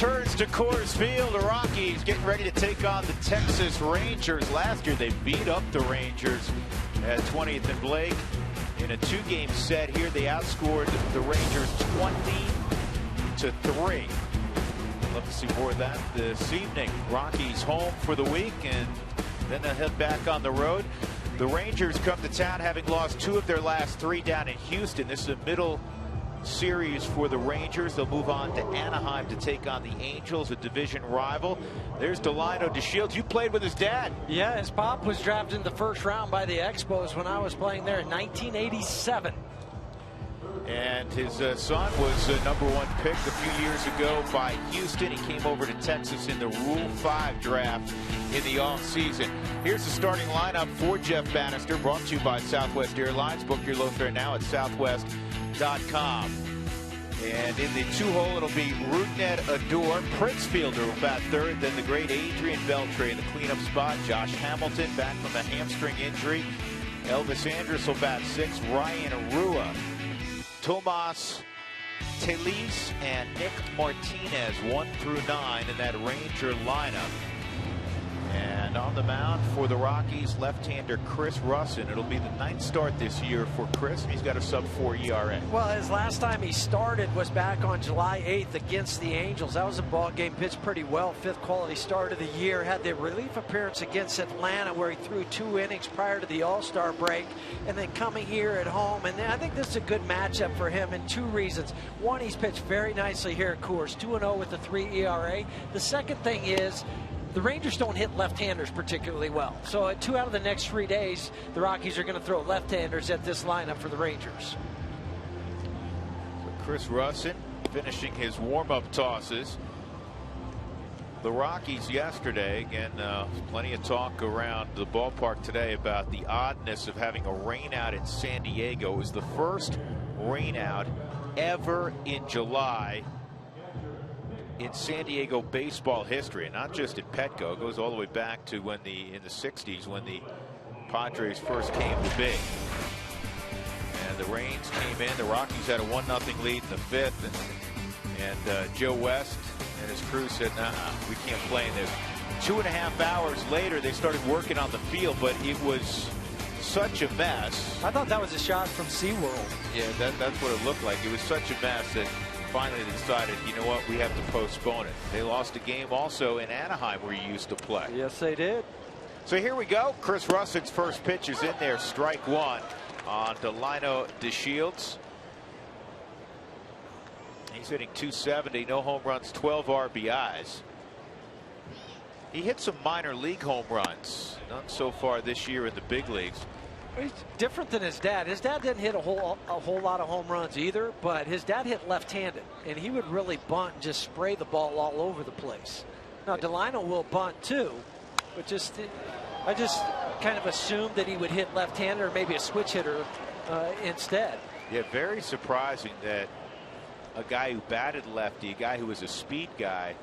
returns to Coors Field. The Rockies getting ready to take on the Texas Rangers. Last year they beat up the Rangers at 20th and Blake. In a two-game set here, they outscored the Rangers 20-3. Love to see more of that this evening. Rockies home for the week, and then they'll head back on the road. The Rangers come to town having lost 2 of their last 3 down in Houston. This is a middle series for the Rangers. They'll move on to Anaheim to take on the Angels, a division rival. There's Delino DeShields. You played with his dad. Yeah, his pop was drafted in the first round by the Expos when I was playing there in 1987. And his son was #1 pick a few years ago by Houston. He came over to Texas in the Rule 5 draft in the offseason. Here's the starting lineup for Jeff Bannister, brought to you by Southwest Airlines. Book your low fare now at southwest.com. And in the 2-hole, it'll be Rougned Odor. Prince Fielder will bat third. Then the great Adrian Beltre in the cleanup spot. Josh Hamilton back from a hamstring injury. Elvis Andrus will bat 6th. Ryan Arua, Tomas Telis, and Nick Martinez 1 through 9 in that Ranger lineup. And on the mound for the Rockies, left-hander Chris Russin. It'll be the 9th start this year for Chris, and he's got a sub-4 ERA. Well, his last time he started was back on July 8th against the Angels. That was a ball game, pitched pretty well. 5th quality start of the year. Had the relief appearance against Atlanta where he threw 2 innings prior to the All-Star break, and then coming here at home. And I think this is a good matchup for him in 2 reasons. One, he's pitched very nicely here at Coors, 2-0 with a 3 ERA. The second thing is, the Rangers don't hit left-handers particularly well. So 2 out of the next 3 days, the Rockies are going to throw left-handers at this lineup for the Rangers. So Chris Russin finishing his warm-up tosses. The Rockies yesterday, again, plenty of talk around the ballpark today about the oddness of having a rainout in San Diego. It was the first rainout ever in July in San Diego baseball history, and not just at Petco. It goes all the way back to when in the 60s when the Padres first came to be. And the rains came in. The Rockies had a 1-0 lead in the 5th, and Joe West and his crew said, nah, we can't play in this. 2.5 hours later, they started working on the field, but it was such a mess. I thought that was a shot from SeaWorld. Yeah, that's what it looked like. It was such a mess that finally they decided, you know what, we have to postpone it. They lost a game also in Anaheim where you used to play. Yes, they did. So here we go. Chris Russin's first pitch is in there, strike 1 on Delino DeShields. He's hitting .270, no home runs, 12 RBIs. He hit some minor league home runs, none so far this year in the big leagues. He's different than his dad. His dad didn't hit a whole lot of home runs either, but his dad hit left-handed, and he would really bunt and just spray the ball all over the place. Now Delino will bunt too, but I just kind of assumed that he would hit left-handed or maybe a switch hitter instead. Yeah, very surprising that a guy who batted lefty, a guy who was a speed guy,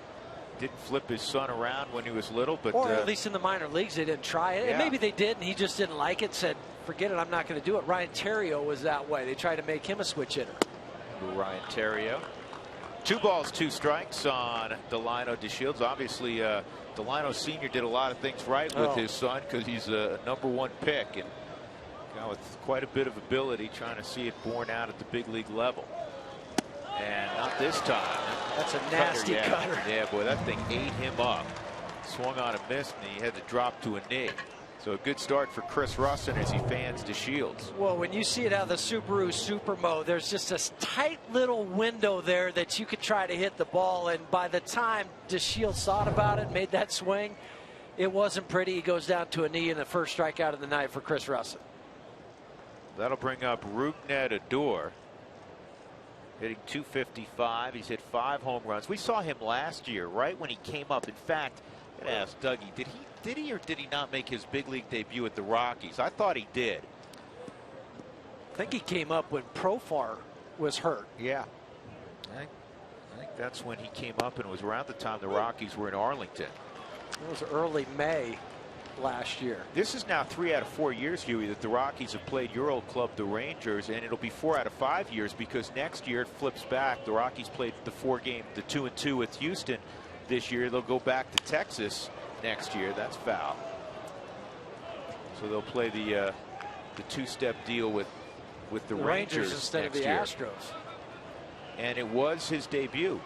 didn't flip his son around when he was little. But or at least in the minor leagues they didn't try it. Yeah. And maybe they did and he just didn't like it, said forget it, I'm not going to do it. Ryan Theriot was that way. They tried to make him a switch hitter. Ryan Theriot. 2 balls 2 strikes on Delino DeShields. Obviously Delino Sr. did a lot of things right with his son because he's a #1 pick and with quite a bit of ability, trying to see it borne out at the big league level. And not this time. That's a nasty cutter. Yeah, boy, that thing ate him up. Swung on a miss, and he had to drop to a knee. So a good start for Chris Russin as he fans DeShields. Well, when you see it out of the Subaru Supermo, there's just a tight little window there that you could try to hit the ball. And by the time DeShields thought about it, made that swing, it wasn't pretty. He goes down to a knee in the first strikeout of the night for Chris Russin. That'll bring up Rougned Odor, hitting .255. He's hit 5 home runs. We saw him last year, right when he came up. In fact, I asked Dougie, did he or did he not make his big league debut at the Rockies? I thought he did. I think he came up when Profar was hurt. Yeah. I think that's when he came up, and it was around the time the Rockies were in Arlington. It was early May. last year. This is now 3 out of 4 years, Huey, that the Rockies have played your old club, the Rangers, and it'll be 4 out of 5 years because next year it flips back. The Rockies played the 2-2 with Houston this year. They'll go back to Texas next year. That's foul. So they'll play the two-step deal with the Rangers instead of the Astros. And it was his debut.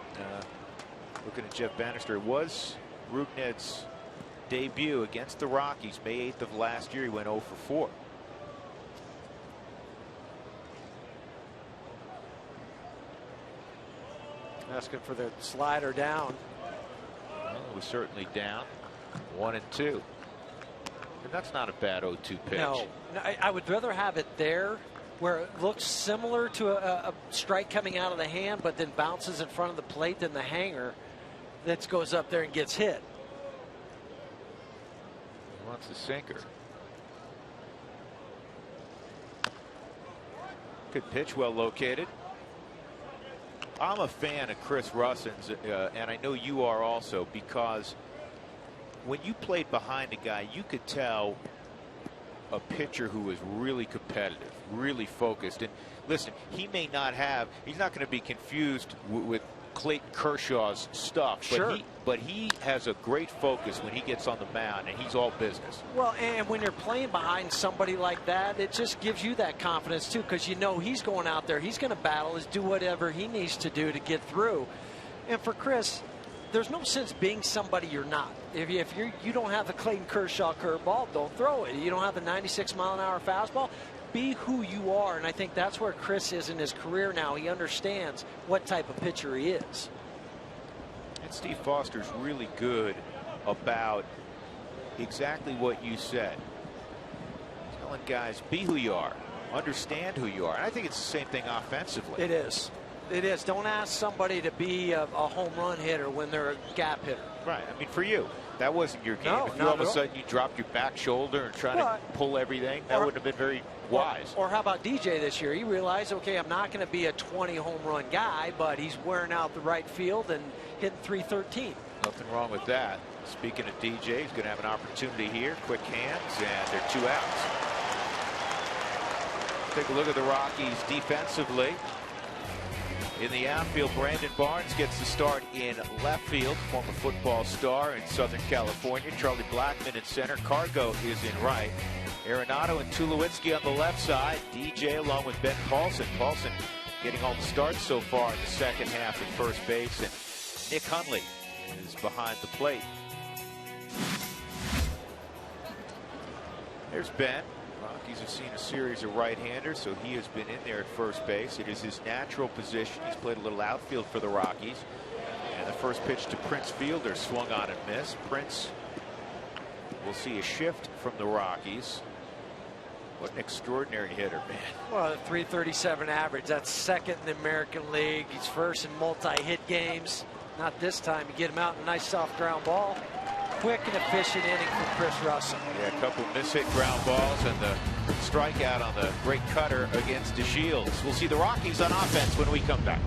Looking at Jeff Bannister, it was Rougned's debut against the Rockies May 8th of last year. He went 0 for 4. Asking for the slider down. Well, it was certainly down. 1-2. And that's not a bad 0-2 pitch. No, I would rather have it there where it looks similar to a strike coming out of the hand, but then bounces in front of the plate than the hanger that goes up there and gets hit. He wants a sinker. Good pitch, well located. I'm a fan of Chris Russin's, and I know you are also, because when you played behind a guy, you could tell a pitcher who was really competitive, really focused. And listen, he's not going to be confused with Clayton Kershaw's stuff. Sure. But he has a great focus when he gets on the mound, and he's all business. Well, and when you're playing behind somebody like that, it just gives you that confidence too, because you know he's going out there, he's going to battle, do whatever he needs to do to get through. And for Chris, there's no sense being somebody you're not. If you don't have the Clayton Kershaw curveball, don't throw it. You don't have the 96-mile-an-hour fastball, be who you are. And I think that's where Chris is in his career now. He understands what type of pitcher he is. And Steve Foster's really good about exactly what you said. Telling guys, be who you are, understand who you are. And I think it's the same thing offensively. It is. It is. Don't ask somebody to be a home run hitter when they're a gap hitter. Right. I mean, for you, that wasn't your game. No, if you all of a sudden you dropped your back shoulder and trying to pull everything, that wouldn't have been very wise. Or how about DJ this year? He realized, okay, I'm not going to be a 20 home run guy, but he's wearing out the right field and hitting .313. Nothing wrong with that. Speaking of DJ, he's going to have an opportunity here. Quick hands, and they're 2 outs. Take a look at the Rockies defensively. In the outfield, Brandon Barnes gets the start in left field. Former football star in Southern California. Charlie Blackmon in center. Cargo is in right. Arenado and Tulowitzki on the left side. DJ along with Ben Paulson. Paulson getting all the starts so far in the second half at first base. And Nick Hundley is behind the plate. There's Ben. Rockies have seen a series of right-handers, so he has been in there at first base. It is his natural position. He's played a little outfield for the Rockies. And the first pitch to Prince Fielder swung on and missed. Prince will see a shift from the Rockies. What an extraordinary hitter, man. Well, 337 average. That's second in the American League. He's first in multi-hit games. Not this time. You get him out in a nice soft ground ball. Quick and efficient inning from Chris Russell. Yeah, a couple mishit ground balls and the strikeout on the great cutter against DeShields. We'll see the Rockies on offense when we come back.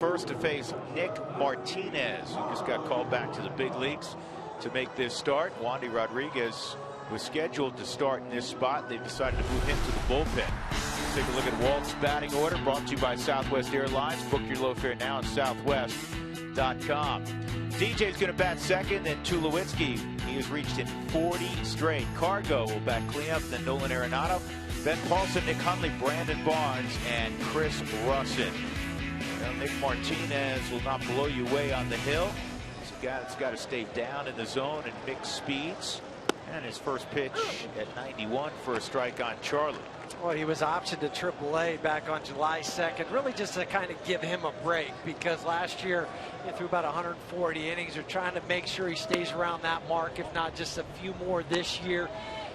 first to face Nick Martinez, who just got called back to the big leagues to make this start. Wandy Rodriguez was scheduled to start in this spot. They've decided to move him to the bullpen. Let's take a look at Walt's batting order, brought to you by Southwest Airlines. Book your low fare now at southwest.com. DJ's going to bat second, then Tulowitzki. He has reached in 40 straight. Cargo will bat cleanup, then Nolan Arenado, Ben Paulson, Nick Hundley, Brandon Barnes, and Chris Russin. Well, Nick Martinez will not blow you away on the hill. He's a guy that's got to stay down in the zone and mix speeds. And his first pitch at 91 for a strike on Charlie. Well, he was optioned to AAA back on July 2nd, really just to kind of give him a break, because last year he threw about 140 innings. They're trying to make sure he stays around that mark, if not just a few more this year.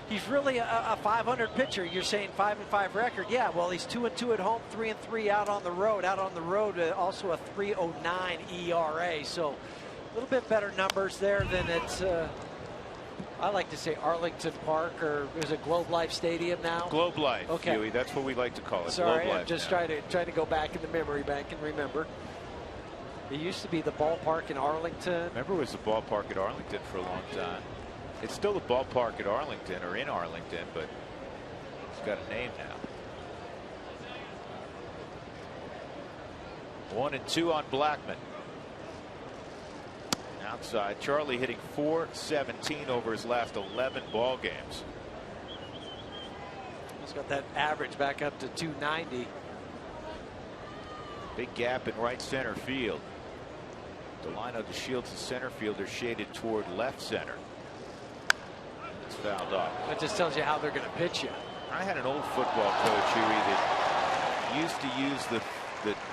He's really a 500 pitcher. You're saying 5-5 record. Yeah, well, he's 2-2 at home, 3-3 out on the road. Also a 3.09 ERA. So a little bit better numbers there than it's. I like to say Arlington Park, or is it Globe Life Stadium now? Globe Life, okay. Huey, that's what we like to call it. Sorry, Globe I'm Life just now. trying to go back in the memory bank and remember. It used to be the ballpark in Arlington. Remember, it was the ballpark at Arlington for a long time. It's still the ballpark at Arlington, or in Arlington, but it's got a name now. 1-2 on Blackman. Outside, Charlie hitting .417 over his last 11 ball games. He's got that average back up to 290. Big gap in right center field. Delino DeShields, the center fielder, shaded toward left center. It's fouled off. That just tells you how they're going to pitch you. I had an old football coach, Huey, that used to use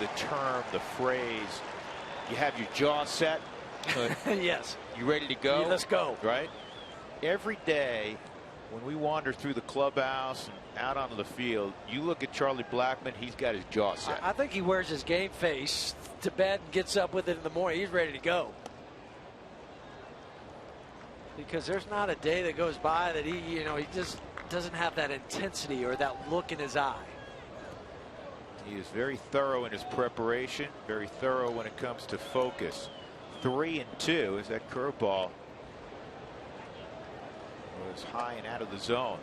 the term, the phrase, you have your jaw set. Yes. You ready to go? Yeah, let's go. Right? Every day when we wander through the clubhouse and out onto the field, you look at Charlie Blackman, he's got his jaw set. I think he wears his game face to bed and gets up with it in the morning. He's ready to go. Because there's not a day that goes by that he just doesn't have that intensity or that look in his eye. He is very thorough in his preparation, very thorough when it comes to focus. 3-2 as that curveball was high and out of the zone.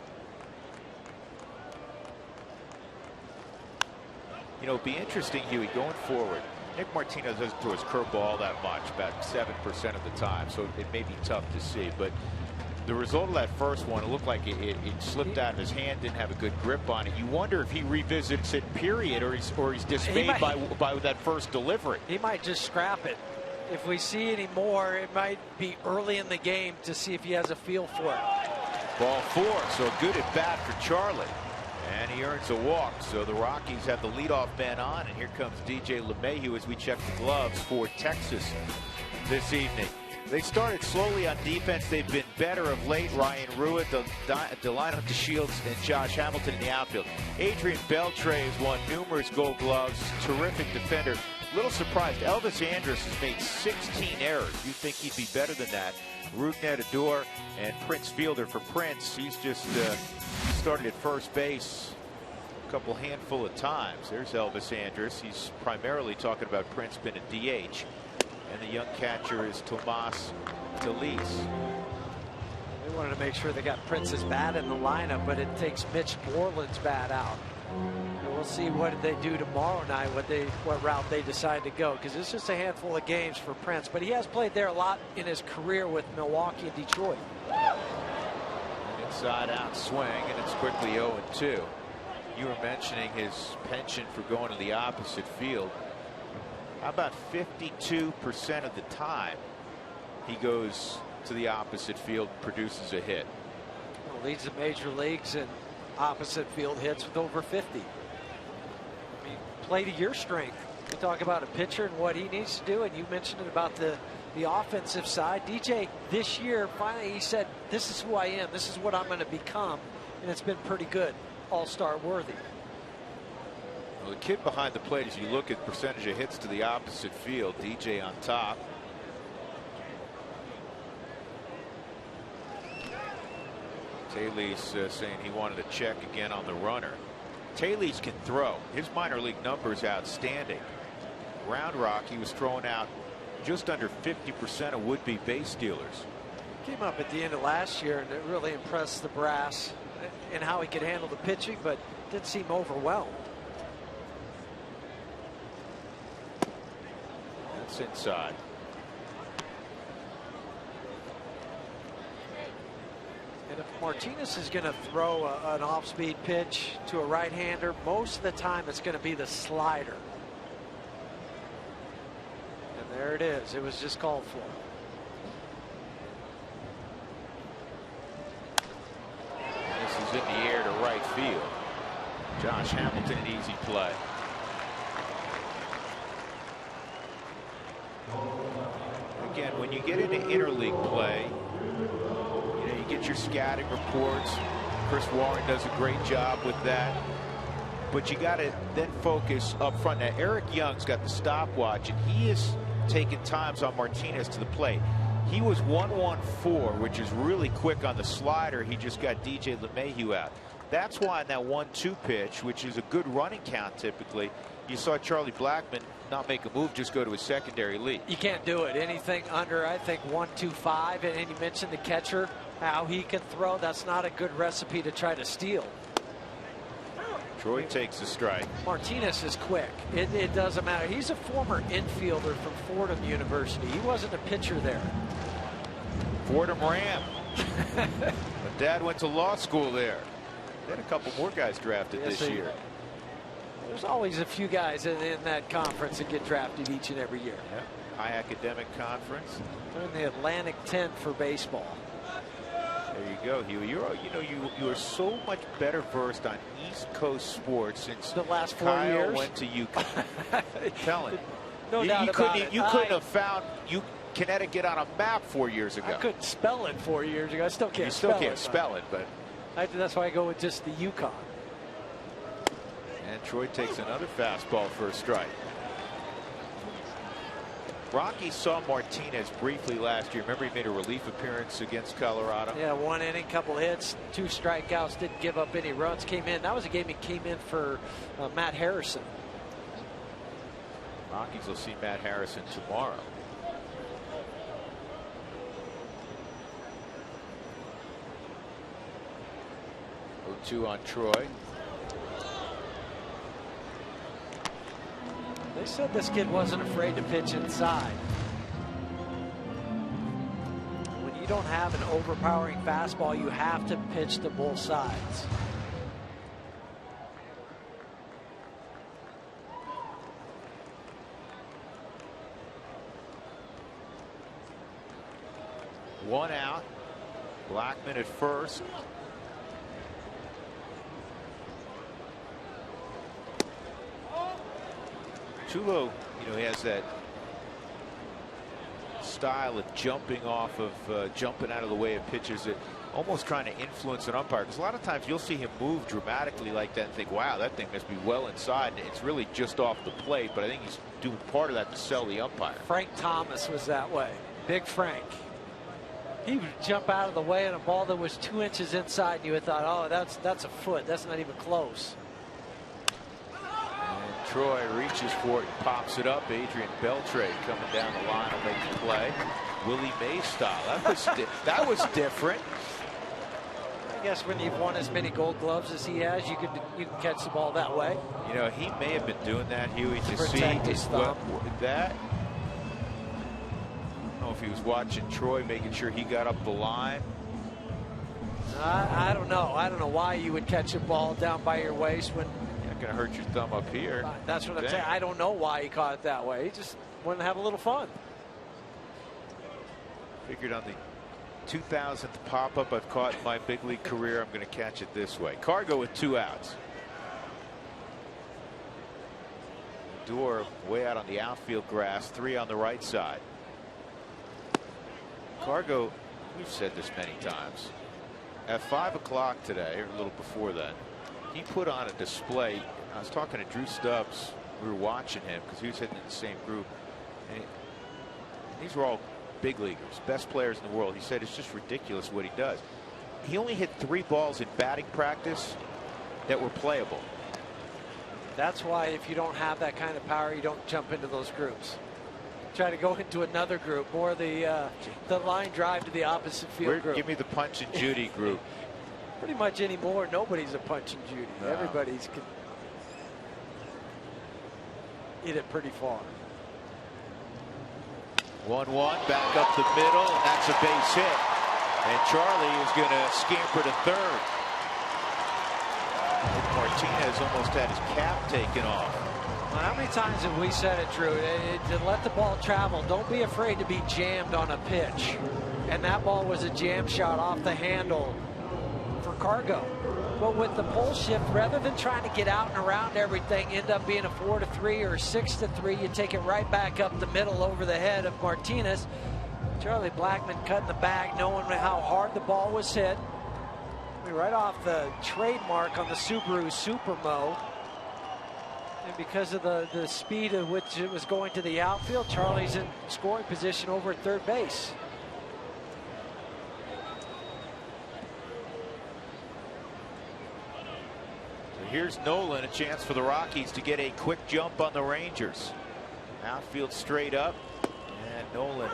You know, it'd be interesting, Huey, going forward. Nick Martinez doesn't throw his curveball all that much, about 7% of the time, so it may be tough to see. But the result of that first one, it looked like it slipped out of his hand, didn't have a good grip on it. You wonder if he revisits it, period, or he's dismayed by that first delivery. He might just scrap it. If we see any more, it might be early in the game to see if he has a feel for it. Ball 4, so good at bat for Charlie. And he earns a walk. So the Rockies have the leadoff man on, and here comes DJ LeMahieu as we check the gloves for Texas this evening. They started slowly on defense. They've been better of late. Ryan Rua, Delino DeShields, and Josh Hamilton in the outfield. Adrian Beltre has won numerous Gold Gloves. Terrific defender. Little surprised, Elvis Andrus has made 16 errors. You'd think he'd be better than that. Rougned Odor and Prince Fielder for Prince. He's just started at first base a handful of times. There's Elvis Andrus. He's primarily talking about Prince being a DH. And the young catcher is Tomas Delis. They wanted to make sure they got Prince's bat in the lineup, but it takes Mitch Moreland's bat out. And we'll see what they do tomorrow night, what route they decide to go, because it's just a handful of games for Prince. But he has played there a lot in his career with Milwaukee and Detroit. Inside out swing, and it's quickly 0-2. You were mentioning his penchant for going to the opposite field. How about 52% of the time he goes to the opposite field and produces a hit? Well, leads the major leagues in opposite field hits with over 50. I mean, play to your strength. We talk about a pitcher and what he needs to do, and you mentioned it about the offensive side. DJ this year finally he said, this is who I am, this is what I'm going to become, and it's been pretty good, all-star worthy. Well, the kid behind the plate, as you look at percentage of hits to the opposite field, DJ on top. Taylor's saying he wanted to check again on the runner. Taylor's can throw. His minor league number is outstanding. Round Rock, he was throwing out just under 50% of would-be base stealers. Came up at the end of last year, and it really impressed the brass in how he could handle the pitching, but didn't seem overwhelmed. That's inside. And if Martinez is going to throw an off-speed pitch to a right-hander, most of the time it's going to be the slider. And there it is. It was just called for. This is in the air to right field. Josh Hamilton, an easy play. Again, when you get into interleague play, you get your scouting reports. Chris Warren does a great job with that. But you got to then focus up front. Now, Eric Young's got the stopwatch, and he is taking times on Martinez to the plate. He was 1-1-4, which is really quick on the slider. He just got DJ LeMahieu out. That's why in that 1-2 pitch, which is a good running count typically, you saw Charlie Blackmon not make a move, just go to his secondary lead. You can't do it. Anything under, I think, 1-2-5, and you mentioned the catcher, how he can throw. That's not a good recipe to try to steal. Troy takes a strike. Martinez is quick. It doesn't matter. He's a former infielder from Fordham University. He wasn't a pitcher there. Fordham Ram. My dad went to law school there. They had a couple more guys drafted this year. There's always a few guys in that conference that get drafted each and every year. Yep. High academic conference. They're in the Atlantic 10 for baseball. There you go, Huey. You are so much better versed on East Coast sports since the last 4 Kyle years. Went to UConn. Telling no doubt about it. You couldn't have found Connecticut on a map 4 years ago. I couldn't spell it 4 years ago. I still can't. You still can't spell it, but that's why I go with just the UConn. And Troy takes another fastball for a strike. Rockies saw Martinez briefly last year. Remember, he made a relief appearance against Colorado. Yeah, 1 inning, couple hits, 2 strikeouts, didn't give up any runs. Came in. That was a game he came in for Matt Harrison. Rockies will see Matt Harrison tomorrow. Two on Troy. They said this kid wasn't afraid to pitch inside. When you don't have an overpowering fastball, you have to pitch to both sides. One out. Blackmon at first. Tulo, he has that style of jumping off of jumping out of the way of pitches, that almost trying to influence an umpire, because a lot of times you'll see him move dramatically like that and think, wow, that thing must be well inside, and it's really just off the plate. But I think he's doing part of that to sell the umpire. Frank Thomas was that way. Big Frank. He would jump out of the way on a ball that was 2 inches inside, and you would thought, oh, that's a foot. That's not even close. Troy reaches for it and pops it up. Adrian Beltre coming down the line will make the play. Willie Mays style. That was different. I guess when you've won as many Gold Gloves as he has, you can catch the ball that way. He may have been doing that, Huey, to protect his thumb. That. I don't know if he was watching Troy, making sure he got up the line. I don't know. I don't know why you would catch a ball down by your waist when. Going to hurt your thumb up here. That's what I'm saying. I don't know why he caught it that way. He just wanted to have a little fun. Figured on the 2000th pop-up I've caught in my big league career, I'm going to catch it this way. Cargo with 2 outs. Door way out on the outfield grass, 3 on the right side. Cargo, we've said this many times, at 5 o'clock today, or a little before then, he put on a display. I was talking to Drew Stubbs. We were watching him because he was hitting in the same group. And these were all big leaguers, best players in the world. He said it's just ridiculous what he does. He only hit 3 balls in batting practice that were playable. That's why if you don't have that kind of power, you don't jump into those groups. Try to go into another group, more the line drive to the opposite field group. Give me the Punch and Judy group. Pretty much anymore, nobody's a Punch and Judy. No. Everybody's can hit it pretty far. 1-1, back up the middle, and that's a base hit. And Charlie is going to scamper to third. Martinez almost had his cap taken off. Well, how many times have we said it, Drew? To let the ball travel. Don't be afraid to be jammed on a pitch. And that ball was a jam shot off the handle for Cargo. But with the pole shift, rather than trying to get out and around everything, end up being a 4-3 or a 6-3, you take it right back up the middle over the head of Martinez. Charlie Blackmon cutting the bag, knowing how hard the ball was hit. Right off the trademark on the Subaru Supermo. And because of the speed at which it was going to the outfield, Charlie's in scoring position over at third base. So here's Nolan, a chance for the Rockies to get a quick jump on the Rangers. Outfield straight up, and Nolan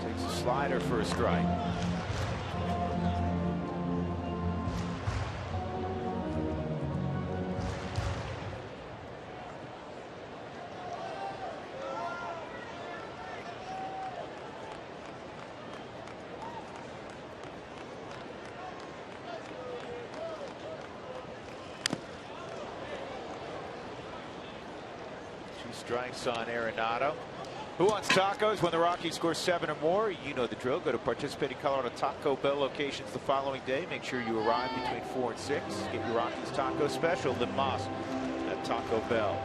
takes a slider for a strike. Strikes on Arenado. Who wants tacos when the Rockies score 7 or more? You know the drill. Go to participating Colorado Taco Bell locations the following day. Make sure you arrive between 4 and 6. Get your Rockies taco special. Lip Moss at Taco Bell.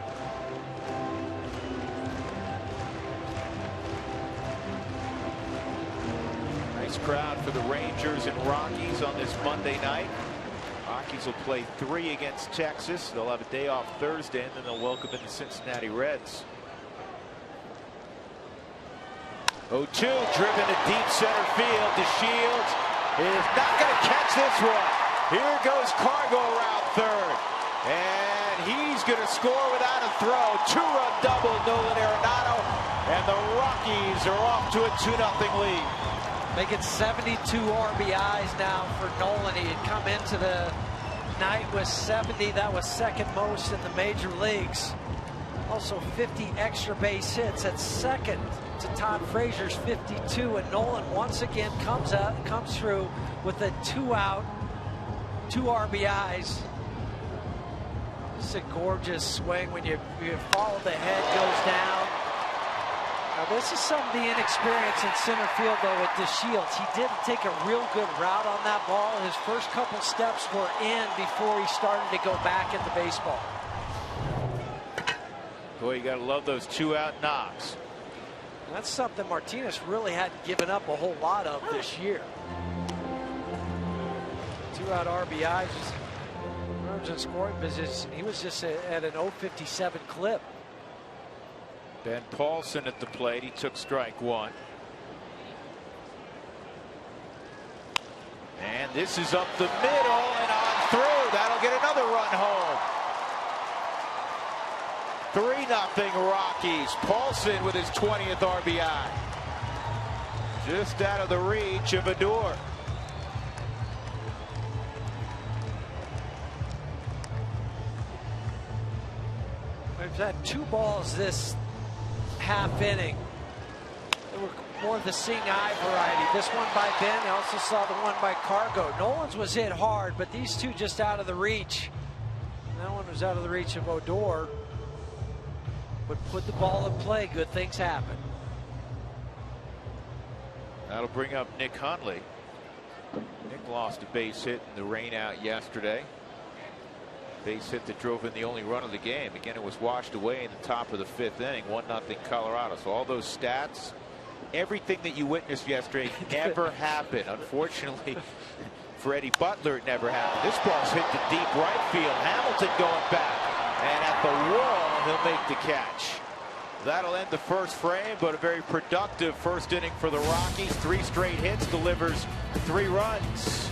Nice crowd for the Rangers and Rockies on this Monday night. Rockies will play 3 against Texas. They'll have a day off Thursday, and then they'll welcome in the Cincinnati Reds. 0-2, driven to deep center field. DeShields is not going to catch this one. Here goes Cargo around third, and he's going to score without a throw. 2-run double, Nolan Arenado, and the Rockies are off to a 2-0 lead. Making 72 RBIs now for Nolan. He had come into the night with 70. That was second most in the major leagues. Also 50 extra base hits. That's second to Todd Frazier's 52. And Nolan once again comes through with a 2-out, 2 RBIs. This is a gorgeous swing when you follow the head goes down. Now this is some of the inexperience in center field, though, with DeShields. He didn't take a real good route on that ball. His first couple steps were in before he started to go back at the baseball. Boy, you got to love those 2-out knocks. And that's something Martinez really hadn't given up a whole lot of this year. 2-out RBIs, runs in scoring position. He was just at an 0.57 clip. Ben Paulson at the plate. He took strike 1. And this is up the middle and on through. That'll get another run home. 3-0 Rockies. Paulson with his 20th RBI. Just out of the reach of Adore. We've had 2 balls this half inning. They were more of the seeing eye variety. This one by Ben. I also saw the one by Cargo. Nolan's was hit hard, but these 2 just out of the reach. And that one was out of the reach of Odor. But put the ball in play, good things happen. That'll bring up Nick Hundley. Nick lost a base hit in the rain out yesterday. Base hit that drove in the only run of the game. Again, it was washed away in the top of the 5th inning. 1-0 Colorado. So all those stats, everything that you witnessed yesterday never happened. Unfortunately, for Eddie Butler, it never happened. This ball's hit to deep right field. Hamilton going back. And at the wall, he'll make the catch. That'll end the first frame, but a very productive first inning for the Rockies. 3 straight hits, delivers 3 runs.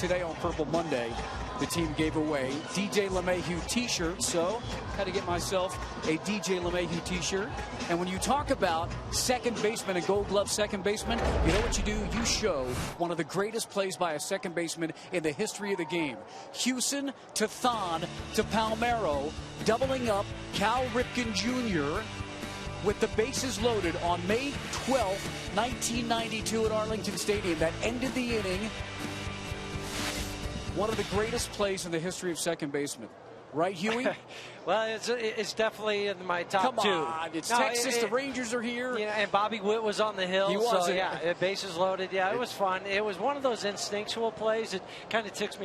today on Purple Monday, the team gave away DJ LeMahieu t-shirts, so had to get myself a DJ LeMahieu t-shirt. And when you talk about second baseman, a Gold Glove second baseman, you know what you do? You show one of the greatest plays by a second baseman in the history of the game. Houston to Thon to Palmeiro, doubling up Cal Ripken Jr. with the bases loaded on May 12th, 1992 at Arlington Stadium. That ended the inning. One of the greatest plays in the history of second baseman. Right, Huey? Well, it's definitely in my top two. Come on, it's Texas. The Rangers are here. Yeah, and Bobby Witt was on the hill. He was. So, yeah, bases loaded. Yeah, it was fun. It was one of those instinctual plays. It kind of takes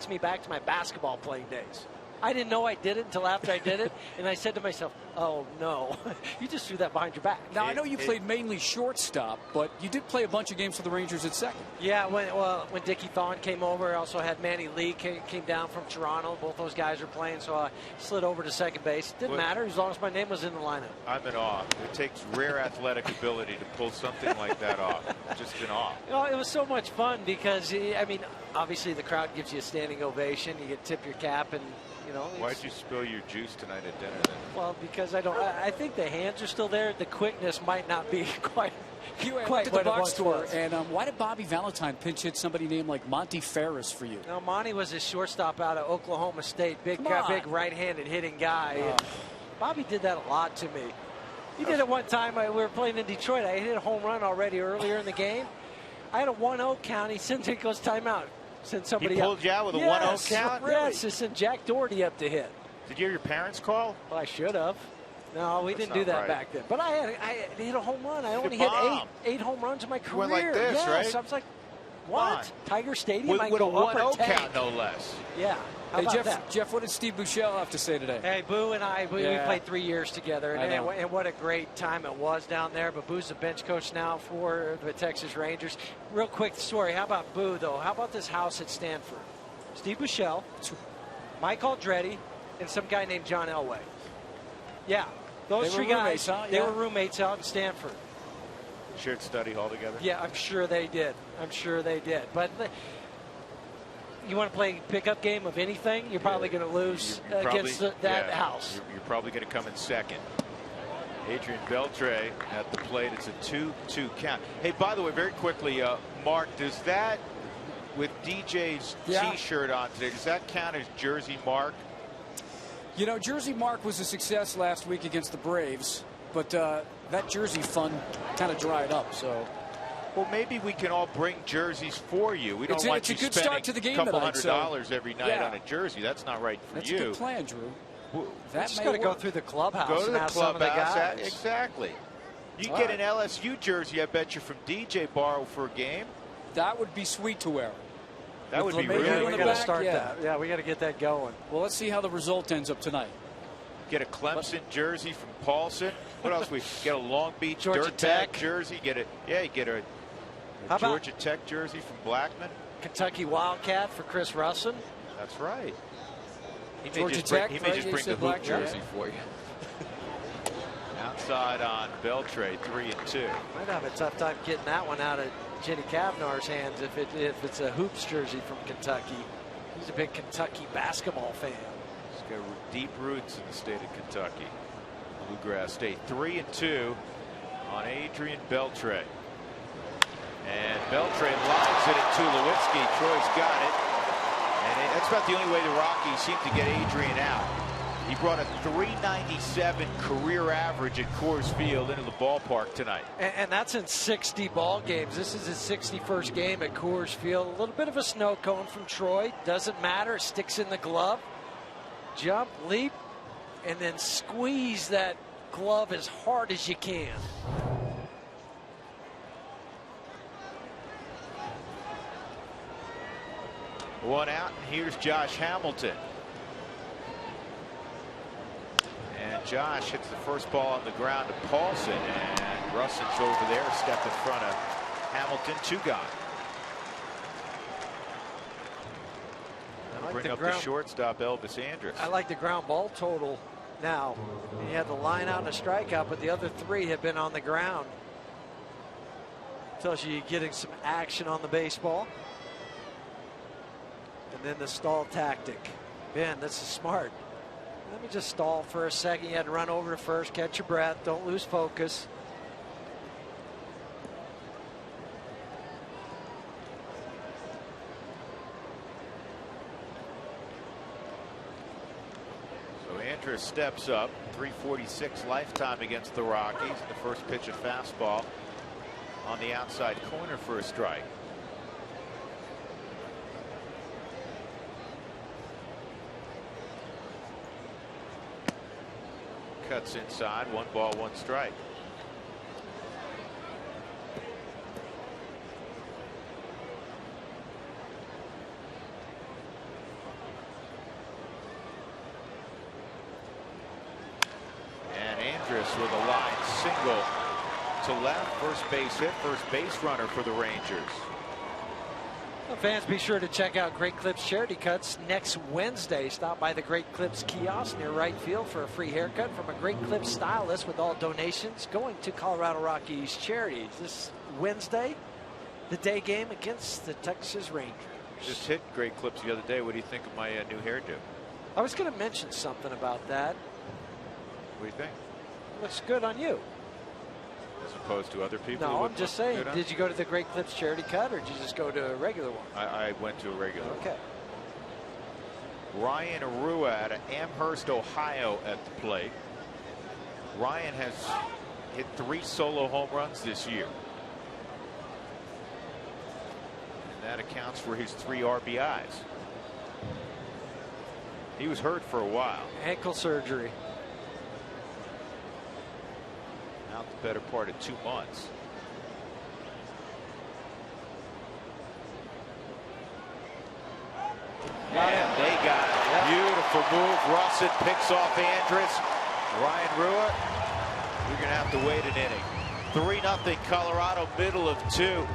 me back to my basketball playing days. I didn't know I did it until after I did it, and I said to myself, oh, no, you just threw that behind your back. Now, I know you played mainly shortstop, but you did play a bunch of games for the Rangers at second. Yeah, when Dickie Thon came over, I also had Manny Lee came down from Toronto. Both those guys are playing, so I slid over to second base. Didn't matter as long as my name was in the lineup. I'm in awe. It takes rare athletic ability to pull something like that off. Just in awe. You know, it was so much fun because, I mean, obviously the crowd gives you a standing ovation. You get to tip your cap and, you know. Why'd you spill your juice tonight at dinner then? Well, because I think the hands are still there. The quickness might not be quite what the box score. And why did Bobby Valentine pinch hit somebody named like Monty Ferris for you? No, Monty was a shortstop out of Oklahoma State. Big right-handed hitting guy. Bobby did that a lot to me. He did it one time. We were playing in Detroit. I hit a home run already earlier in the game. I had a 1-0 count. He sent it, goes timeout. Sent somebody He pulled you out with a 1-0 count? Really? Yes, he sent Jack Doherty up to hit. Did you hear your parents call? Well, I should have. No, we didn't do that back then. But I hit a home run. I only hit eight home runs in my career. You went like this, yes, right? I was like, what? Tiger Stadium? With a 1-0 count, no less. Yeah. How about that? Jeff, what did Steve Buechele have to say today? Hey, Boo and I, we played 3 years together, and what a great time it was down there. But Boo's the bench coach now for the Texas Rangers. Real quick story. How about Boo, though? How about this house at Stanford? Steve Buechele, Mike Aldretti, and some guy named John Elway. Yeah, those three guys, they were roommates out in Stanford. Shared study hall together? Yeah, I'm sure they did. But you want to play pickup game of anything, you're probably going to lose against that house. You're probably going to come in second. Adrian Beltre at the plate. It's a 2-2 count. Hey, by the way, very quickly, Mark, does that, with DJ's T-shirt on today, does that count as Jersey Mark? You know, Jersey Mark was a success last week against the Braves, but that Jersey fund kind of dried up. So, well, maybe we can all bring jerseys for you. We don't want you spending a couple $100 every night on a jersey. That's not right for That's you. That's a good plan, Drew. That just got to go through the clubhouse. Go to the clubhouse. Exactly. You get an LSU jersey, I bet you, from DJ borrow for a game. That would be sweet to wear. That would be really we got to start that. Yeah, we got to get that going. Well, let's see how the result ends up tonight. Get a Clemson jersey from Paulson. What else? We get a Long Beach Georgia Tech jersey. You get a Georgia Tech jersey from Blackman. Kentucky Wildcat for Chris Russin. That's right. He may just bring the hoop jersey for you. Outside on Beltre, 3-2. Might have a tough time getting that one out of Jenny Kavanaugh's hands if it's a hoops jersey from Kentucky. He's a big Kentucky basketball fan. He's got deep roots in the state of Kentucky. Bluegrass State, 3-2 on Adrian Beltre. And Beltre lines it into Tulowitzki. Troy's got it. And that's about the only way the Rockies seem to get Adrian out. He brought a .397 career average at Coors Field into the ballpark tonight. And that's in 60 ball games. This is his 61st game at Coors Field. A little bit of a snow cone from Troy. Doesn't matter. Sticks in the glove. Jump, leap, and then squeeze that glove as hard as you can. One out, and here's Josh Hamilton. And Josh hits the first ball on the ground to Paulson, and Russin's over there, step in front of Hamilton, 2 gone. That'll bring up the shortstop, Elvis Andrus. I like the ground ball total now. He had the line out and a strikeout, but the other 3 have been on the ground. Tells you you're getting some action on the baseball. then the stall tactic. Ben, this is smart. Let me just stall for a second. You had to run over to first, catch your breath, don't lose focus. So Andrus steps up. 346 lifetime against the Rockies. The first pitch, a fastball on the outside corner for a strike. Cuts inside, 1 ball, 1 strike. And Andrus with a line single to left. First base hit, first base runner for the Rangers. Well, fans, be sure to check out Great Clips Charity Cuts next Wednesday. Stop by the Great Clips kiosk near right field for a free haircut from a Great Clips stylist, with all donations going to Colorado Rockies charities. This Wednesday, the day game against the Texas Rangers. Just hit Great Clips the other day. What do you think of my new hairdo? I was going to mention something about that. What do you think? Looks good on you. As opposed to other people? No, I'm just saying. Did you go to the Great Clips charity cut, or did you just go to a regular one? I went to a regular. Okay. Ryan Arua out of Amherst, Ohio at the plate. Ryan has hit 3 solo home runs this year. And that accounts for his 3 RBIs. He was hurt for a while. Ankle surgery. Out the better part of 2 months. And they got it. Beautiful move. Russin picks off Andrus. Ryan Rua, you're going to have to wait an inning. 3-0 Colorado, middle of 2.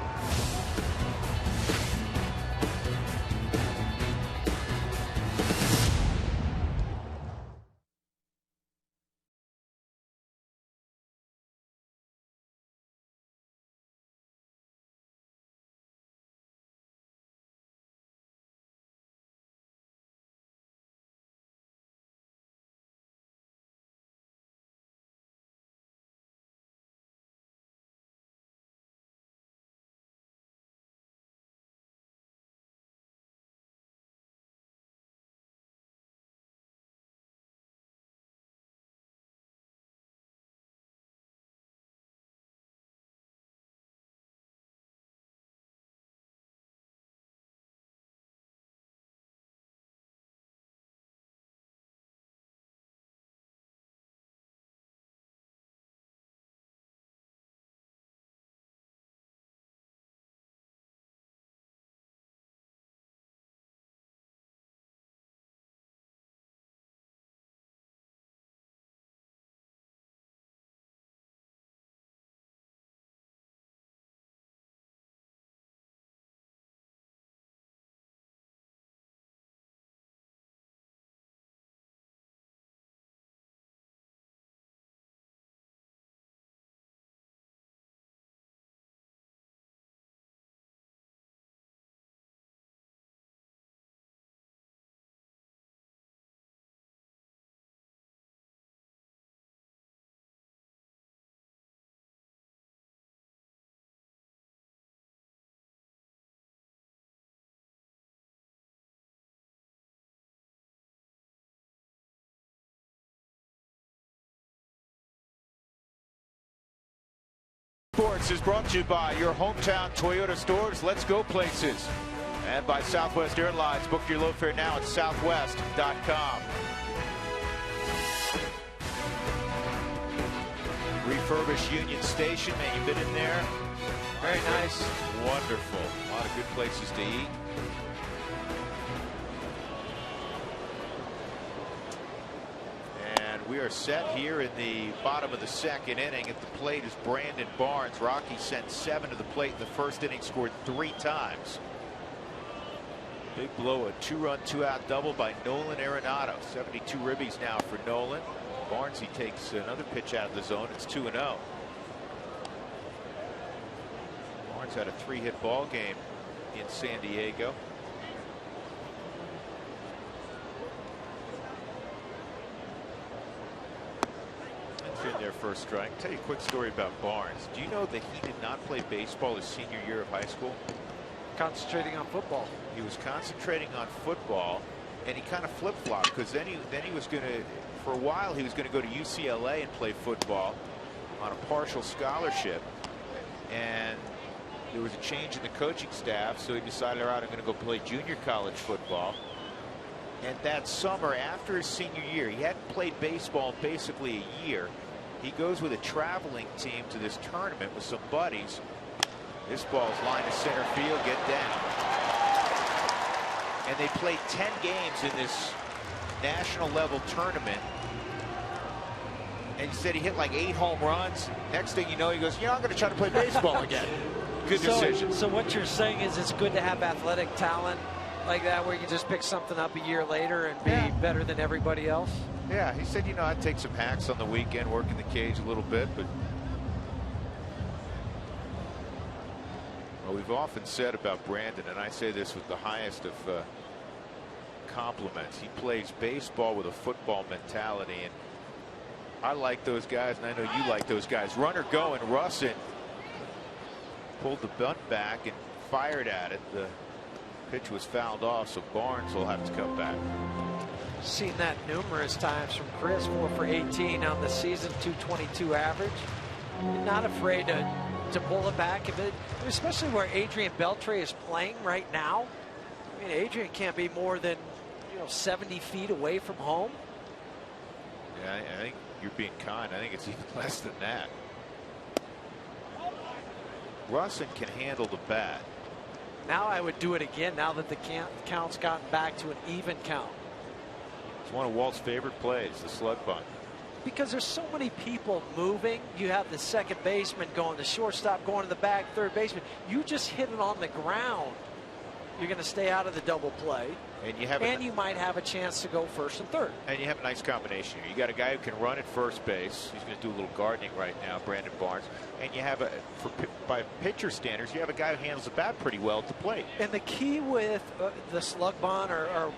Sports is brought to you by your hometown Toyota stores. Let's go places. And by Southwest Airlines. Book your low fare now at southwest.com. Refurbished Union Station. Man, you've been in there. Very nice. Wonderful. A lot of good places to eat. We are set here in the bottom of the 2nd inning. At the plate is Brandon Barnes. Rockies sent 7 to the plate in the first inning, scored 3 times. Big blow, a 2-run, 2-out double by Nolan Arenado. 72 ribbies now for Nolan. Barnes, he takes another pitch out of the zone. It's 2-0. Barnes had a 3-hit ball game in San Diego. first strike. Tell you a quick story about Barnes. Do you know that he did not play baseball his senior year of high school? Concentrating on football. He was concentrating on football, and he kind of flip-flopped, because then he was going to, for a while, he was going to go to UCLA and play football on a partial scholarship, and there was a change in the coaching staff, so he decided, all right, I'm going to go play junior college football. And that summer, after his senior year, he hadn't played baseball in basically a year. He goes with a traveling team to this tournament with some buddies. This ball's line to center field, get down. And they played 10 games in this national level tournament. And he said he hit like 8 home runs. Next thing you know, he goes, yeah, I'm going to try to play baseball again. Good decision. So what you're saying is it's good to have athletic talent like that, where you just pick something up a year later and be better than everybody else? Yeah, he said, you know, I'd take some hacks on the weekend, work in the cage a little bit, but well, we've often said about Brandon, and I say this with the highest of compliments, he plays baseball with a football mentality, and I like those guys, and I know you like those guys. Runner going, Russin pulled the bunt back and fired at it. The pitch was fouled off, so Barnes will have to come back. Seen that numerous times from Chris. 4 for 18 on the season, 222 average. Not afraid to pull it back, especially where Adrian Beltre is playing right now. I mean, Adrian can't be more than 70 feet away from home. Yeah, I think you're being kind. I think it's even less than that. Russin can handle the bat. Now I would do it again now that the count's gotten back to an even count. It's one of Walt's favorite plays, the slug bunt. Because there's so many people moving. You have the second baseman going, the shortstop going to the back, third baseman. You just hit it on the ground. You're going to stay out of the double play. And you might have a chance to go first and third. And you have a nice combination here. You got a guy who can run at first base. He's going to do a little gardening right now, Brandon Barnes. And you have by pitcher standards, you have a guy who handles the bat pretty well at the plate. And the key with the slug bunt or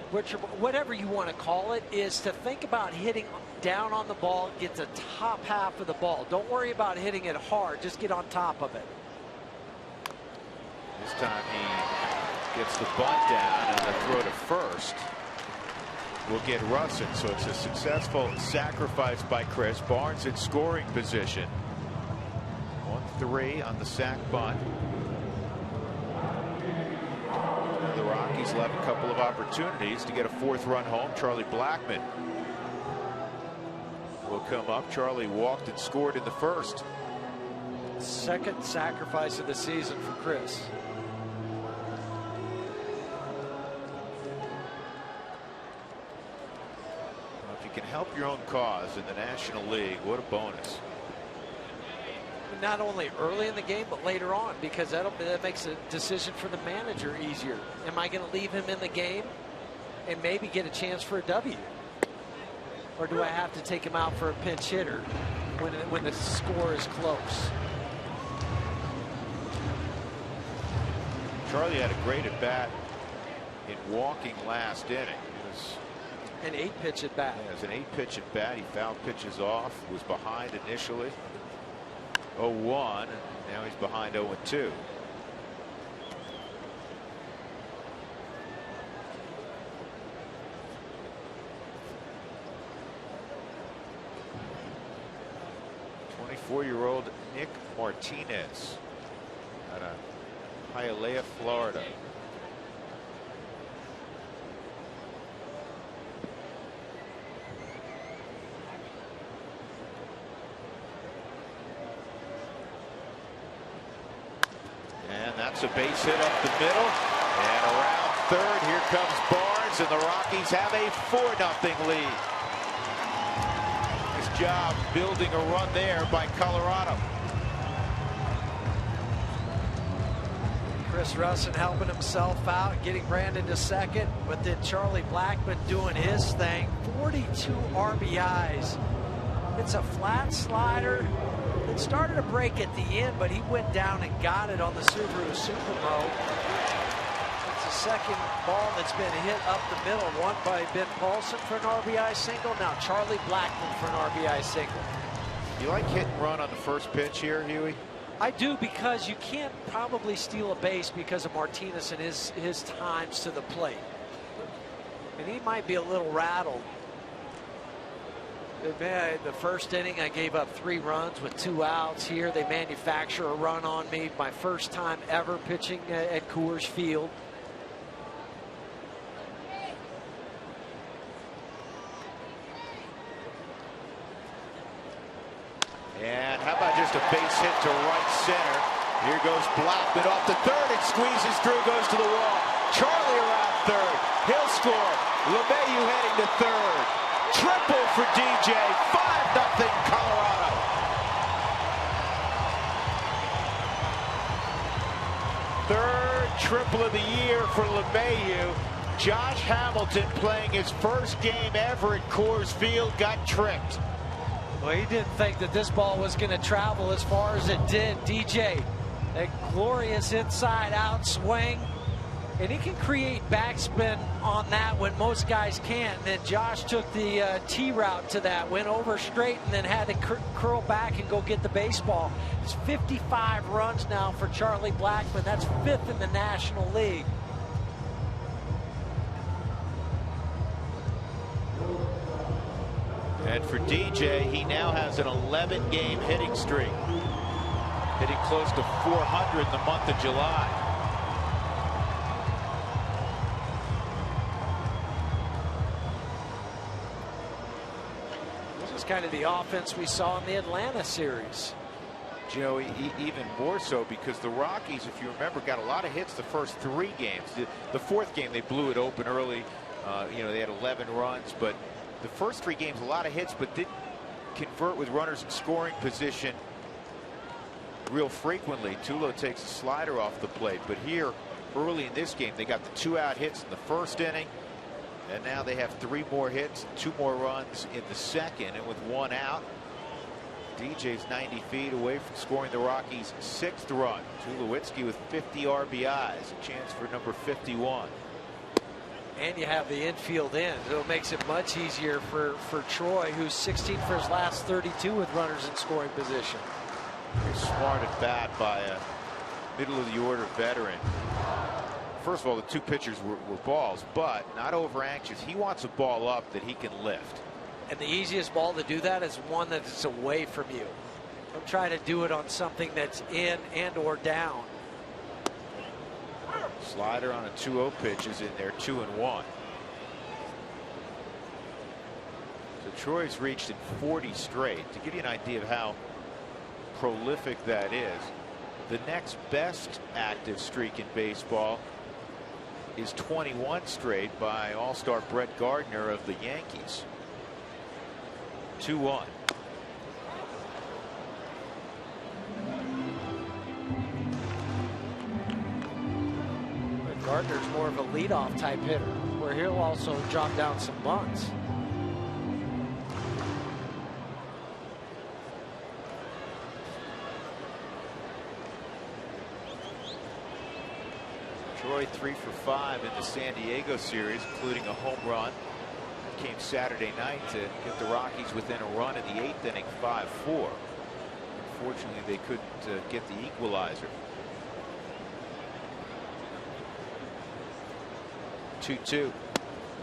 whatever you want to call it is to think about hitting down on the ball, get the top half of the ball. Don't worry about hitting it hard. Just get on top of it. This time he gets the bunt down, and the throw to first will get Russin. So it's a successful sacrifice by Chris. Barnes in scoring position. 1-3 on the sac bunt. The Rockies will have a couple of opportunities to get a 4th run home. Charlie Blackmon will come up. Charlie walked and scored in the first. Second sacrifice of the season for Chris. Can help your own cause in the National League, what a bonus. Not only early in the game, but later on, because that makes a decision for the manager easier. Am I going to leave him in the game and maybe get a chance for a W? Or do I have to take him out for a pinch hitter when the score is close? Charlie had a great at bat in walking last inning. An 8-pitch at bat. Yeah, it was an 8-pitch at bat. He fouled pitches off. Was behind initially. 0-1. Now he's behind 0-2. '24-year-old Nick Martinez out of Hialeah, Florida. That's a base hit up the middle, and around third, here comes Barnes, and the Rockies have a 4-0 lead. Nice job building a run there by Colorado. Chris Russin helping himself out, getting Brandon to second, but then Charlie Blackmon doing his thing. 42 RBIs. It's a flat slider. It started to break at the end, but he went down and got it on the Subaru Supermo. It's the second ball that's been hit up the middle. One by Ben Paulson for an RBI single. Now Charlie Blackmon for an RBI single. You like hit and run on the first pitch here, Huey? I do, because you can't probably steal a base because of Martinez and his times to the plate. And he might be a little rattled. The first inning, I gave up 3 runs with 2 outs. Here, they manufacture a run on me. My first time ever pitching at Coors Field. And how about just a base hit to right center? Here goes Blackman off the third and squeezes through, goes to the wall. Charlie around third. He'll score. LeMahieu heading to third. Triple for DJ. 5-0 Colorado. Third triple of the year for LeMahieu. Josh Hamilton, playing his first game ever at Coors Field, got tricked. Well, he didn't think that this ball was going to travel as far as it did. DJ, a glorious inside out swing. And he can create backspin on that when most guys can't. And then Josh took the T route to that, went over straight, and then had to curl back and go get the baseball. It's 55 runs now for Charlie Blackman. That's 5th in the National League. And for DJ, he now has an 11-game hitting streak, hitting close to 400 in the month of July. This is kind of the offense we saw in the Atlanta series. Joey, even more so, because the Rockies, if you remember, got a lot of hits the first 3 games. The 4th game, they blew it open early. They had 11 runs, but the first 3 games, a lot of hits, but didn't convert with runners in scoring position real frequently. Tulo takes a slider off the plate, but here early in this game, they got the 2-out hits in the first inning, and now they have 3 more hits, 2 more runs in the second, and with 1 out, DJ's 90 feet away from scoring the Rockies' 6th run. Tulowitzki with 50 RBIs, a chance for number 51. And you have the infield in, so it makes it much easier for Troy, who's 16 for his last 32 with runners in scoring position. Very smart at bat by a middle of the order veteran. First of all, the 2 pitchers were balls, but not over anxious. He wants a ball up that he can lift. And the easiest ball to do that is one that's away from you. Don't try to do it on something that's in and or down. Slider on a 2-0 pitch is in there, 2-1. So Troy's reached in 40 straight. To give you an idea of how prolific that is, the next best active streak in baseball is 21 straight by All-Star Brett Gardner of the Yankees. 2-1. Gardner's more of a leadoff type hitter, where he'll also drop down some bunts. Troy 3 for 5 in the San Diego series, including a home run. That came Saturday night to get the Rockies within a run in the 8th inning, 5-4. Unfortunately, they couldn't get the equalizer. 2-2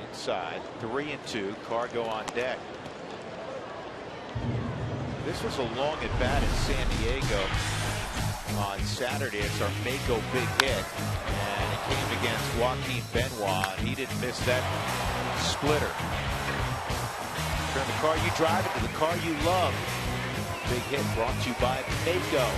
inside, 3-2. Cargo on deck. This was a long at bat in San Diego on Saturday. It's our Mako big hit, and it came against Joaquin Benoit. He didn't miss that splitter. Turn the car you drive into the car you love. Big hit brought to you by Mako.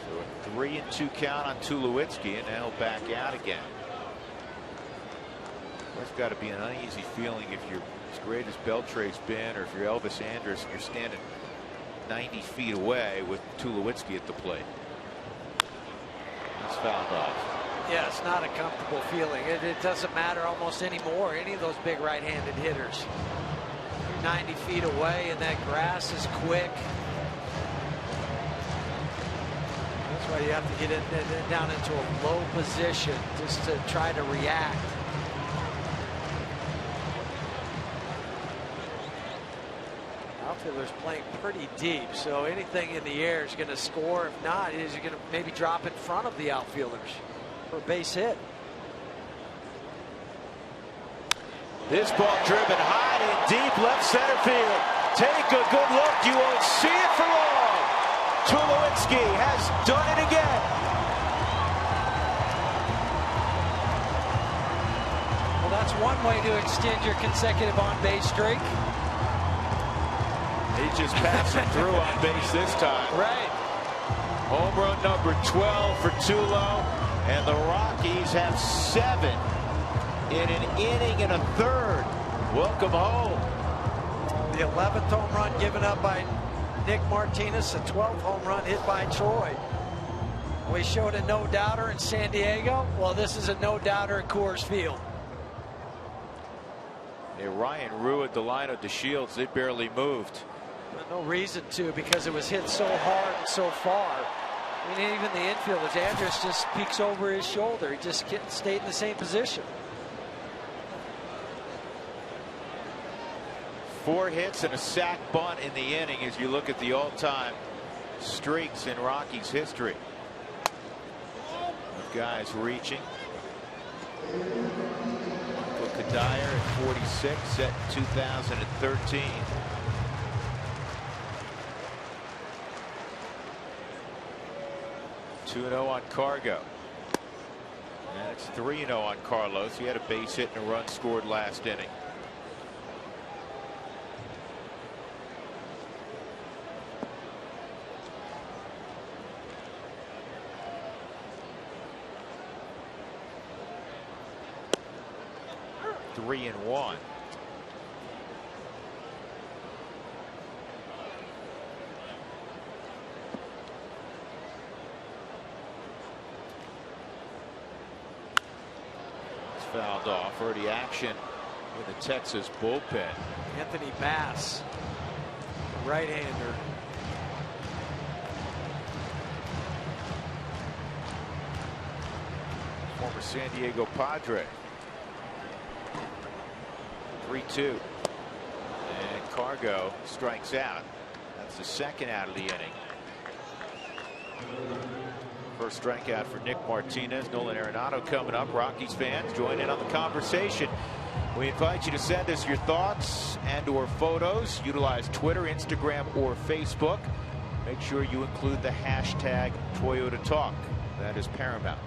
So a 3-2 count on Tulowitzki, and now back out again. There's got to be an uneasy feeling if you're as great as Beltre's been, or if you're Elvis Andrus and you're standing 90 feet away with Tulowitzki at the plate. That's fouled off. Yeah, it's not a comfortable feeling. It doesn't matter almost anymore, any of those big right-handed hitters. You're 90 feet away, and that grass is quick. That's why you have to get down into a low position just to try to react. Outfielder's playing pretty deep, so anything in the air is going to score. If not, he's going to maybe drop in front of the outfielders for a base hit. This ball driven high and deep left center field. Take a good look. You won't see it for long. Tulowitzki has done it again. Well, that's one way to extend your consecutive on-base streak. He just passed him through on base this time. Right. Home run number 12 for Tulo. And the Rockies have 7 in an inning and a third. Welcome home. The 11th home run given up by Nick Martinez, the 12th home run hit by Troy. We showed a no-doubter in San Diego. Well, this is a no-doubter at Coors Field. Hey, Ryan ruined the line of the Shields. They barely moved. No reason to, because it was hit so hard and so far. I mean, even the infielders, Andrus just peeks over his shoulder. He just stayed in the same position. 4 hits and a sac bunt in the inning as you look at the all-time streaks in Rockies history. Guys reaching. Michael Kadire at 46, set in 2013. (2-0) on Cargo. And it's 3-0 on Carlos. He had a base hit and a run scored last inning. Three and 1. Fouled off. Early action in the Texas bullpen. Anthony Bass, right-hander. Former San Diego Padre. 3-2. And Cargo strikes out. That's the second out of the inning. First strikeout for Nick Martinez. Nolan Arenado coming up. Rockies fans, join in on the conversation. We invite you to send us your thoughts and or photos. Utilize Twitter, Instagram, or Facebook. Make sure you include the hashtag Toyota Talk. That is paramount.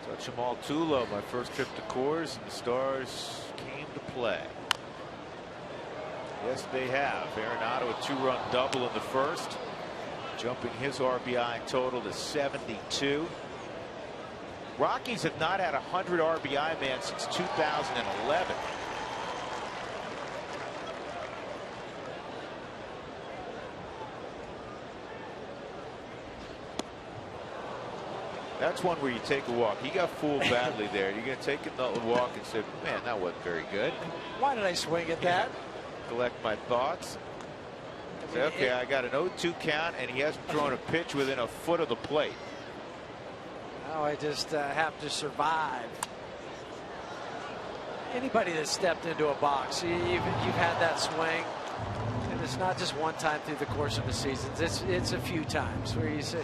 Touch 'em all Tulo, my first trip to Coors, and the Stars came to play. Yes, they have. Arenado a 2-run double in the first, jumping his RBI total to 72. Rockies have not had a 100 RBI man since 2011. That's one where you take a walk. He got fooled badly there. You're going to take another walk and say, man, that wasn't very good. Why did I swing at that? Collect my thoughts. Say, okay, I got an 0-2 count, and he hasn't thrown a pitch within a foot of the plate. Now I just have to survive. Anybody that stepped into a box, you've had that swing, and it's not just one time through the course of the season. It's a few times where you say,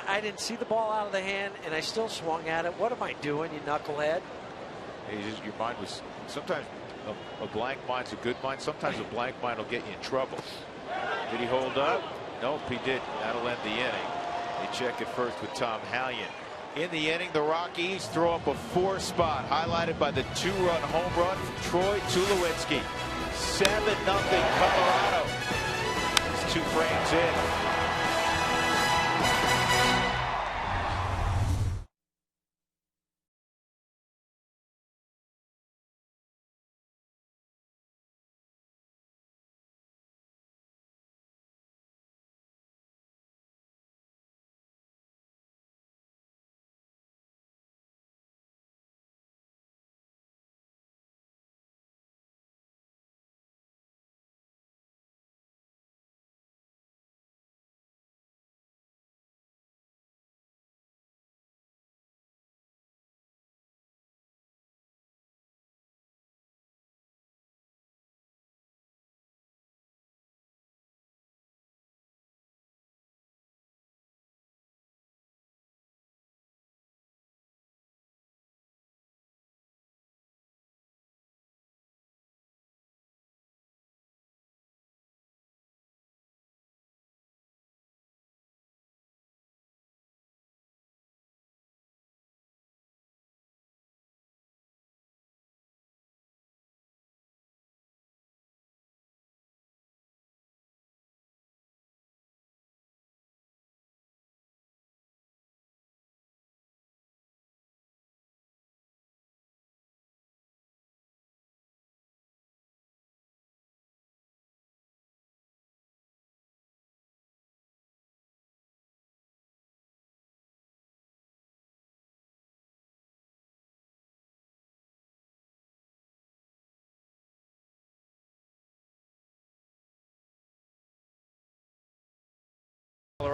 I didn't see the ball out of the hand, and I still swung at it. What am I doing, you knucklehead? Your mind was sometimes a blank mind's a good mind. Sometimes a blank mind will get you in trouble. Did he hold up? Nope, he didn't. That'll end the inning. They check it first with Tom Hallion. In the inning, the Rockies throw up a 4 spot, highlighted by the 2-run home run from Troy Tulowitzki. 7-0 Colorado. It's 2 frames in.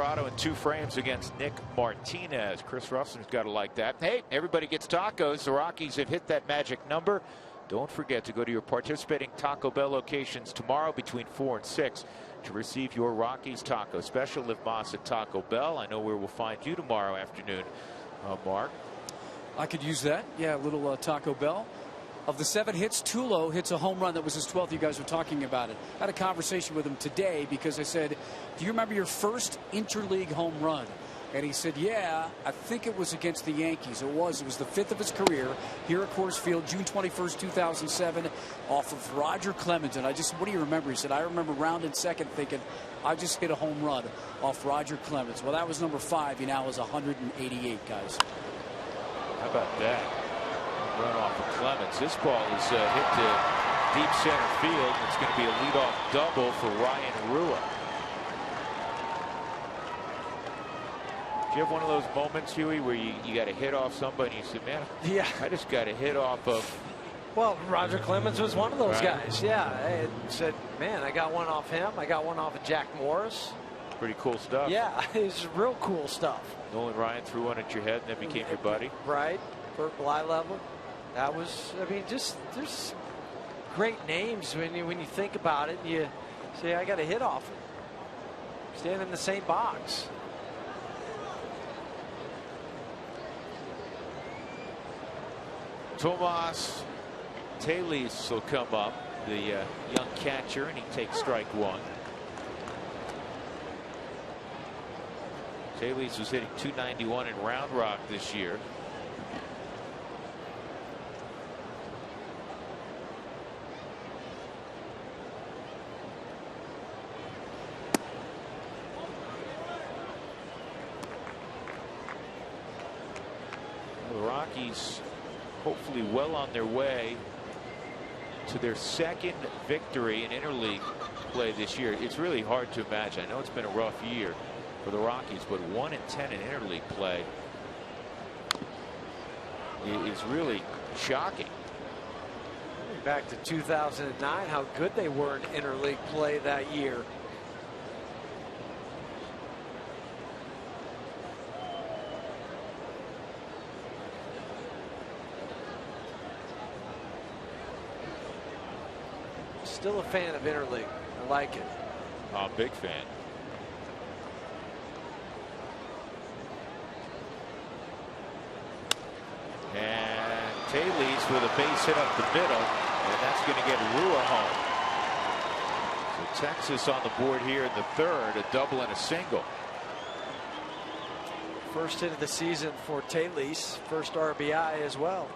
Colorado in 2 frames against Nick Martinez. Chris Russell's got to like that. Hey, everybody gets tacos. The Rockies have hit that magic number. Don't forget to go to your participating Taco Bell locations tomorrow between 4 and 6 to receive your Rockies taco special. Liv Moss at Taco Bell. I know where we'll find you tomorrow afternoon, Mark. I could use that. Yeah, a little Taco Bell. Of the 7 hits, Tulo hits a home run that was his 12th. You guys were talking about it. I had a conversation with him today because I said, do you remember your first interleague home run? And he said, yeah, I think it was against the Yankees. It was the 5th of his career here at Coors Field, June 21st, 2007, off of Roger Clemens. And I just, what do you remember? He said, I remember rounding second thinking, I just hit a home run off Roger Clemens. Well, that was number 5. He now is 188, guys. How about that? Run off of Clemens. This ball is hit to deep center field. It's going to be a leadoff double for Ryan Rua. Do you have one of those moments, Huey, where you got to hit off somebody and you said, man, yeah, I just got to hit off of. Well, Roger Clemens was one of those guys. Yeah, I said, man, I got one off him. I got one off of Jack Morris. Pretty cool stuff. Yeah, it's real cool stuff. Nolan Ryan threw one at your head and then became your buddy. Right, purple eye level. That was, I mean, just there's great names when you think about it. You say, I got a hit off him. Stand in the same box. Tomas Taylor will come up, the young catcher, and he takes strike 1. Taylor was hitting .291 in Round Rock this year. The Rockies hopefully well on their way to their 2nd victory in interleague play this year. It's really hard to imagine. I know it's been a rough year for the Rockies, but 1-10 in interleague play is really shocking. Back to 2009, how good they were in interleague play that year. Still a fan of interleague. I like it. Oh, big fan. And Taylor with a base hit up the middle, and that's going to get Rua home. So Texas on the board here in the 3rd, a double and a single. First hit of the season for Taylor, first RBI as well.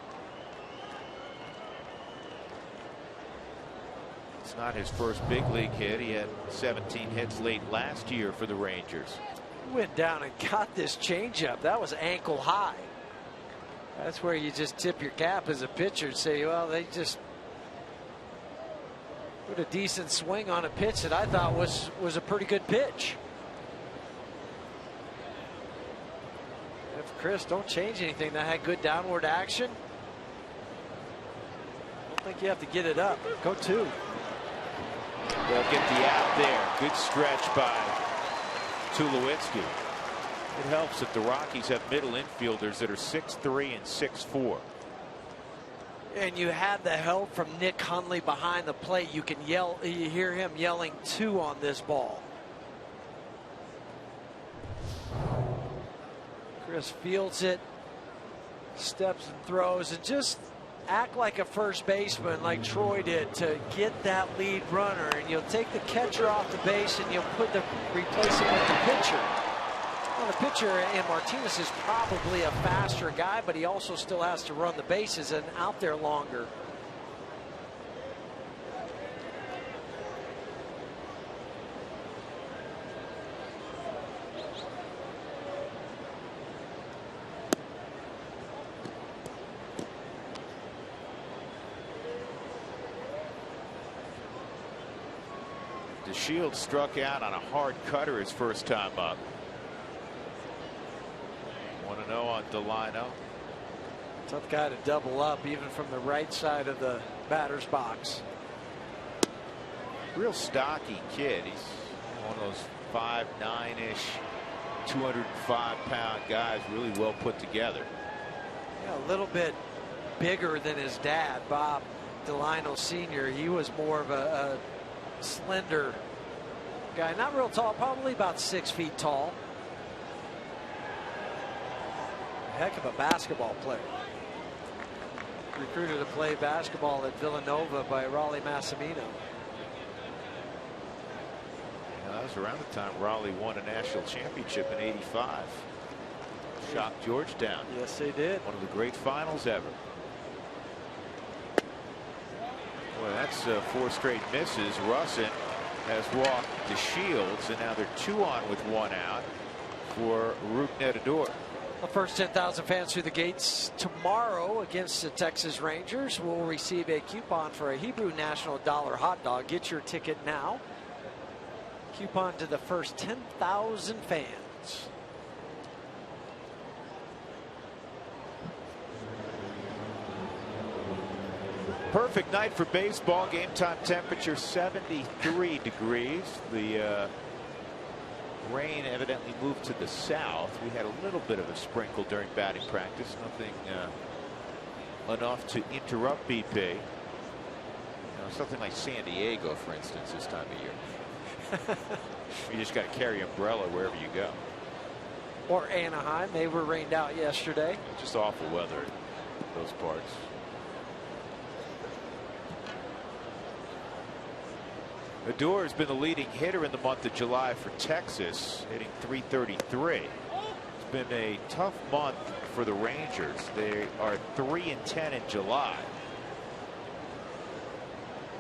It's not his first big league hit. He had 17 hits late last year for the Rangers. He went down and got this changeup. That was ankle high. That's where you just tip your cap as a pitcher and say, well, they just put a decent swing on a pitch that I thought was a pretty good pitch. If Chris, don't change anything. That had good downward action. I don't think you have to get it up. Go 2. They'll get the out there. Good stretch by Tulowitzki. It helps that the Rockies have middle infielders that are 6'3" and 6'4". And you had the help from Nick Hundley behind the plate. You can yell. You hear him yelling 2 on this ball. Chris fields it, steps and throws, and just act like a first baseman like Troy did to get that lead runner, and you'll take the catcher off the base and you'll replace him with the pitcher. Well, the pitcher in Martinez is probably a faster guy, but he also still has to run the bases and out there longer. DeShields struck out on a hard cutter his first time up. 1-0 on Delino. Tough guy to double up even from the right side of the batter's box. Real stocky kid. He's one of those 5'9"-ish 205-pound guys, really well put together. Yeah, a little bit bigger than his dad, Bob Delino Sr. He was more of a slender guy, not real tall, probably about 6 feet tall. A heck of a basketball player. Recruited to play basketball at Villanova by Raleigh Massimino. Yeah, that was around the time Raleigh won a national championship in '85. Shocked Georgetown. Yes, they did. One of the great finals ever. Boy, that's 4 straight misses. Russin has walked to Shields, and now they're 2 on with 1 out for Root Netador. The first 10,000 fans through the gates tomorrow against the Texas Rangers will receive a coupon for a Hebrew National Dollar hot dog. Get your ticket now. Coupon to the first 10,000 fans. Perfect night for baseball. Game time temperature 73 degrees. The rain evidently moved to the south. We had a little bit of a sprinkle during batting practice. Nothing enough to interrupt BP. You know, something like San Diego, for instance, this time of year. You just got to carry umbrella wherever you go. Or Anaheim. They were rained out yesterday. Just awful weather in those parts. Adore has been the leading hitter in the month of July for Texas, hitting .333. It's been a tough month for the Rangers. They are 3-10 in July.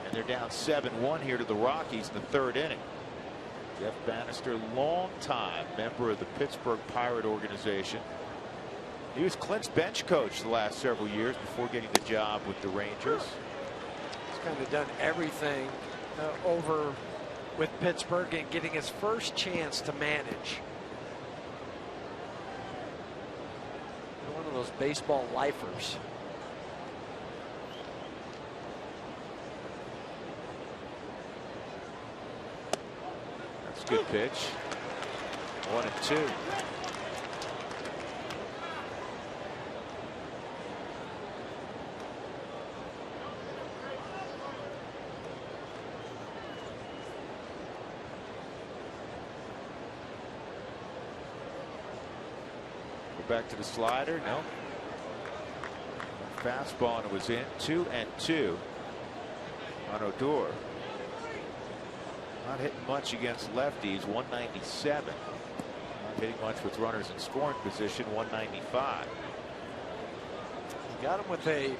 And they're down 7-1 here to the Rockies in the 3rd inning. Jeff Bannister, long-time member of the Pittsburgh Pirate organization. He was Clint's bench coach the last several years before getting the job with the Rangers. He's kind of done everything over with Pittsburgh and getting his first chance to manage. One of those baseball lifers. That's a good pitch. 1-2. Back to the slider. No. Fastball, and it was in. 2-2 on Odor. Not hitting much against lefties. 197. Not hitting much with runners in scoring position. 195. He got him with a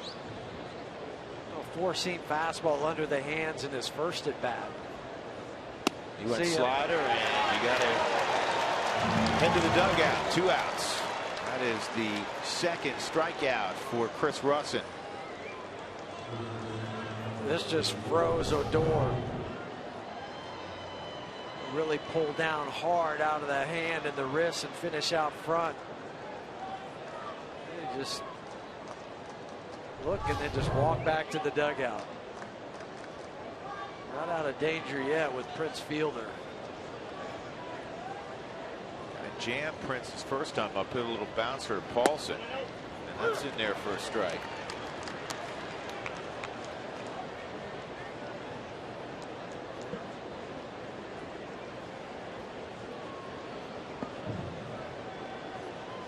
four-seam fastball under the hands in his first at bat. He went slider, and you got to head to the dugout. 2 outs. That is the 2nd strikeout for Chris Russin. This just froze Odor. Really pull down hard out of the hand and the wrist and finish out front. They just look and then just walk back to the dugout. Not out of danger yet with Prince Fielder. Jam Prince's first time up, hit a little bouncer to Paulson, and that's in there for a strike.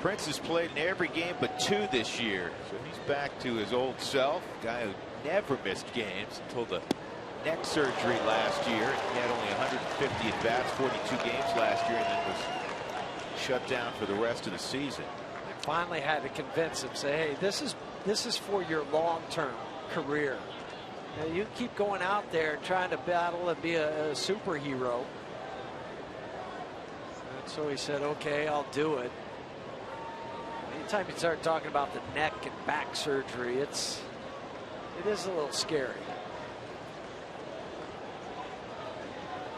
Prince has played in every game but 2 this year, so he's back to his old self. Guy who never missed games until the neck surgery last year. He had only 150 at bats, 42 games last year, and then was shut down for the rest of the season. Finally had to convince him, say, hey, this is for your long-term career. Now, you keep going out there trying to battle and be a superhero. And so he said, okay, I'll do it. Anytime you start talking about the neck and back surgery, it is a little scary.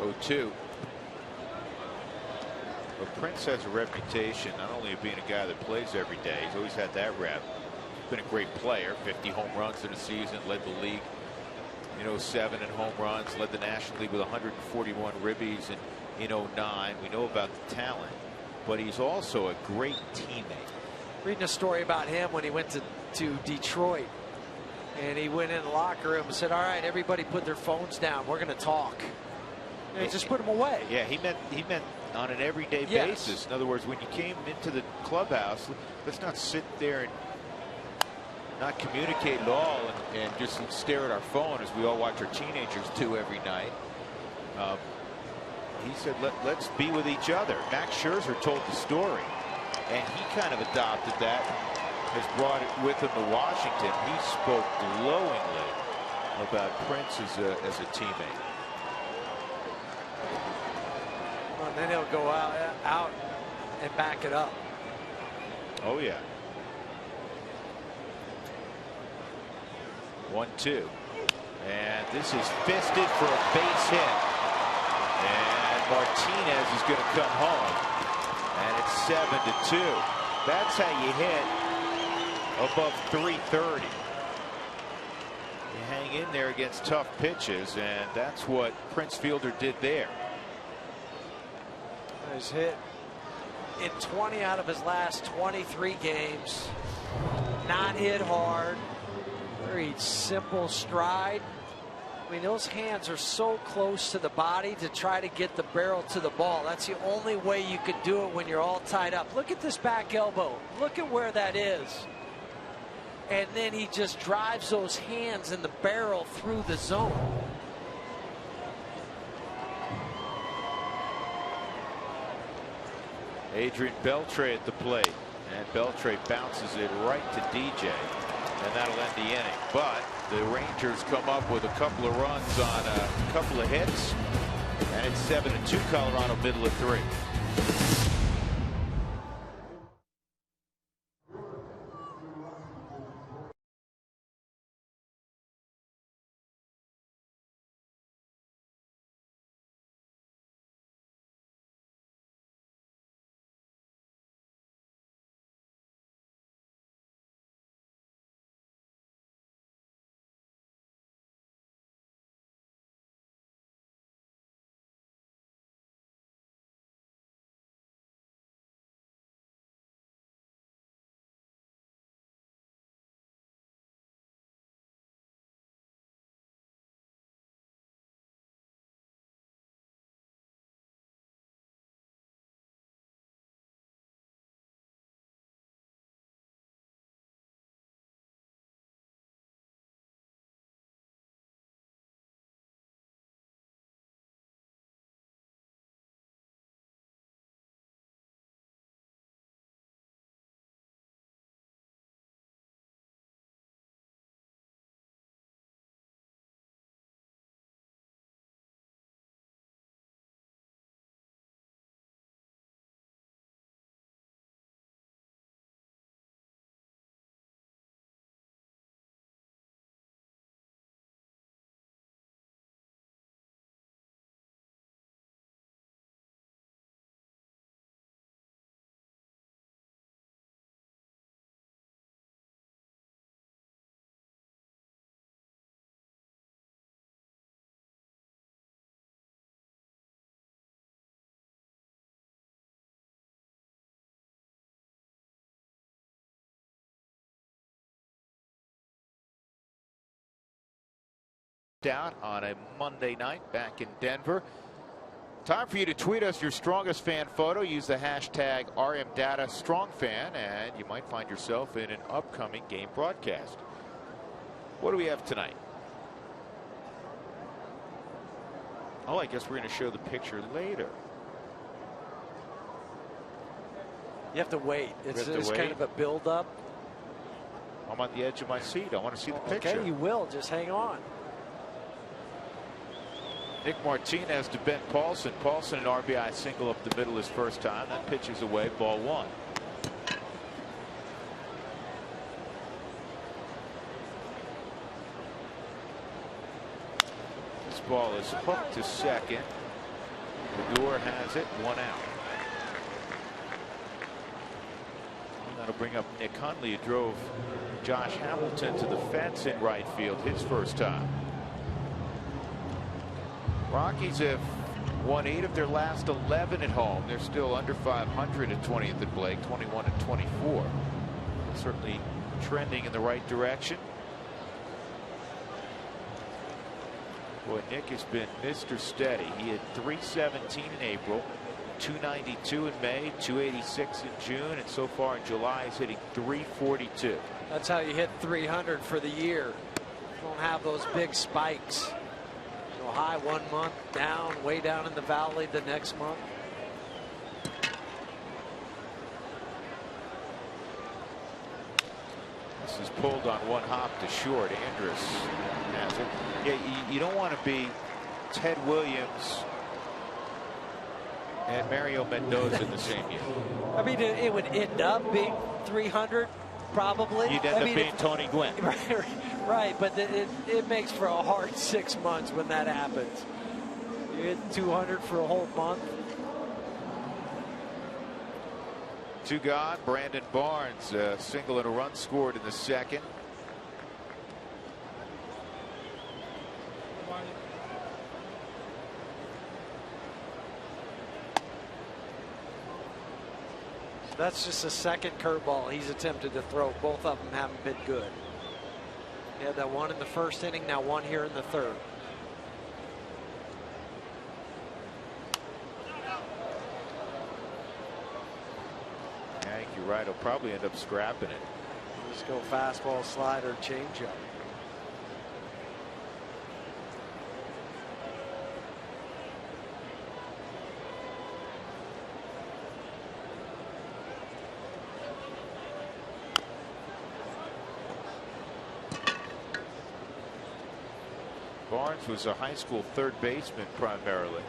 0-2. But Prince has a reputation not only of being a guy that plays every day, he's always had that rep. He's been a great player, 50 home runs in a season, led the league in 07 in home runs, led the National League with 141 ribbies in 09. We know about the talent. but he's also a great teammate. Reading a story about him when he went to Detroit, and he went in the locker room and said, all right, everybody put their phones down. We're going to talk. And just put them away. Yeah, he meant on an everyday basis. In other words, when you came into the clubhouse, let's not sit there and not communicate at all and just stare at our phone as we all watch our teenagers do every night. He said, let's be with each other. Max Scherzer told the story, and he kind of adopted that, has brought it with him to Washington. He spoke glowingly about Prince as a teammate. Well, and then he'll go out and back it up. Oh, yeah. 1-2. And this is fisted for a base hit. And Martinez is going to come home. And it's 7-2. That's how you hit above 330. You hang in there against tough pitches, and that's what Prince Fielder did there. He's hit in 20 out of his last 23 games. Not hit hard. Very simple stride. I mean, those hands are so close to the body to try to get the barrel to the ball. That's the only way you could do it when you're all tied up. Look at this back elbow. Look at where that is. And then he just drives those hands and the barrel through the zone. Adrian Beltre at the plate, and Beltre bounces it right to DJ, and that'll end the inning. But the Rangers come up with a couple of runs on a couple of hits, and it's 7-2 Colorado, middle of 3. Down on a Monday night back in Denver. Time for you to tweet us your strongest fan photo. Use the hashtag RMDataStrongFan, and you might find yourself in an upcoming game broadcast. What do we have tonight? Oh, I guess we're going to show the picture later. You have to wait. It's kind of a build-up. I'm on the edge of my seat. I want to see the picture. Okay, you will. Just hang on. Nick Martinez to Ben Paulson. Paulson an RBI single up the middle his first time. That pitch is away, ball 1. This ball is hooked to second. Lindor has it, 1 out. That'll bring up Nick Hundley, who drove Josh Hamilton to the fence in right field his first time. Rockies have won 8 of their last 11 at home. They're still under 500 at 20th and Blake, 21 and 24. Certainly trending in the right direction. Boy, Nick has been Mr. Steady. He had 317 in April, 292 in May, 286 in June, and so far in July he's hitting 342. That's how you hit 300 for the year. You don't have those big spikes. Go high one month, down, way down in the valley the next month. This is pulled on one hop to short. Andrus has it. Yeah, you don't want to be Ted Williams and Mario Mendoza in the same year. I mean, it would end up being 300, probably. You'd end up being Tony Gwynn. Right, but it makes for a hard 6 months when that happens. You hit 200 for a whole month. Two gone. Brandon Barnes, a single and a run scored in the second. That's just a second curveball he's attempted to throw. Both of them haven't been good. He had that one in the first inning, now one here in the third. I think you're right. He'll probably end up scrapping it. Just go fastball, slider, changeup. Barnes was a high school third baseman primarily.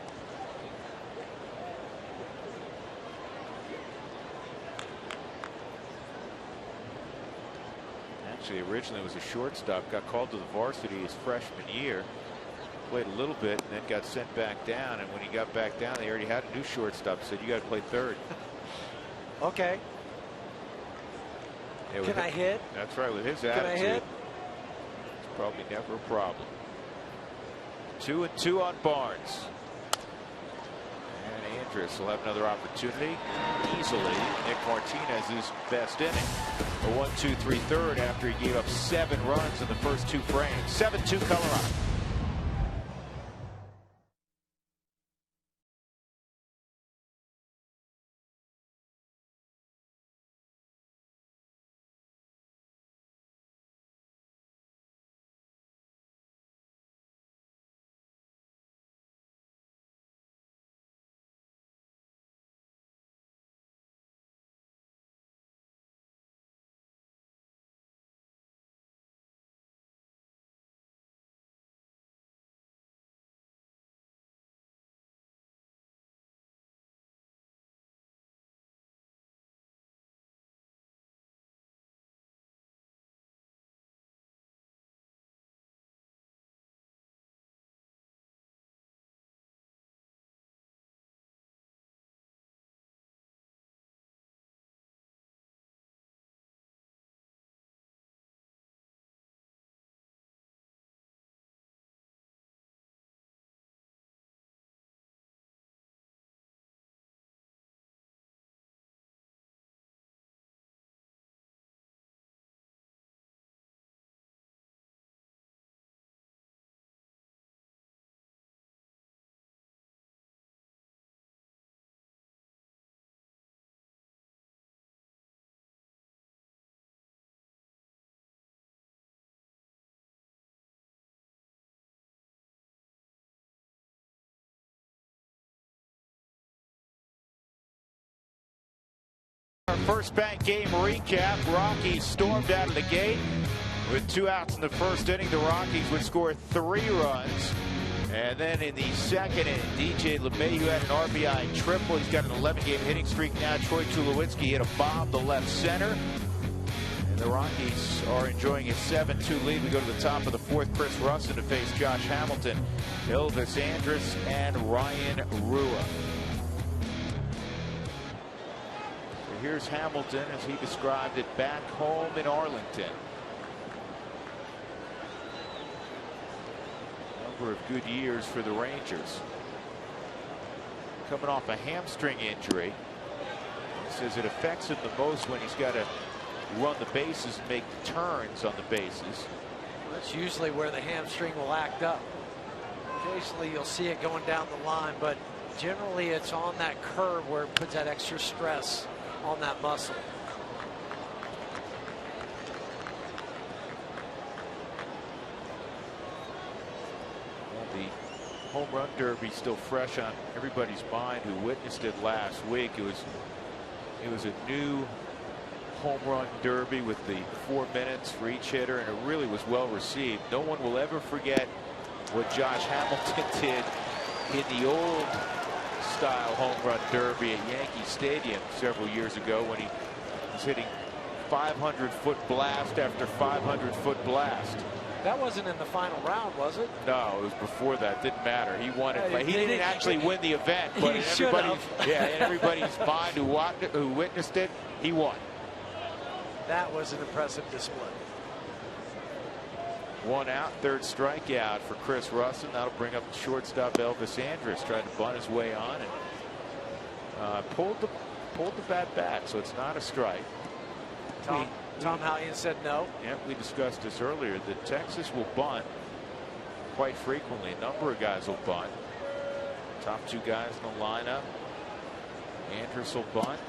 Actually, originally was a shortstop, got called to the varsity his freshman year, played a little bit, and then got sent back down. And when he got back down, they already had a new shortstop. Said, you got to play third. Okay. Yeah, Can I hit? That's right. With his attitude, Can I hit? It's probably never a problem. 2-2 on Barnes. And Andrus will have another opportunity easily. Nick Martinez's best inning. A 1-2-3 third after he gave up 7 runs in the first 2 frames. 7-2 Colorado. Our first bank game recap. Rockies stormed out of the gate with 2 outs in the first inning. The Rockies would score 3 runs. And then in the second inning, DJ LeMahieu had an RBI triple. He's got an 11-game hitting streak now. Troy Tulowitzki hit a bomb to left center. And the Rockies are enjoying a 7-2 lead. We go to the top of the 4th. Chris Russin to face Josh Hamilton, Elvis Andrus, and Ryan Rua. Here's Hamilton as he described it back home in Arlington. A number of good years for the Rangers. coming off a hamstring injury. He says it affects him the most when he's got to run the bases and make turns on the bases. That's usually where the hamstring will act up. Occasionally you'll see it going down the line, but generally it's on that curve where it puts that extra stress on that muscle. The home run derby still fresh on everybody's mind who witnessed it last week. It was a new home run derby with the 4 minutes for each hitter, and it really was well received. No one will ever forget what Josh Hamilton did in the old style home run derby at Yankee Stadium several years ago when he was hitting 500-foot blast after 500-foot blast. That wasn't in the final round, was it? No, it was before that. Didn't matter. He won it. He didn't actually win the event, but in everybody's mind who witnessed it, he won. That was an impressive display. 1 out, 3rd strikeout for Chris Russell. That'll bring up the shortstop Elvis Andrus, trying to bunt his way on and pulled the bat, so it's not a strike. Tom Hallion said no. Yeah, we discussed this earlier that Texas will bunt quite frequently. A number of guys will bunt. Top 2 guys in the lineup. Andrus will bunt.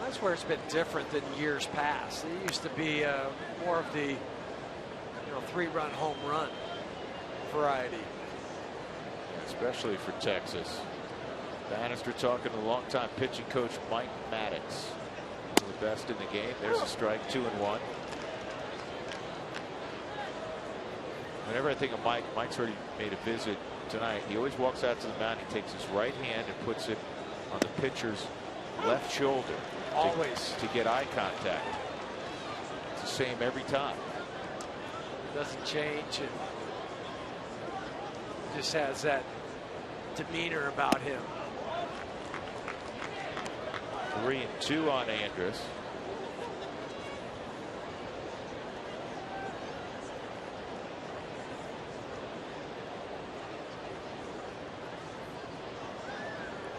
That's where it's been different than years past. It used to be more of the 3-run home run variety. Especially for Texas. Bannister talking to longtime pitching coach Mike Maddox. One of the best in the game. There's a strike, 2-1. Whenever I think of Mike, Mike's already made a visit tonight. He always walks out to the mound. He takes his right hand and puts it on the pitcher's left shoulder. Always. To get eye contact. It's the same every time. Doesn't change, and just has that demeanor about him. 3-2 on Andrus.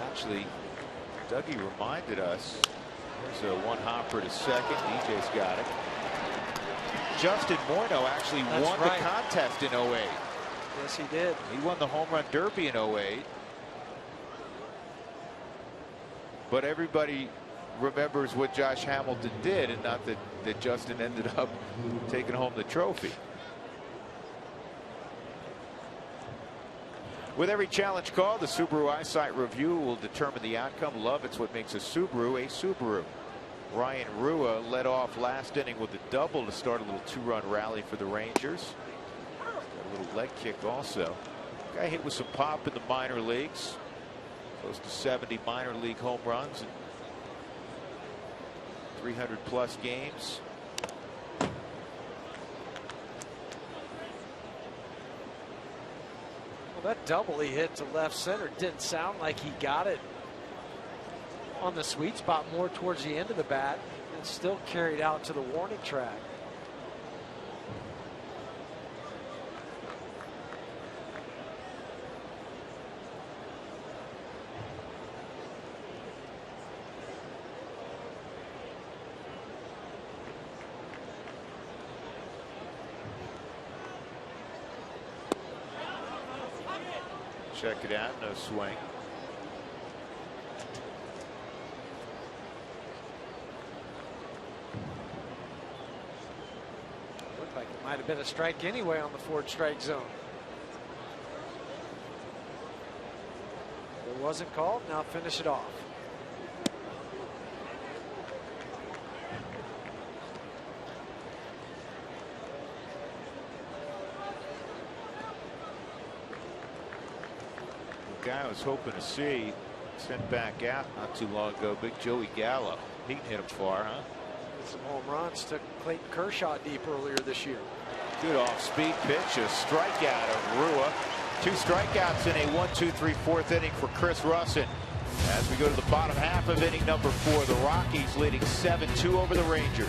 Actually, Dougie reminded us. There's a 1 hopper to second. DJ's got it. Justin Morneau actually won the contest in 08. Yes, he did. He won the home run derby in 08. But everybody remembers what Josh Hamilton did, and not that Justin ended up taking home the trophy. With every challenge call, the Subaru Eyesight Review will determine the outcome. Love, it's what makes a Subaru a Subaru. Ryan Rua led off last inning with a double to start a little 2-run rally for the Rangers. Got a little leg kick also. Guy hit with some pop in the minor leagues. Close to 70 minor league home runs and 300-plus games. Well, that double he hit to left center didn't sound like he got it on the sweet spot, more towards the end of the bat, and still carried out to the warning track. Check it out, no swing. Looked like it might have been a strike anyway on the 4th strike zone. It wasn't called. Now finish it off. Guy I was hoping to see sent back out not too long ago, Big Joey Gallo. He can hit him far, huh? With some home runs, took Clayton Kershaw deep earlier this year. Good off-speed pitch, a strikeout of Rua. 2 strikeouts in a 1, 2, 3, 4th inning for Chris Russell. As we go to the bottom half of inning number 4, the Rockies leading 7-2 over the Rangers.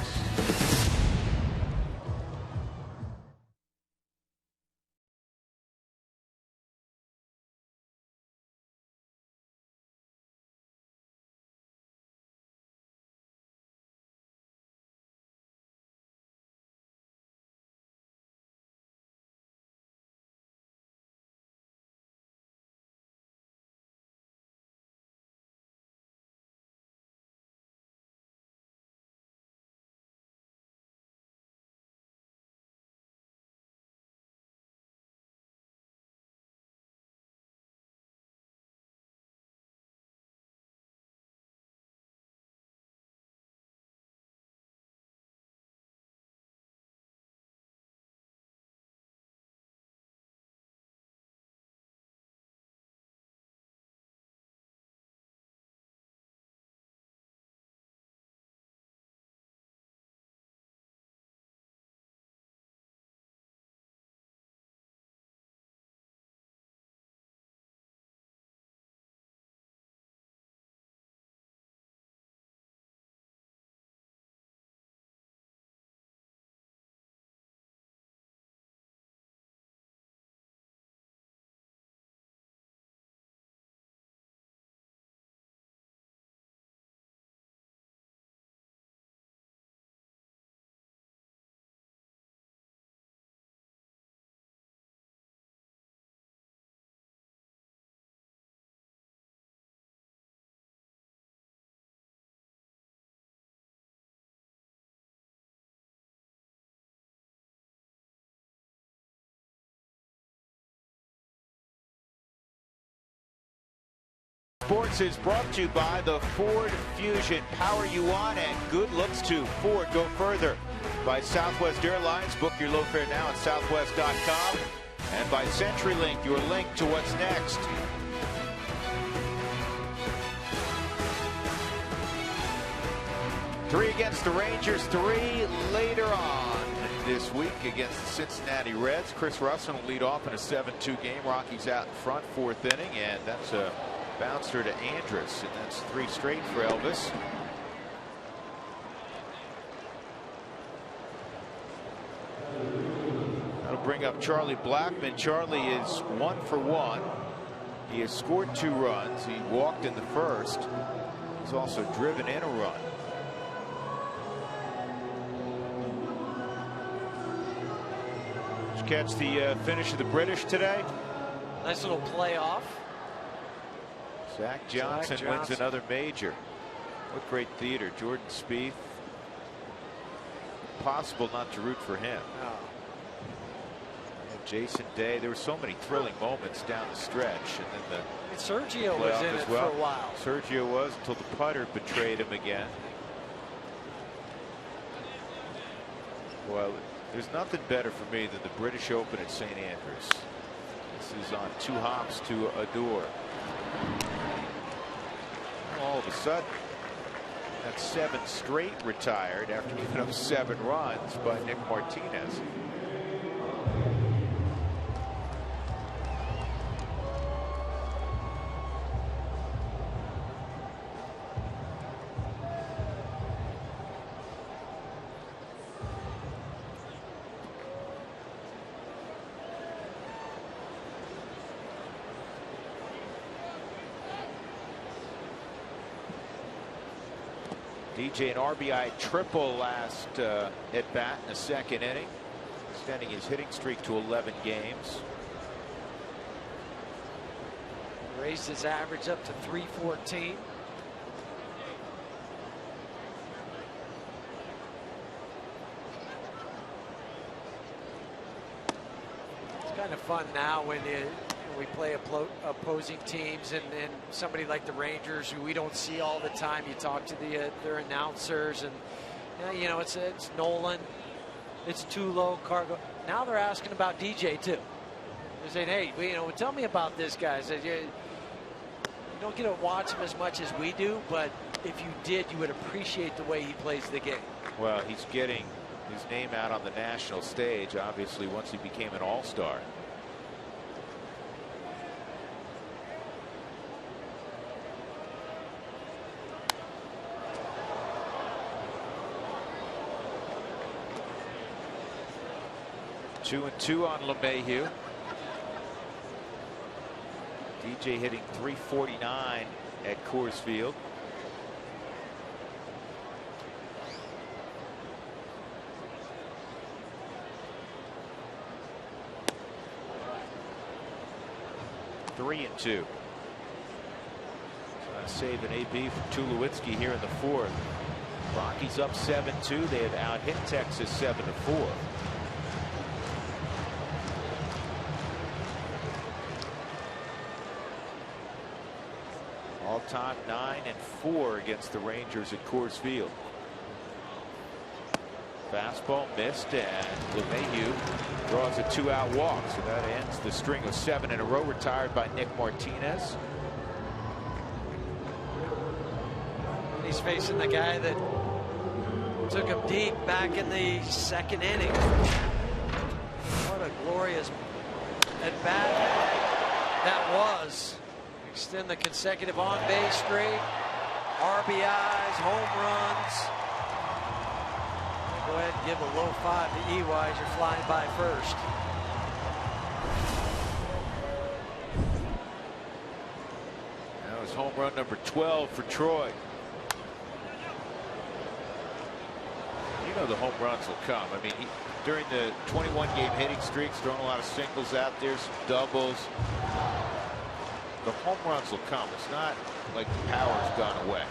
Sports is brought to you by the Ford Fusion. Power you on and good looks too. Ford, go further. By Southwest Airlines. Book your low fare now at southwest.com. And by CenturyLink, your link to what's next. Three against the Rangers, three later on this week against the Cincinnati Reds. Chris Russell will lead off in a 7-2 game. Rockies out in front, fourth inning, and that's a bouncer to Andrus, and that's three straight for Elvis. That'll bring up Charlie Blackmon. Charlie is 1 for 1. He has scored 2 runs. He walked in the first. He's also driven in a run. Did you catch the finish of the British today? Nice little playoff. Zach Johnson wins another major. What great theater. Jordan Spieth. Impossible not to root for him. Oh. And Jason Day. There were so many thrilling moments down the stretch. And then Sergio was in it for a while. Sergio was until the putter betrayed him again. Well, there's nothing better for me than the British Open at St. Andrews. This is on 2 hops to a door. All of a sudden, that's 7 straight retired after giving up 7 runs by Nick Martinez. DJ an RBI triple last at bat in the second inning, extending his hitting streak to 11 games. Raised his average up to 314. It's kind of fun now when we play opposing teams and somebody like the Rangers, who we don't see all the time. You talk to their announcers, and you know it's Nolan, it's Tulo, Cargo. Now they're asking about DJ too. They're saying, hey, tell me about this guy. So you don't get to watch him as much as we do, but if you did, you would appreciate the way he plays the game. Well, he's getting his name out on the national stage, obviously, once he became an all-star. Two and 2 on LeMahieu. DJ hitting .349 at Coors Field. Three and 2. Trying to save an AB from Tulowitzki here in the fourth. Rockies up 7-2. They have out-hit Texas 7-4. All-time 9-4 against the Rangers at Coors Field. Fastball missed, and LeMahieu draws a 2-out walk, so that ends the string of 7 in a row retired by Nick Martinez. He's facing the guy that took him deep back in the second inning. What a glorious at bat that was. Extend the consecutive on-base streak, RBIs, home runs. Go ahead and give a low 5 to Ewise. You're flying by first. That was home run number 12 for Troy. You know the home runs will come. I mean, during the 21-game hitting streaks, throwing a lot of singles out there, some doubles. The home runs will come. It's not like the power's gone away.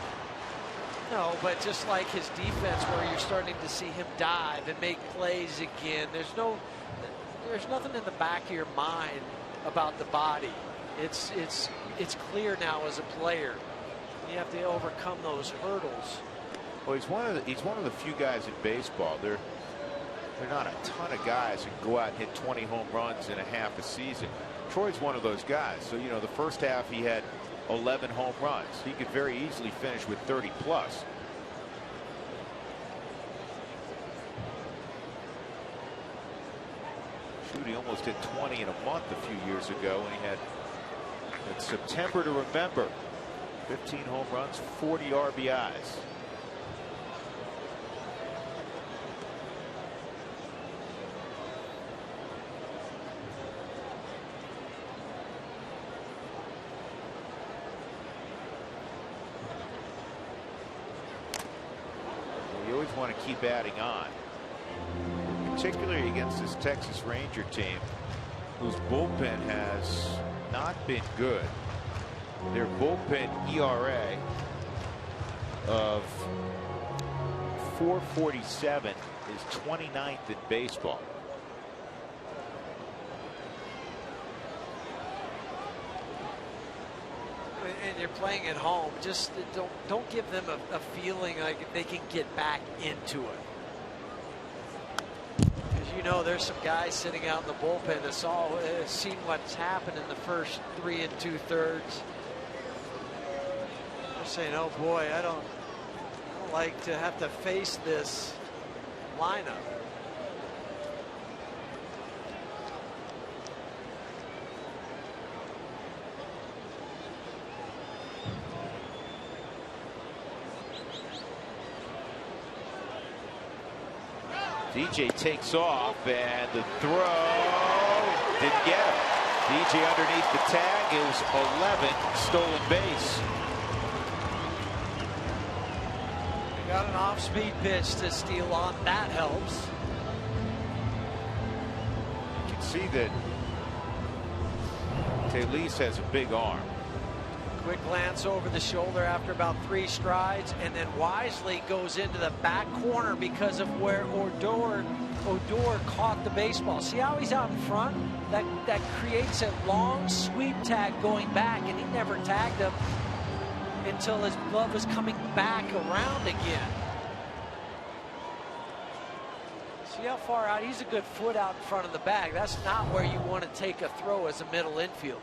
No, but just like his defense, where you're starting to see him dive and make plays again. There's nothing in the back of your mind about the body. It's clear now as a player. You have to overcome those hurdles. Well, he's one of the few guys in baseball. There are not a ton of guys who can go out and hit 20 home runs in a half a season. Troy's one of those guys. So, you know, the first half he had 11 home runs. He could very easily finish with 30 plus. Shoot, he almost hit 20 in a month a few years ago, and he had September to remember. 15 home runs, 40 RBIs. You always want to keep adding on, particularly against this Texas Ranger team, whose bullpen has not been good. Their bullpen ERA of 4.47 is 29th in baseball. And you're playing at home. Just don't give them a feeling like they can get back into it. Because you know there's some guys sitting out in the bullpen that's all seen what's happened in the first 3 2/3. They're saying, "Oh boy, I don't like to have to face this lineup." DJ takes off, and the throw didn't get him. DJ underneath the tag is 11, stolen base. They got an off-speed pitch to steal on. That helps. You can see that Taylor has a big arm. Quick glance over the shoulder after about 3 strides, and then wisely goes into the back corner because of where Odor caught the baseball. See how he's out in front? That creates a long sweep tag going back, and he never tagged him until his glove was coming back around again. See how far out? He's a good foot out in front of the bag. That's not where you want to take a throw as a middle infielder.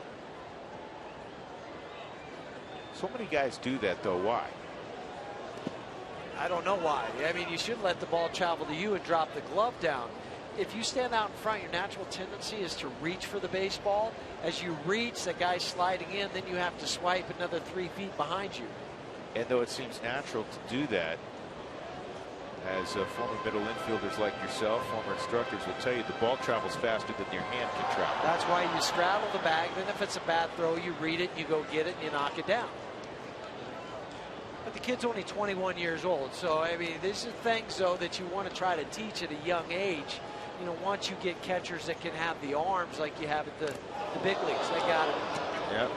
So many guys do that, though. Why? I don't know why. I mean, you should let the ball travel to you and drop the glove down. If you stand out in front, your natural tendency is to reach for the baseball. As you reach, the guy's sliding in, then you have to swipe another 3 feet behind you. And though it seems natural to do that, as former middle infielders like yourself, former instructors will tell you, the ball travels faster than your hand can travel. That's why you straddle the bag. Then if it's a bad throw, you read it, you go get it, and you knock it down. But the kid's only 21 years old. So, I mean, these are things, though, that you want to try to teach at a young age. You know, once you get catchers that can have the arms like you have at the big leagues, they got it. Yep.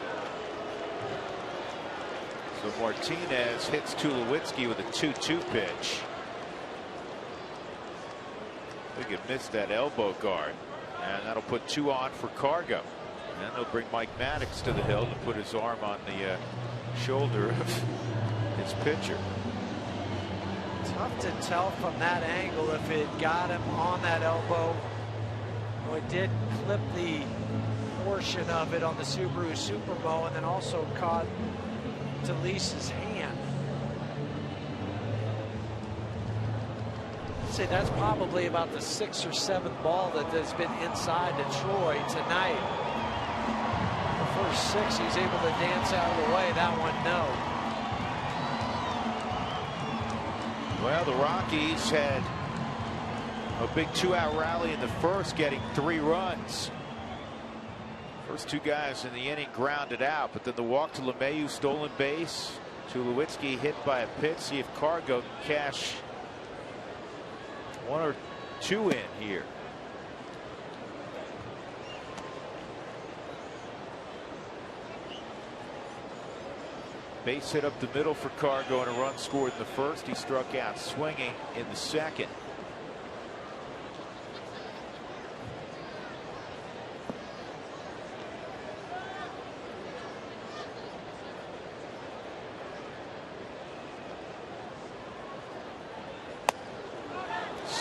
So Martinez hits Tulowitzki with a 2-2 pitch. I think it missed that elbow guard, and that'll put 2 on for Cargo. And they'll bring Mike Maddox to the hill to put his arm on the shoulder of his pitcher. Tough to tell from that angle if it got him on that elbow. Well, it did clip the portion of it on the Subaru Supermo, and then also caught Talise's hand. I'd say that's probably about the 6th or 7th ball that has been inside to Troy tonight. The first 6 he's able to dance out of the way. That one, no. Well, the Rockies had a big 2-out rally in the first, getting 3 runs. First 2 guys in the inning grounded out, but then the walk to LeMahieu, stolen base. Tulowitzki hit by a pitch. See if Cargo can cash 1 or 2 in here. Base hit up the middle for Cargo, and a run scored in the first. He struck out swinging in the second.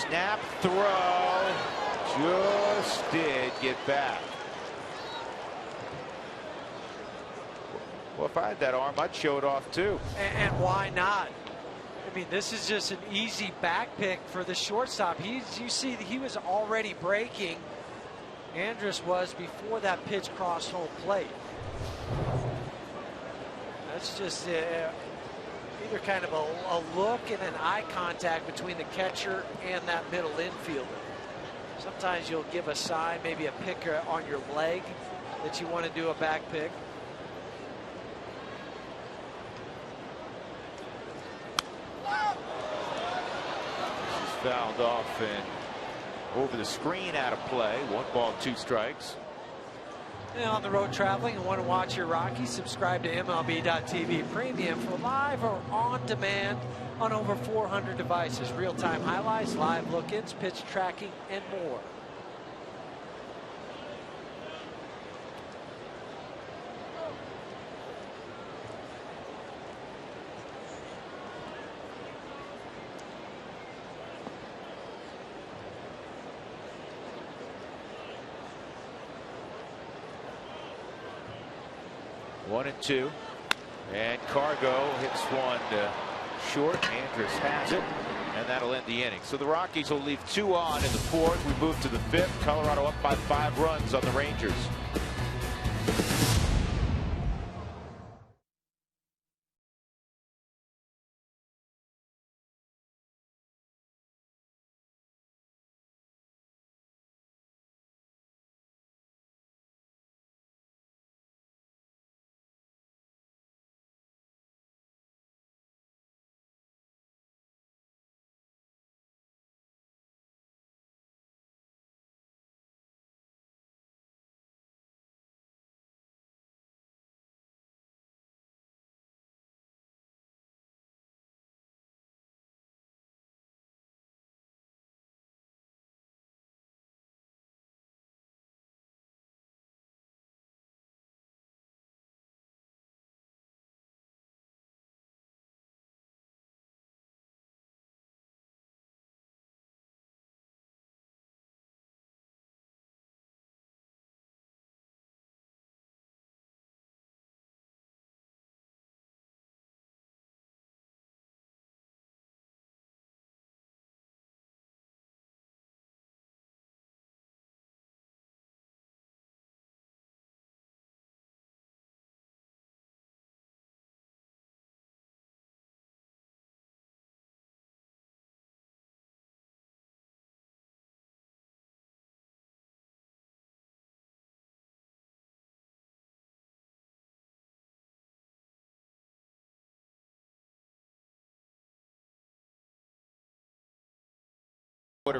Snap throw. Just did get back. Well, if I had that arm, I'd show it off too. And why not? I mean, this is just an easy back pick for the shortstop. You see that he was already breaking. Andrus was before that pitch crossed home plate. That's just either kind of a look and an eye contact between the catcher and that middle infielder. Sometimes you'll give a sign, maybe a pick on your leg that you want to do a back pick. Fouled off and over the screen, out of play. 1 ball, 2 strikes. And on the road traveling and want to watch your Rockies, subscribe to MLB.TV Premium for live or on demand on over 400 devices. Real-time highlights, live look-ins, pitch tracking, and more. One and 2, and Cargo hits one short. Andrus has it, and that'll end the inning. So the Rockies will leave 2 on in the 4th. We move to the 5th. Colorado up by 5 runs on the Rangers.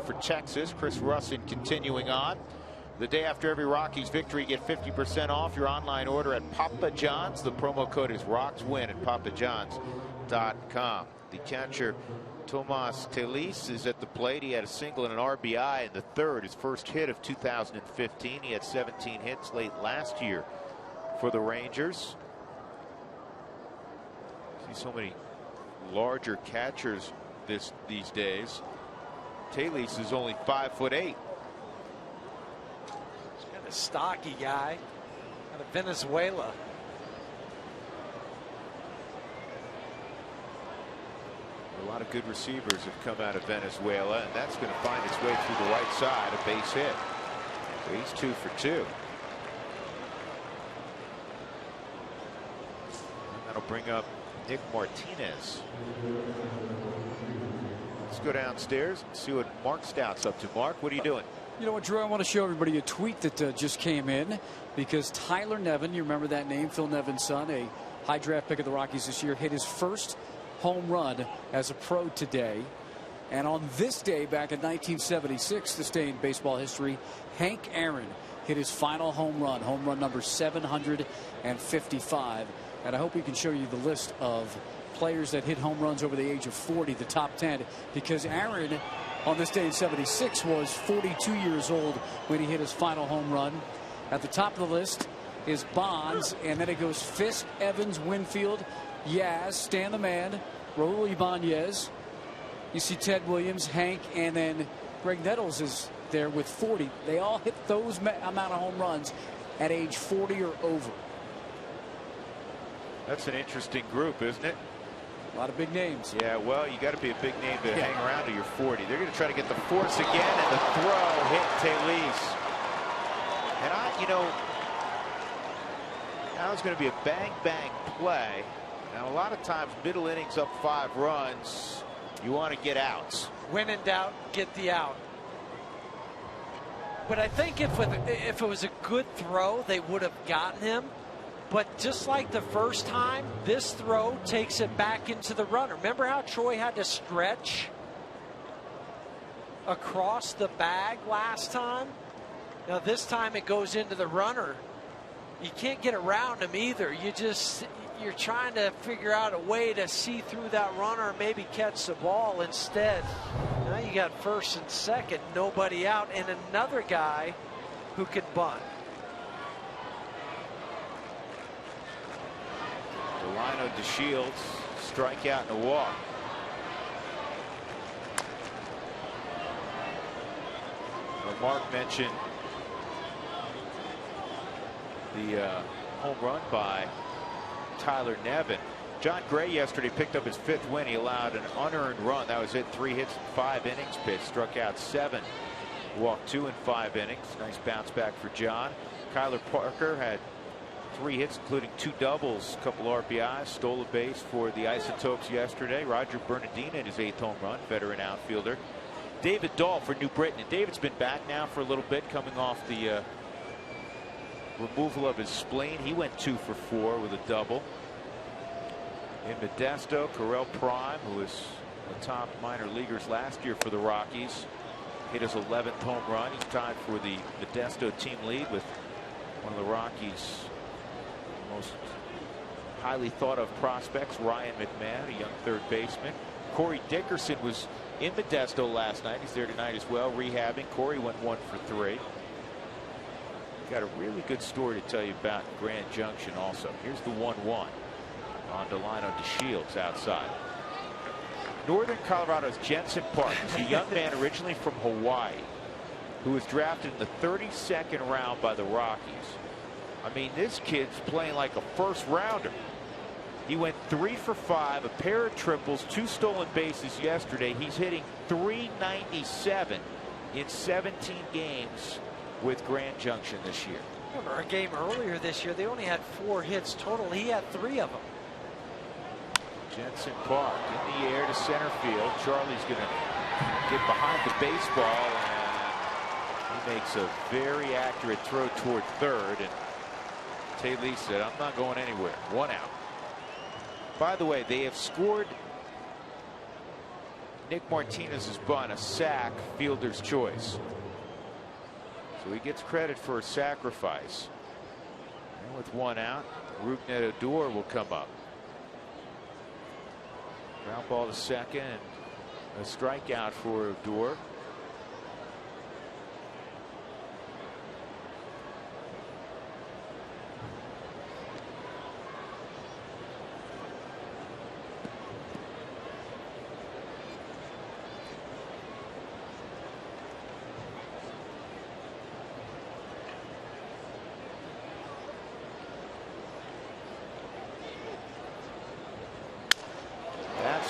For Texas, Chris Russin continuing on. The day after every Rockies victory, get 50% off your online order at Papa John's. The promo code is RocksWin at papajohns.com. The catcher Tomas Telis is at the plate. He had a single and an RBI in the 3rd, his first hit of 2015. He had 17 hits late last year for the Rangers. See so many larger catchers these days. Telis is only 5'8". He's kind of stocky guy out of Venezuela. A lot of good receivers have come out of Venezuela, and that's going to find its way through the right side, a base hit. So he's 2 for 2. And that'll bring up Nick Martinez. Let's go downstairs and see what Mark Stout's up to. Mark, what are you doing? You know what, Drew? I want to show everybody a tweet that just came in, because Tyler Nevin, you remember that name, Phil Nevin's son, a high draft pick of the Rockies this year, hit his first home run as a pro today. And on this day back in 1976, this day in baseball history, Hank Aaron hit his final home run number 755. And I hope we can show you the list of players that hit home runs over the age of 40, the top 10, because Aaron on this day in 76 was 42 years old when he hit his final home run. At the top of the list is Bonds, and then it goes Fisk, Evans, Winfield, Yaz, Stan the Man, Raul Ibanez, You see Ted Williams, Hank, and then Greg Nettles is there with 40. They all hit those amount of home runs at age 40 or over. That's an interesting group, isn't it? A lot of big names. Yeah, well, you got to be a big name to hang around till you're 40. They're going to try to get the force again, and the throw hit Taillise. And now it's going to be a bang-bang play. Now, a lot of times, middle innings up 5 runs, you want to get outs. When in doubt, get the out. But I think if it was a good throw, they would have gotten him. But just like the first time, this throw takes it back into the runner. Remember how Troy had to stretch across the bag last time? Now this time it goes into the runner. You can't get around him either. You're trying to figure out a way to see through that runner and maybe catch the ball instead. Now you got first and second, nobody out, and another guy who can bunt. Delino DeShields, strikeout and a walk. Well, Mark mentioned the home run by Tyler Nevin. John Gray yesterday picked up his 5th win. He allowed an unearned run. That was it. 3 hits in 5 innings pitched. Struck out 7. Walked 2 in 5 innings. Nice bounce back for John. Kyler Parker had 3 hits, including 2 doubles, a couple RBIs, stole a base for the Isotopes yesterday. Roger Bernardino in his 8th home run, veteran outfielder. David Dahl for New Britain. And David's been back now for a little bit, coming off the removal of his spleen. He went 2 for 4 with a double. In Modesto, Correll Prime, who was the top minor leaguers last year for the Rockies, hit his 11th home run. He's tied for the Modesto team lead with one of the Rockies' most highly thought of prospects, Ryan McMahon, a young third baseman. Corey Dickerson was in Modesto last night. He's there tonight as well, rehabbing. Corey went 1 for 3. Got a really good story to tell you about Grand Junction also. Here's the 1-1 on Delino DeShields outside. Northern Colorado's Jensen Park is a young man originally from Hawaii who was drafted in the 32nd round by the Rockies. I mean, this kid's playing like a first rounder. He went 3 for 5, a pair of triples, 2 stolen bases yesterday. He's hitting .397 in 17 games with Grand Junction this year. Remember a game earlier this year, they only had 4 hits total. He had 3 of them. Jensen Park in the air to center field. Charlie's going to get behind the baseball, and he makes a very accurate throw toward third. And Taillise said, "I'm not going anywhere." 1 out. By the way, they have scored Nick Martinez's bunt, a sac, fielder's choice. So he gets credit for a sacrifice. And with 1 out, Rougned Odor will come up. Ground ball to second, and a strikeout for Odor.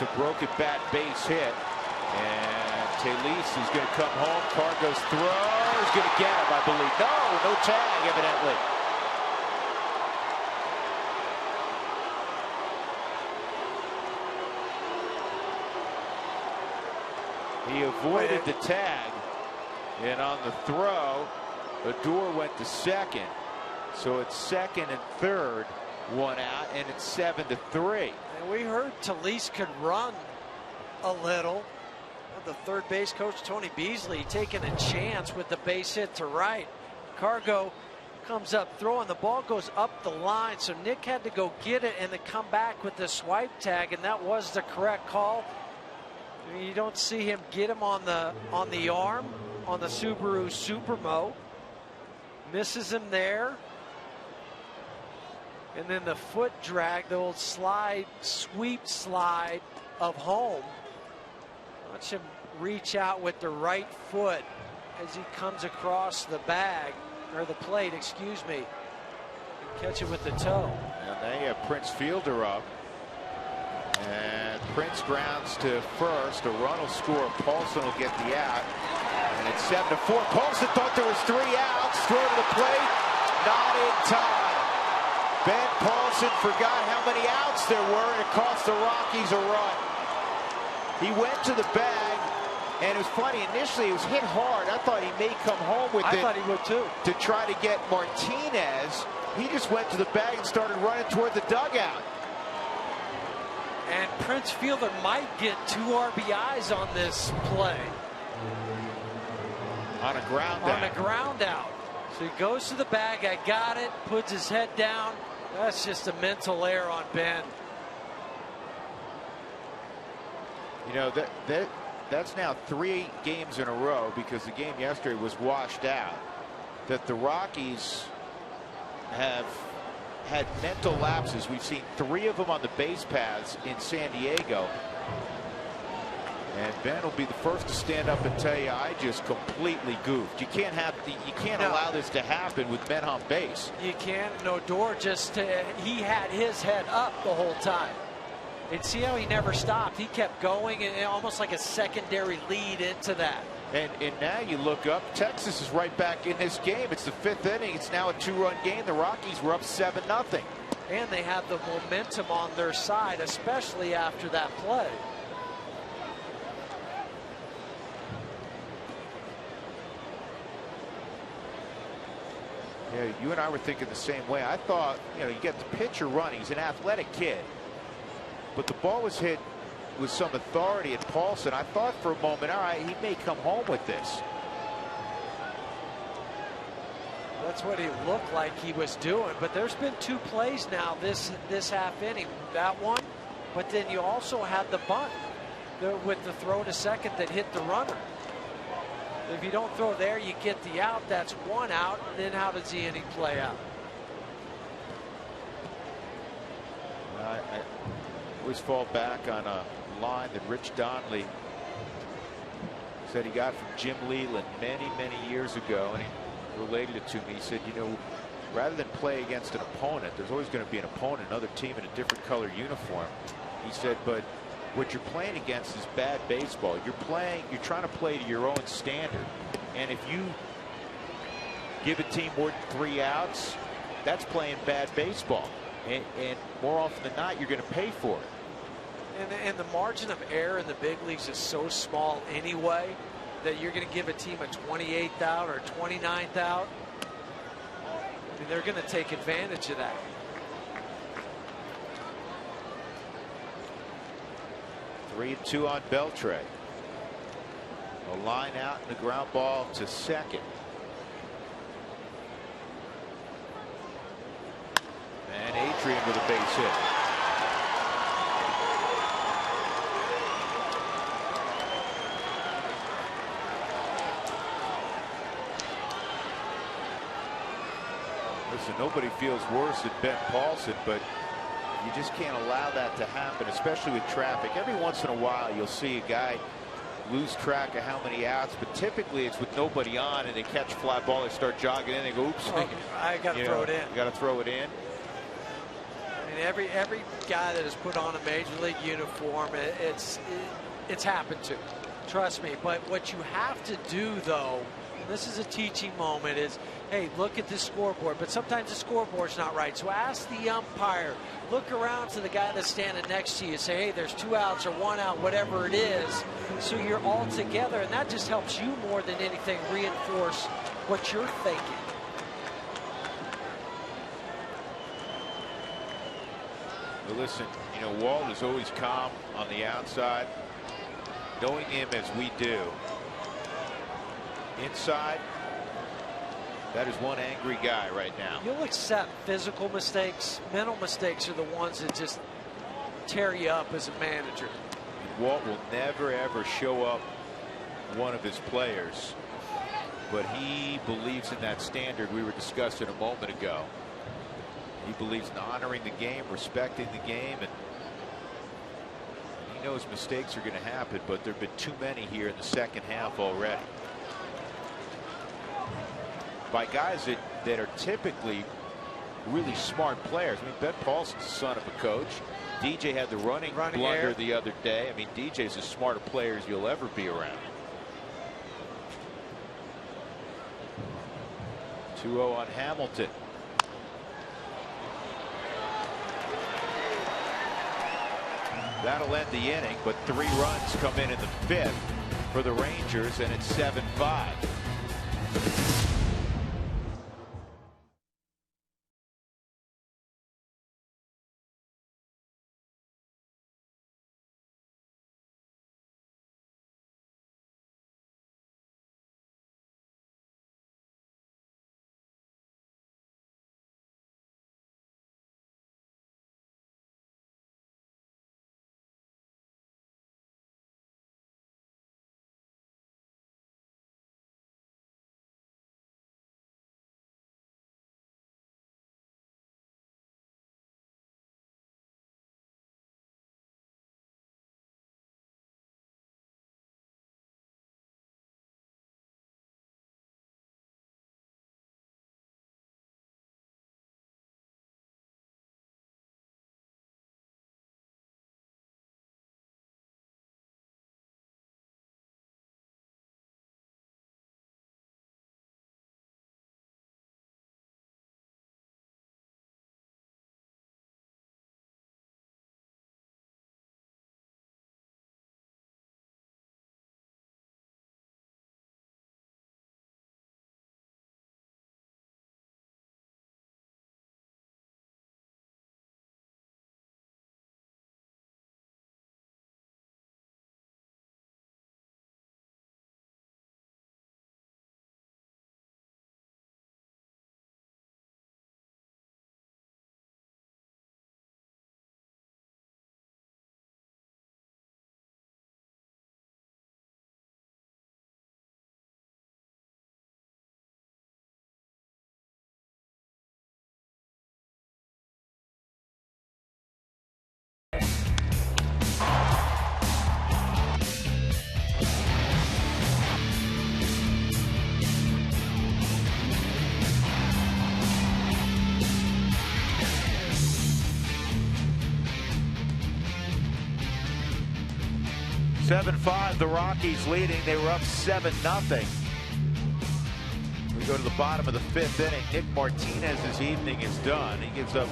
A broken bat base hit, and Taillise is going to come home. Cargo's throw is going to get him, I believe. No tag, evidently. He avoided the tag, and on the throw, Odor went to second. So it's second and third, 1 out, and it's 7-3. And we heard Taillise could run a little. The third base coach, Tony Beasley, taking a chance with the base hit to right. Cargo comes up throwing. The ball goes up the line. So Nick had to go get it and then come back with the swipe tag. And that was the correct call. I mean, you don't see him get him on the arm on the Subaru Supermo. Misses him there. And then the foot drag, the old slide, sweep slide of home Watch him reach out with the right foot as he comes across the bag, or the plate, excuse me, and catch it with the toe. And they have Prince Fielder up. And Prince grounds to first. A run will score. Paulson will get the out. And it's 7-4. Paulson thought there was 3 outs. Throw to the plate. Not in time. Ben Paulson forgot how many outs there were, and it cost the Rockies a run. He went to the bag, and it was funny. Initially, he was hit hard. I thought he may come home with it. I thought he would too. To try to get Martinez. He just went to the bag and started running toward the dugout. And Prince Fielder might get 2 RBIs on this play. On a ground out. On a ground out. So he goes to the bag. I got it. Puts his head down. That's just a mental error on Ben. You know, that's now 3 games in a row, because the game yesterday was washed out, that the Rockies have had mental lapses. We've seen 3 of them on the base paths in San Diego. And Ben will be the first to stand up and tell you, I just completely goofed. You can't allow this to happen with men on base. You can't. No, Odor he had his head up the whole time. And see how he never stopped. He kept going, and almost like a secondary lead into that. And now you look up, Texas is right back in this game. It's the 5th inning. It's now a 2-run game. The Rockies were up 7-0. And they have the momentum on their side, especially after that play. Yeah, you and I were thinking the same way. I thought, you know, you get the pitcher running. He's an athletic kid. But the ball was hit with some authority at Paulson. I thought for a moment, all right, he may come home with this. That's what he looked like he was doing. But there's been 2 plays now this half inning. That one, but then you also had the bunt with the throw to second that hit the runner. If you don't throw there, you get the out. That's 1 out. And then how does the inning play out? I always fall back on a line that Rich Donnelly said he got from Jim Leland many years ago, and he related it to me. He said, you know, rather than play against an opponent, there's always going to be an opponent, another team in a different color uniform. He said, but what you're playing against is bad baseball. You're trying to play to your own standard, and if you give a team more than 3 outs, that's playing bad baseball, and more often than not, you're going to pay for it. And the margin of error in the big leagues is so small anyway that you're going to give a team a 28th out or 29th out. I mean, they're going to take advantage of that. Three and 2 on Beltre. A line out and the ground ball to second. And Adrian with a base hit. Listen, nobody feels worse than Ben Paulson, but you just can't allow that to happen, especially with traffic. Every once in a while, you'll see a guy lose track of how many outs, but typically it's with nobody on, and they catch a fly ball, they start jogging in, they go, oops. Oh, I got to throw it in. You got to throw it in. I mean, every guy that has put on a major league uniform, it's happened to. Trust me. But what you have to do, though, this is a teaching moment, is, hey, look at the scoreboard. But sometimes the scoreboard's not right. So ask the umpire. Look around to the guy that's standing next to you. Say, hey, there's 2 outs or 1 out, whatever it is. So you're all together. And that just helps you more than anything reinforce what you're thinking. But listen, you know, Walt is always calm on the outside. Knowing him as we do, inside, that is one angry guy right now. You'll accept physical mistakes. Mental mistakes are the ones that just tear you up as a manager. Walt will never ever show up one of his players, but he believes in that standard we were discussing a moment ago. He believes in honoring the game, respecting the game, and he knows mistakes are going to happen, but there have been too many here in the second half already by guys that are typically really smart players. I mean, Ben Paulson's the son of a coach. DJ had the running blunder air the other day. I mean, DJ's as smart a player as you'll ever be around. 2-0 on Hamilton. That'll end the inning, but 3 runs come in the 5th for the Rangers, and it's 7-5. The Rockies leading. They were up 7-0. We go to the bottom of the 5th inning. Nick Martinez's evening is done. He gives up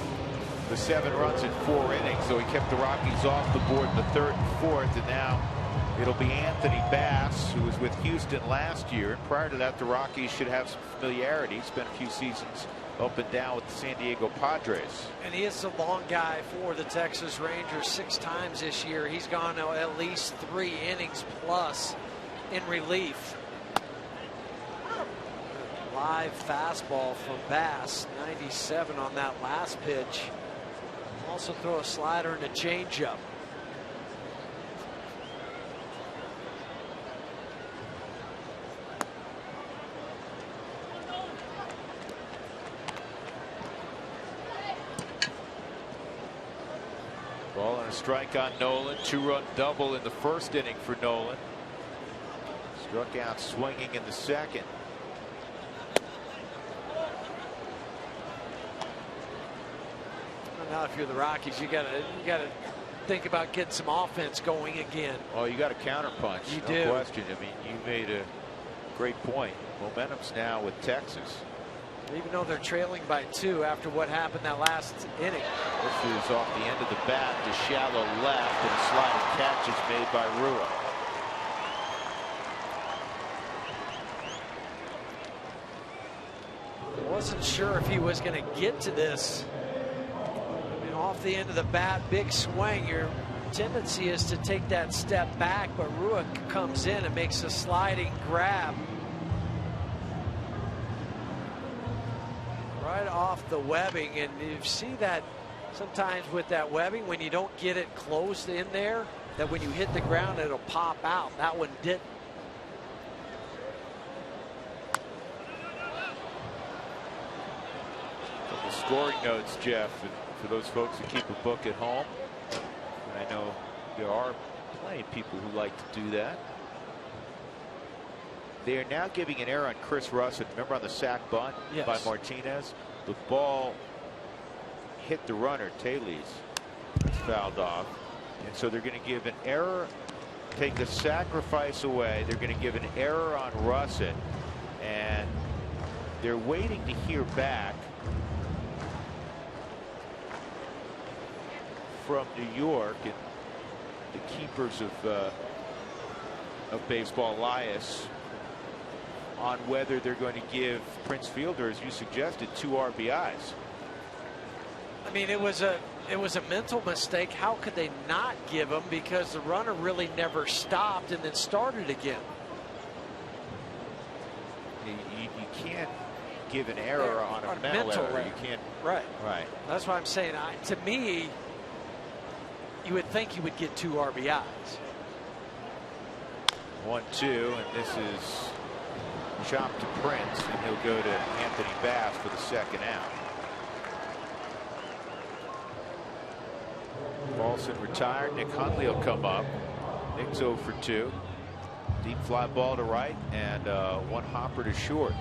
the 7 runs in 4 innings, so he kept the Rockies off the board in the 3rd and 4th, and now it'll be Anthony Bass, who was with Houston last year, and prior to that the Rockies should have some familiarity. Spent a few seasons up and down with the San Diego Padres. And he is the long guy for the Texas Rangers. 6 times this year. He's gone at least 3 innings plus in relief. Live fastball from Bass. 97 on that last pitch. Also throw a slider and a changeup. Ball and a strike on Nolan. 2-run double in the 1st inning for Nolan. Struck out swinging in the 2nd. Now, if you're the Rockies, you gotta think about getting some offense going again. Oh, you got a counterpunch. You no do. question. I mean, you made a great point. Momentum's now with Texas. Even though they're trailing by 2 after what happened that last inning. This is off the end of the bat to shallow left, and a sliding catch is made by Rua. Wasn't sure if he was going to get to this. I mean, off the end of the bat, big swing. Your tendency is to take that step back, but Rua comes in and makes a sliding grab. Right off the webbing, and you see that sometimes with that webbing, when you don't get it closed in there, that when you hit the ground it'll pop out. That one didn't. The scoring notes, Jeff, and for those folks who keep a book at home, and I know there are Plenty of people who like to do that. They are now giving an error on Chris Russell. Remember on the sac bunt by Martinez? The ball hit the runner, Taylor. It's fouled off. And so they're going to give an error, take the sacrifice away. They're going to give an error on Russell. And they're waiting to hear back from New York and the keepers of baseball, Elias, on whether they're going to give Prince Fielder, as you suggested, 2 RBIs. I mean, it was a mental mistake. How could they not give him, because the runner really never stopped and then started again? You can't give an error on a mental error. You can't. Right. That's why I'm saying, to me, you would think he would get 2 RBIs. 1-2, and this is chopped to Prince, and he'll go to Anthony Bass for the second out. Paulson retired. Nick Hundley will come up. Nick's 0 for 2. Deep fly ball to right, and 1 hopper to short.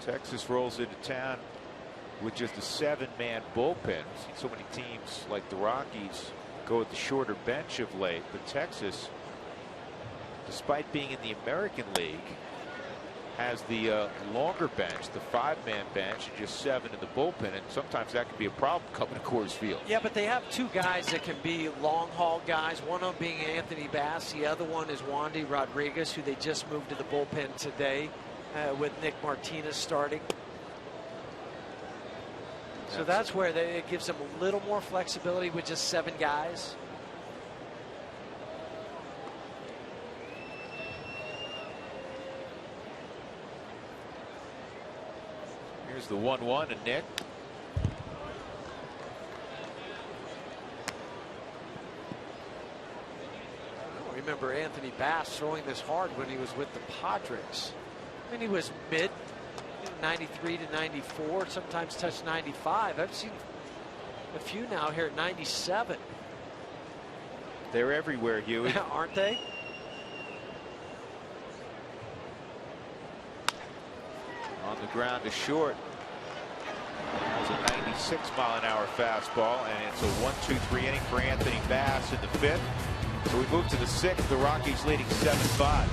Texas rolls into town with just a 7-man bullpen. Seen so many teams like the Rockies go with the shorter bench of late, but Texas, despite being in the American League, has the longer bench, the 5-man bench, and just 7 in the bullpen, and sometimes that can be a problem coming to Coors Field. Yeah, but they have 2 guys that can be long haul guys. One of them being Anthony Bass. The other one is Wandy Rodriguez, who they just moved to the bullpen today. With Nick Martinez starting. So that's where it gives them a little more flexibility with just 7 guys. Here's the 1-1 to Nick. I don't remember Anthony Bass throwing this hard when he was with the Padres. I mean, he was mid 93 to 94, sometimes touched 95. I've seen a few now here at 97. They're everywhere, Huey. Aren't they? On the ground to short. That was a 96-mile-an-hour fastball, and it's a 1-2-3 inning for Anthony Bass in the 5th. So we move to the 6th. The Rockies leading 7-5.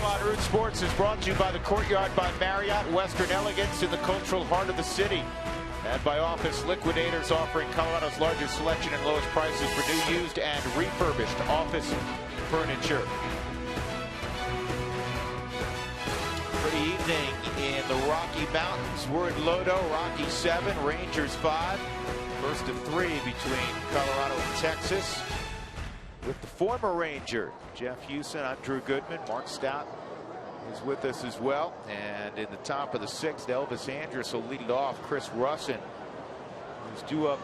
On Root Sports is brought to you by the Courtyard by Marriott, Western elegance in the cultural heart of the city, and by Office Liquidators, offering Colorado's largest selection and lowest prices for new, used, and refurbished office furniture. Early evening in the Rocky Mountains. We're in Lodo. Rockies 7, Rangers 5. First of 3 between Colorado and Texas. With the former Ranger, Jeff Houston, I'm Drew Goodman. Mark Stout is with us as well. And in the top of the 6th, Elvis Andrus will lead it off. Chris Russin, who's due up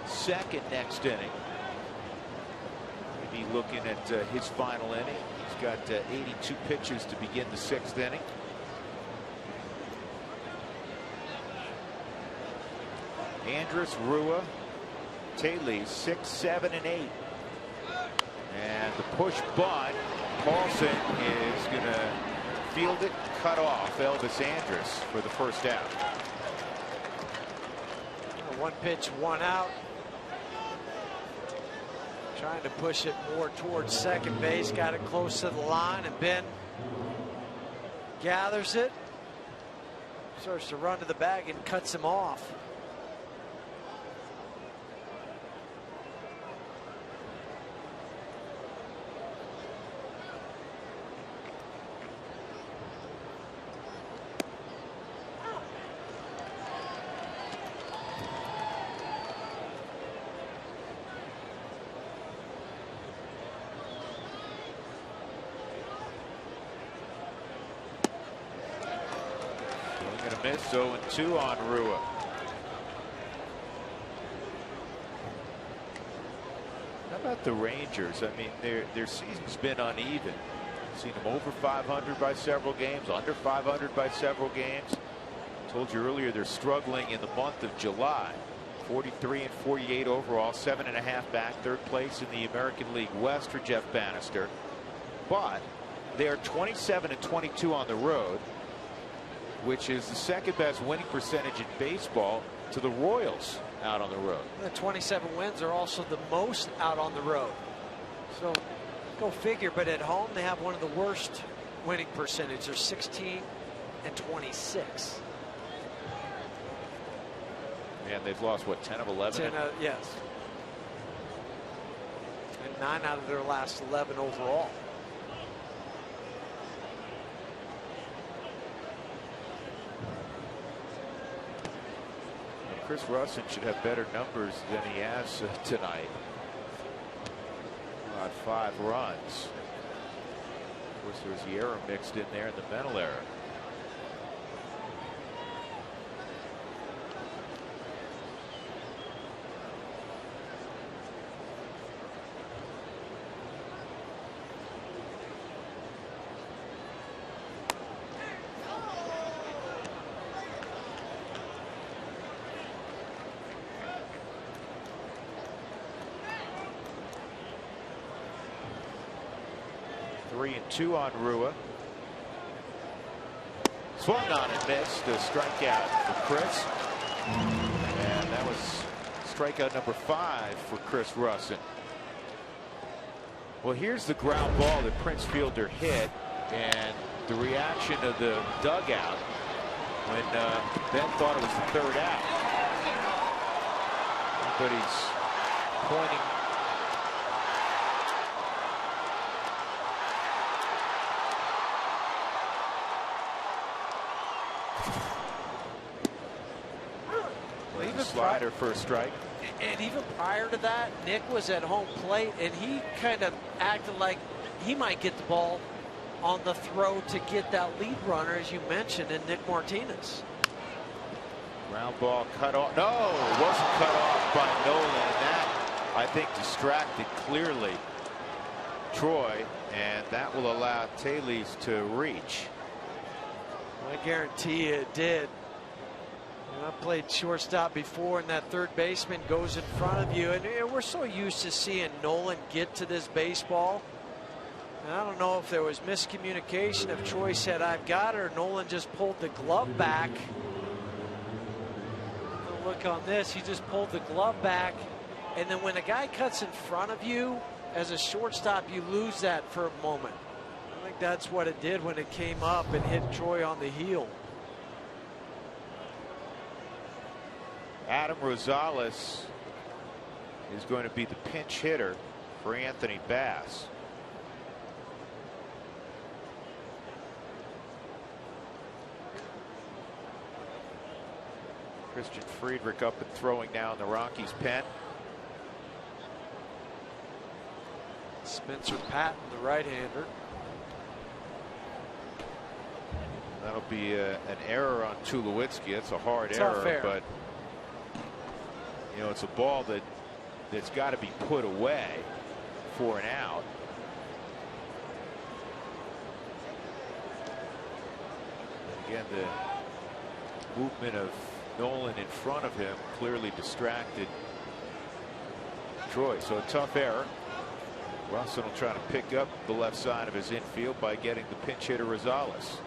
second next inning. Maybe looking at his final inning. He's got 82 pitches to begin the 6th inning. Andrus, Rua, Taylor, 6, 7, and 8. And the push bunt, Paulson is going to field it, cut off Elvis Andrus for the first out. 1 pitch, 1 out. Trying to push it more towards second base, got it close to the line, and Ben gathers it, starts to run to the bag and cuts him off. Miss, 0-2 on Rua. How about the Rangers? I mean, their season's been uneven. Seen them over 500 by several games, under 500 by several games. Told you earlier they're struggling in the month of July. 43 and 48 overall, 7.5 back, 3rd place in the American League West for Jeff Bannister. But they are 27 and 22 on the road, which is the 2nd best winning percentage in baseball to the Royals out on the road. The 27 wins are also the most out on the road. So go figure, but at home they have one of the worst winning percentages. They're 16 and 26. And they've lost, what, 10 of 11? 10, yes. And 9 out of their last 11 overall. Chris Russin should have better numbers than he has tonight. About 5 runs. Of course, there's the error mixed in there, and the mental error. Three and 2 on Rua. Swung on and missed. A strikeout for Chris. And that was strikeout number 5 for Chris Russin. Well, here's the ground ball that Prince Fielder hit, and the reaction of the dugout when Ben thought it was the 3rd out. Everybody's pointing. Slider for a strike. And even prior to that, Nick was at home plate, and he kind of acted like he might get the ball on the throw to get that lead runner, as you mentioned, in Nick Martinez. Ground ball cut off. No, it wasn't cut off by Nolan. And that, I think, distracted clearly Troy, and that will allow Taylor to reach. I guarantee you it did. I played shortstop before, and that third baseman goes in front of you, and we're so used to seeing Nolan get to this baseball. And I don't know if there was miscommunication, if Troy said I've got it, or Nolan just pulled the glove back. Look on this, he just pulled the glove back, and then when a guy cuts in front of you as a shortstop, you lose that for a moment. I think that's what it did when it came up and hit Troy on the heel. Adam Rosales is going to be the pinch hitter for Anthony Bass. Christian Friedrich up and throwing now in the Rockies pen. Spencer Patton, the right-hander. That'll be an error on Tulowitzki. It's a hard Tough error, but you know, it's a ball that's got to be put away for an out. Again, the movement of Nolan in front of him clearly distracted Troy. So a tough error. Russell will try to pick up the left side of his infield by getting the pinch hitter Rosales.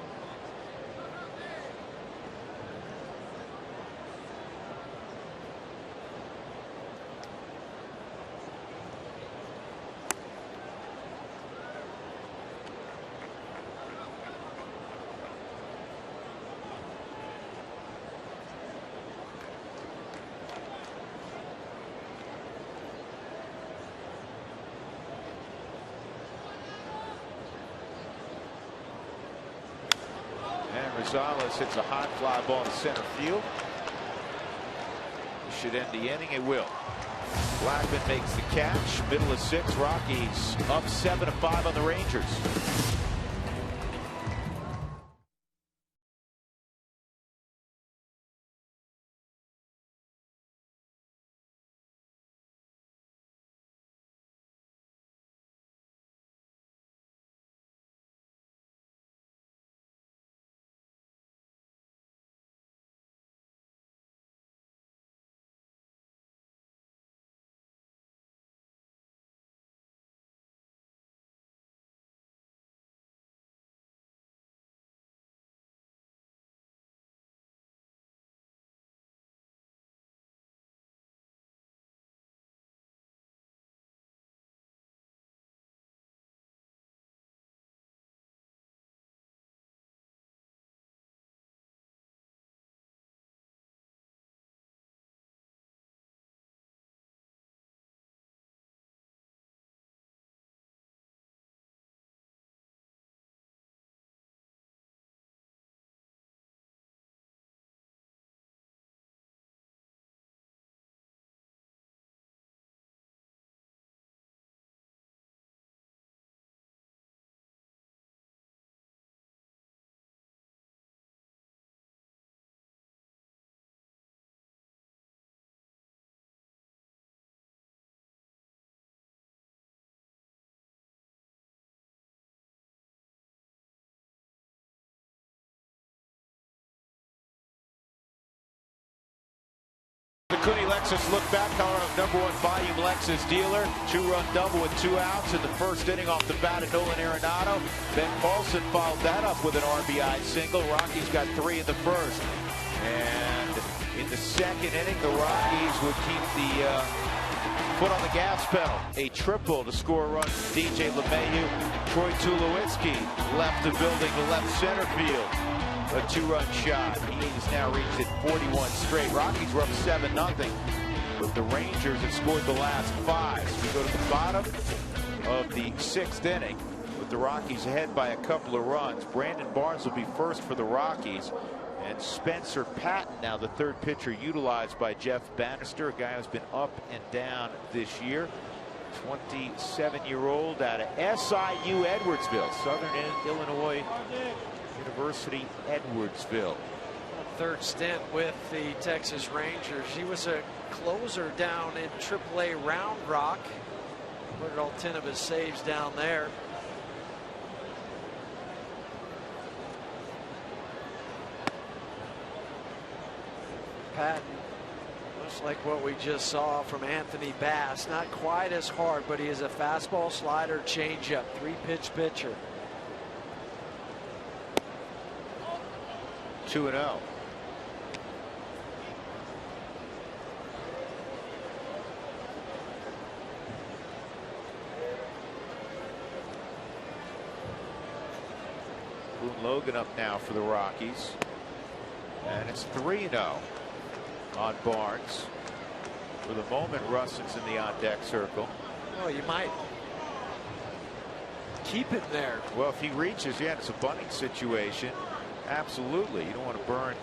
Rosales hits a high fly ball to center field. This should end the inning. It will. Blackman makes the catch. Middle of 6. Rockies up 7-5 on the Rangers. Cooney Lexus look back on number 1 volume Lexus dealer. 2-run double with 2 outs in the first inning off the bat of Nolan Arenado. Ben Paulson followed that up with an RBI single. Rockies got 3 in the first. And in the second inning, the Rockies would keep the foot on the gas pedal. A triple to score a run from DJ LeMahieu. Troy Tulowitzki left the building to left center field. A 2-run shot. He has now reached it 41 straight. Rockies were up 7-0, but the Rangers have scored the last 5. So we go to the bottom of the 6th inning with the Rockies ahead by a couple of runs. Brandon Barnes will be first for the Rockies, and Spencer Patton now the 3rd pitcher utilized by Jeff Bannister, a guy who's been up and down this year. 27-year-old out of SIU Edwardsville, Southern Illinois University, Edwardsville. 3rd stint with the Texas Rangers. He was a closer down in AAA Round Rock. Put all 10 of his saves down there. Patton, looks like what we just saw from Anthony Bass. Not quite as hard, but he is a fastball, slider, changeup, 3-pitch pitcher. 2-0. Boone Logan up now for the Rockies. And it's 3-0 on Barnes. For the moment, Russell's in the on-deck circle. Well, you might keep it there. Well, if he reaches, yeah, it's a bunting situation. Absolutely. You don't want to burn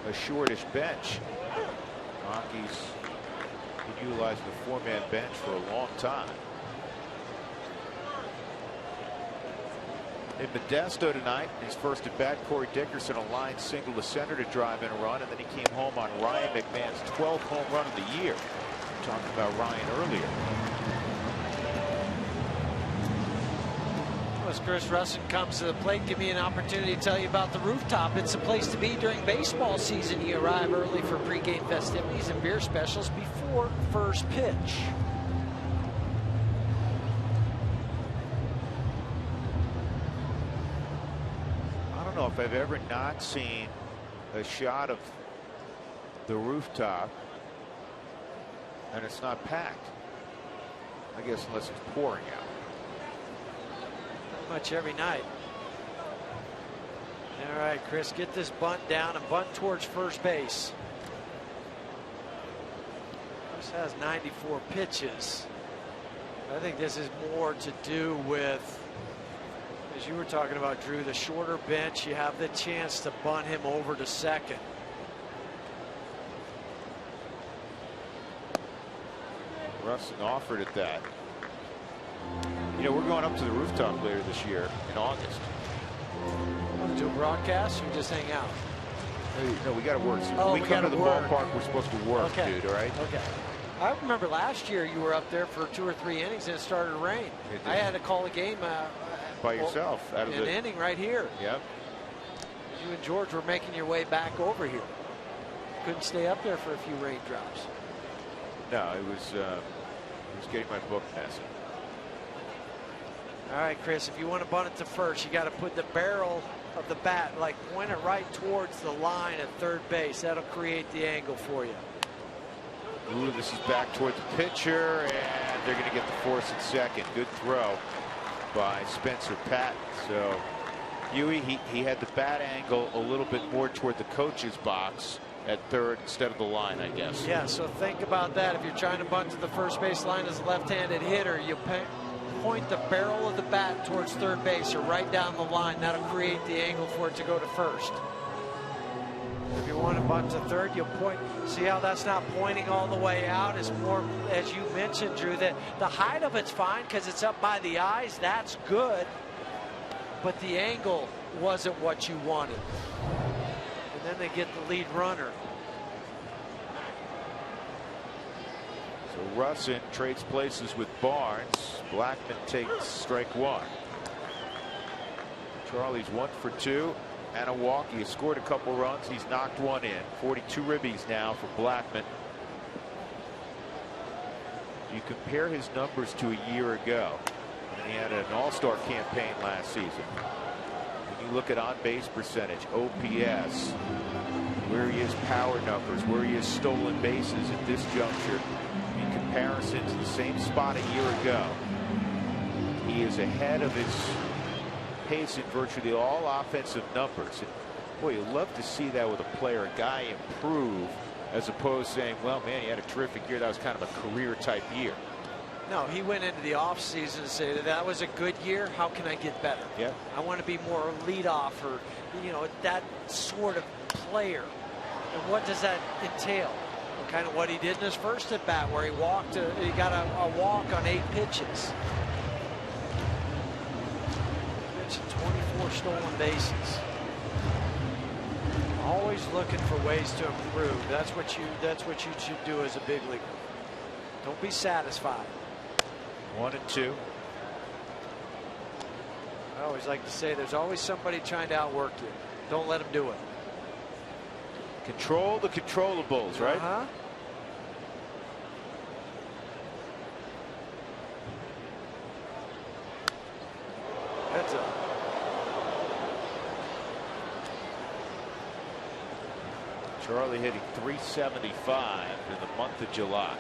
a shortish bench. Rockies been utilizing the four-man bench for a long time. In Modesto tonight, his first at bat, Corey Dickerson, a line single to center to drive in a run, and then he came home on Ryan McMahon's 12th home run of the year. Talking about Ryan earlier. As Chris Russin comes to the plate, give me an opportunity to tell you about the rooftop. It's the place to be during baseball season. You arrive early for pregame festivities and beer specials before first pitch. I don't know if I've ever not seen a shot of the rooftop and it's not packed. I guess unless it's pouring out. Much every night. All right, Chris, get this bunt down and bunt towards first base. Chris has 94 pitches. I think this is more to do with, as you were talking about, Drew, the shorter bench. You have the chance to bunt him over to second. Russin offered at that. You know, we're going up to the rooftop later this year in August. Do a broadcast or just hang out? No, we got to work. Oh, we come to the ballpark, we're supposed to work, okay. dude, all right? Okay. I remember last year you were up there for 2 or 3 innings and it started to rain. I had to call a game by yourself out of an inning right here. Yep. You and George were making your way back over here. Couldn't stay up there for a few raindrops. No, it was getting my book messy. All right, Chris, if you want to bunt it to first, you got to put the barrel of the bat, like point it right towards the line at third base. That'll create the angle for you. Ooh, this is back toward the pitcher, and they're going to get the force at second. Good throw by Spencer Patton. So Huey, he had the bat angle a little bit more toward the coach's box at third instead of the line, I guess. Yeah, so think about that. If you're trying to bunt to the first base line as a left-handed hitter, you point the barrel of the bat towards third base or right down the line. That'll create the angle for it to go to first. If you want to bunt to third, you'll point. See how that's not pointing all the way out? It's more, as you mentioned, Drew, that the height of it's fine because it's up by the eyes. That's good. But the angle wasn't what you wanted. And then they get the lead runner. So Russin trades places with Barnes. Blackman takes strike one. Charlie's 1 for 2. Milwaukee has scored a couple runs. He's knocked one in. 42 ribbies now for Blackman. You compare his numbers to a year ago, and he had an all-star campaign last season. When you look at on-base percentage, OPS, where he is power numbers, where he is stolen bases at this juncture, in comparison to the same spot a year ago, he is ahead of his pace in virtually all offensive numbers. And boy, you love to see that with a player, a guy improve, as opposed to saying, well, man, he had a terrific year. That was kind of a career type year. No, he went into the offseason and said that was a good year. How can I get better? Yeah. I want to be more leadoff or, you know, that sort of player. And what does that entail? Well, kind of what he did in his first at bat, where he walked. He got a walk on 8 pitches. 24 stolen bases. Always looking for ways to improve. That's what you should do as a big leaguer. Don't be satisfied. 1 and 2. I always like to say there's always somebody trying to outwork you. Don't let them do it. Control the controllables, right? Uh-huh. That's a Charlie hitting .375 in the month of July.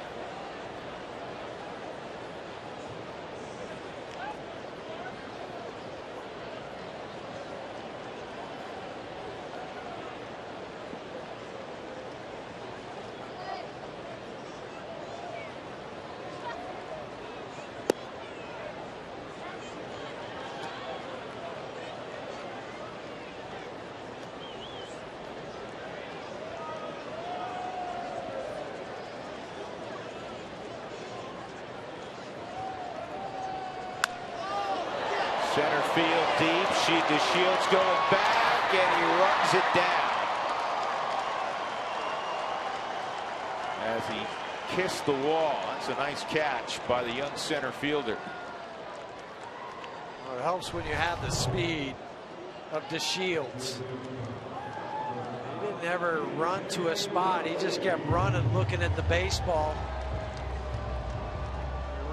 Center field deep. DeShields going back, and he runs it down. As he kissed the wall. That's a nice catch by the young center fielder. Well, it helps when you have the speed of DeShields. He didn't ever run to a spot. He just kept running, looking at the baseball.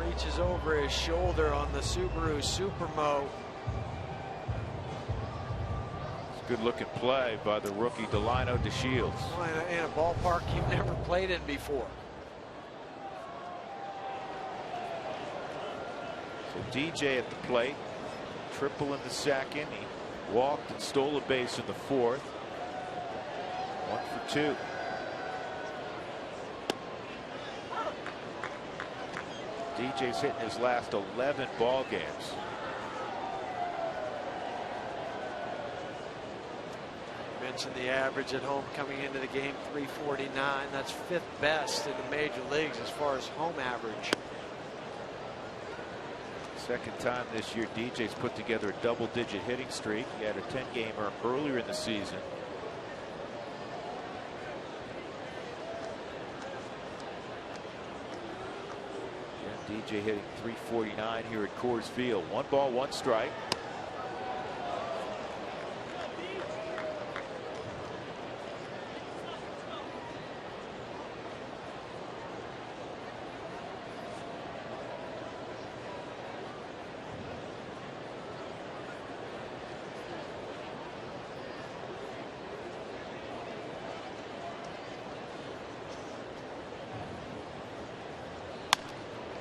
He reaches over his shoulder on the Subaru Supermo. Good looking play by the rookie Delino DeShields. In a ballpark you've never played in before. So DJ at the plate, triple in the second. He walked and stole a base in the fourth. 1 for 2. DJ's hitting his last 11 ball games. Mentioned the average at home coming into the game, 349. That's 5th best in the major leagues as far as home average. Second time this year DJ's put together a double-digit hitting streak. He had a 10-gamer earlier in the season. And DJ hitting 349 here at Coors Field. 1 ball, 1 strike.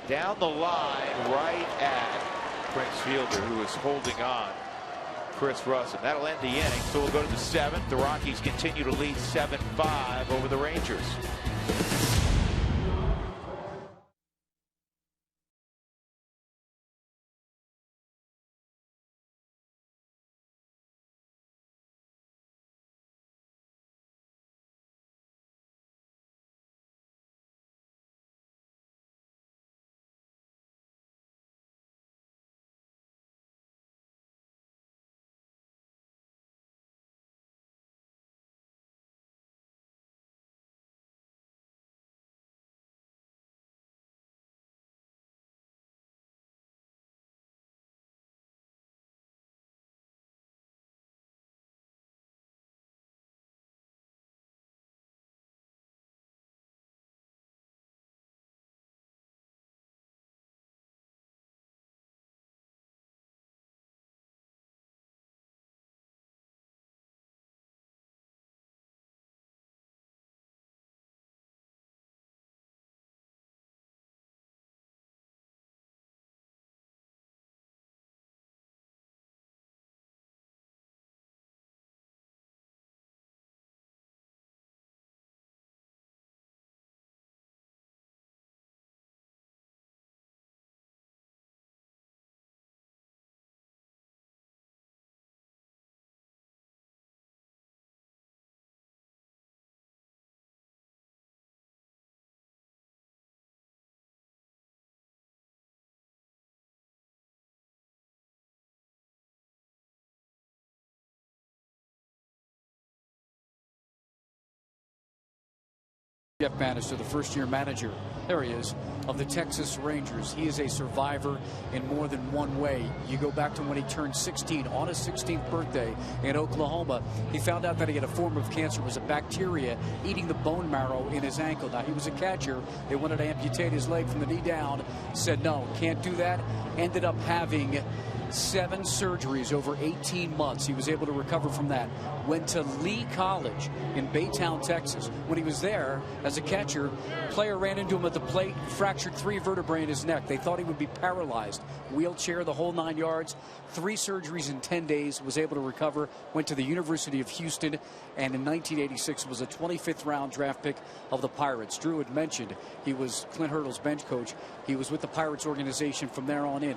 Down the line, right at Prince Fielder, who is holding on. Chris Russell. That'll end the inning. So we'll go to the 7th. The Rockies continue to lead 7-5 over the Rangers. Jeff Bannister, the first-year manager, there he is, of the Texas Rangers. He is a survivor in more than one way. You go back to when he turned 16 on his 16th birthday in Oklahoma. He found out that he had a form of cancer. It was a bacteria eating the bone marrow in his ankle. Now, he was a catcher. They wanted to amputate his leg from the knee down. Said, no, can't do that. Ended up having 7 surgeries over 18 months. He was able to recover from that. Went to Lee College in Baytown, Texas. When he was there as a catcher, player ran into him at the plate, fractured 3 vertebrae in his neck. They thought he would be paralyzed. Wheelchair, the whole 9 yards. 3 surgeries in 10 days. Was able to recover. Went to the University of Houston, and in 1986 was a 25th round draft pick of the Pirates. Drew had mentioned he was Clint Hurdle's bench coach. He was with the Pirates organization from there on in.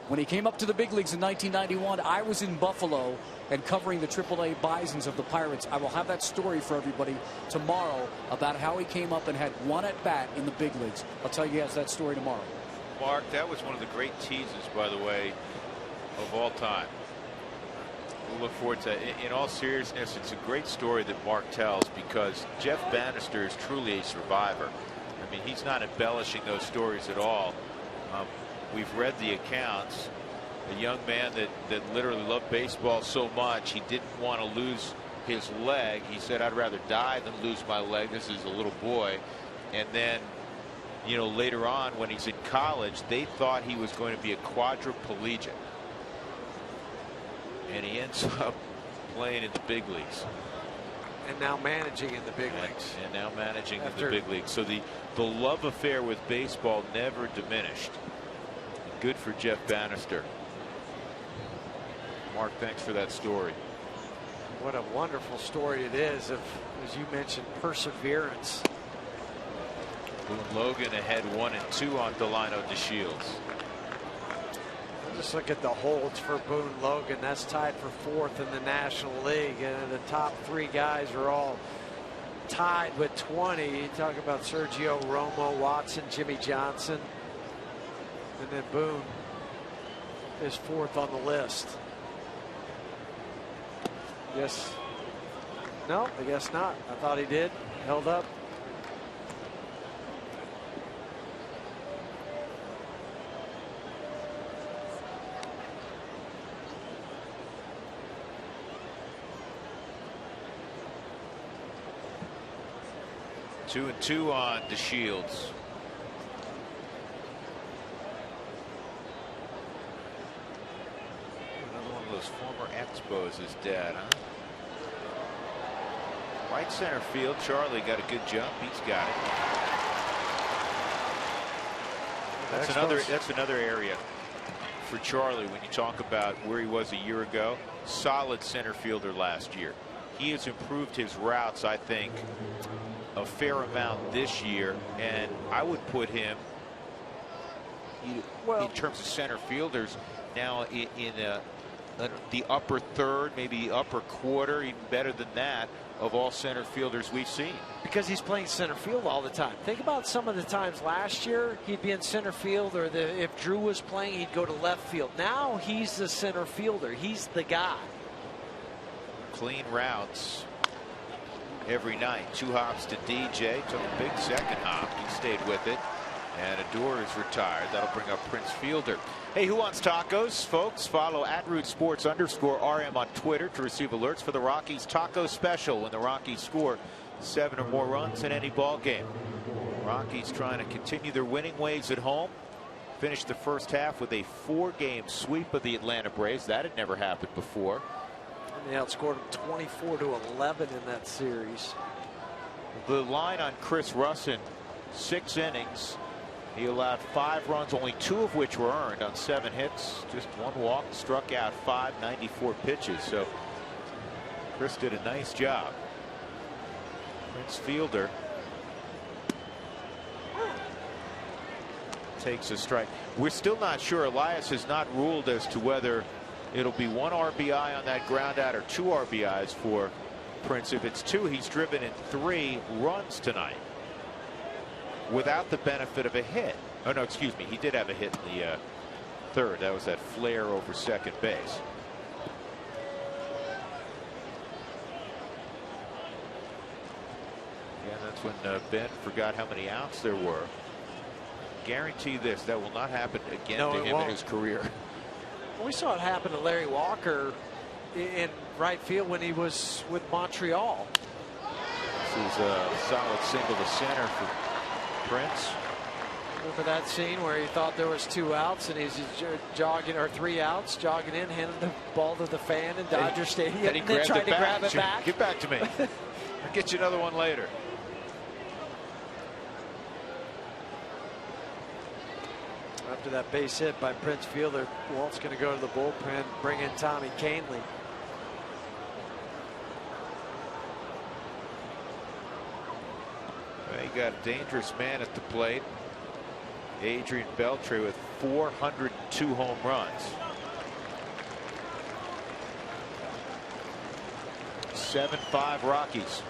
When he came up to the big leagues in 1991, I was in Buffalo and covering the AAA Bisons of the Pirates. I will have that story for everybody tomorrow about how he came up and had 1 at-bat in the big leagues. I'll tell you guys that story tomorrow. Mark, that was one of the great teases, by the way, of all time. We'll look forward to it. In all seriousness, it's a great story that Mark tells, because Jeff Bannister is truly a survivor. I mean, he's not embellishing those stories at all. We've read the accounts. A young man that literally loved baseball so much he didn't want to lose his leg. He said, "I'd rather die than lose my leg." This is a little boy. And then, you know, later on when he's in college, they thought he was going to be a quadriplegic, and he ends up playing in the big leagues. And now managing in the big leagues. And now managing in the big leagues. So the love affair with baseball never diminished. Good for Jeff Bannister. Mark, thanks for that story. What a wonderful story it is of, as you mentioned, perseverance. Boone Logan ahead 1-2 on Delino DeShields. Just look at the holds for Boone Logan. That's tied for 4th in the National League, and the top 3 guys are all tied with 20. You talk about Sergio Romo, Watson, Jimmy Johnson, and then Boone is 4th on the list. Yes. No, I guess not. I thought he did. Held up. Two and 2 on DeShields. Another one of those former Expos is dead, huh? Right center field. Charlie got a good jump. He's got it. That's another area for Charlie when you talk about where he was a year ago. Solid center fielder last year. He has improved his routes, I think, a fair amount this year, and I would put him in terms of center fielders now in the upper third, maybe upper quarter, even better than that, of all center fielders we've seen. Because he's playing center field all the time. Think about some of the times last year he'd be in center field, or if Drew was playing, he'd go to left field. Now he's the center fielder. He's the guy. Clean routes every night. 2 hops to DJ. Took a big second hop. He stayed with it. And Adore is retired. That'll bring up Prince Fielder. Hey, who wants tacos, folks? Follow @RootSports_RM on Twitter to receive alerts for the Rockies taco special when the Rockies score 7 or more runs in any ball game. Rockies trying to continue their winning ways at home. Finished the first half with a 4-game sweep of the Atlanta Braves. That had never happened before. And they outscored them 24-11 in that series. The line on Chris Russin, 6 innings. He allowed 5 runs, only 2 of which were earned on 7 hits, just 1 walk, struck out 5, 94 pitches. So Chris did a nice job. Prince Fielder takes a strike. We're still not sure. Elias has not ruled as to whether it'll be 1 RBI on that ground out or 2 RBIs for Prince. If it's 2, he's driven in 3 runs tonight without the benefit of a hit. Oh, no, excuse me. He did have a hit in the 3rd. That was that flare over second base. Yeah, that's when Ben forgot how many outs there were. Guarantee this, that will not happen again to him in his career. We saw it happen to Larry Walker in right field when he was with Montreal. This is a solid single to center for Prince. Remember that scene where he thought there was 2 outs and he's jogging, or 3 outs, jogging in, handing the ball to the fan in Dodger Stadium, and he then tried to grab it back. Get back to me. I'll get you another one later. After that base hit by Prince Fielder, Walt's going to go to the bullpen, bring in Tommy Kahnle. Well, you got a dangerous man at the plate. Adrian Beltre with 402 home runs. 7-5 Rockies.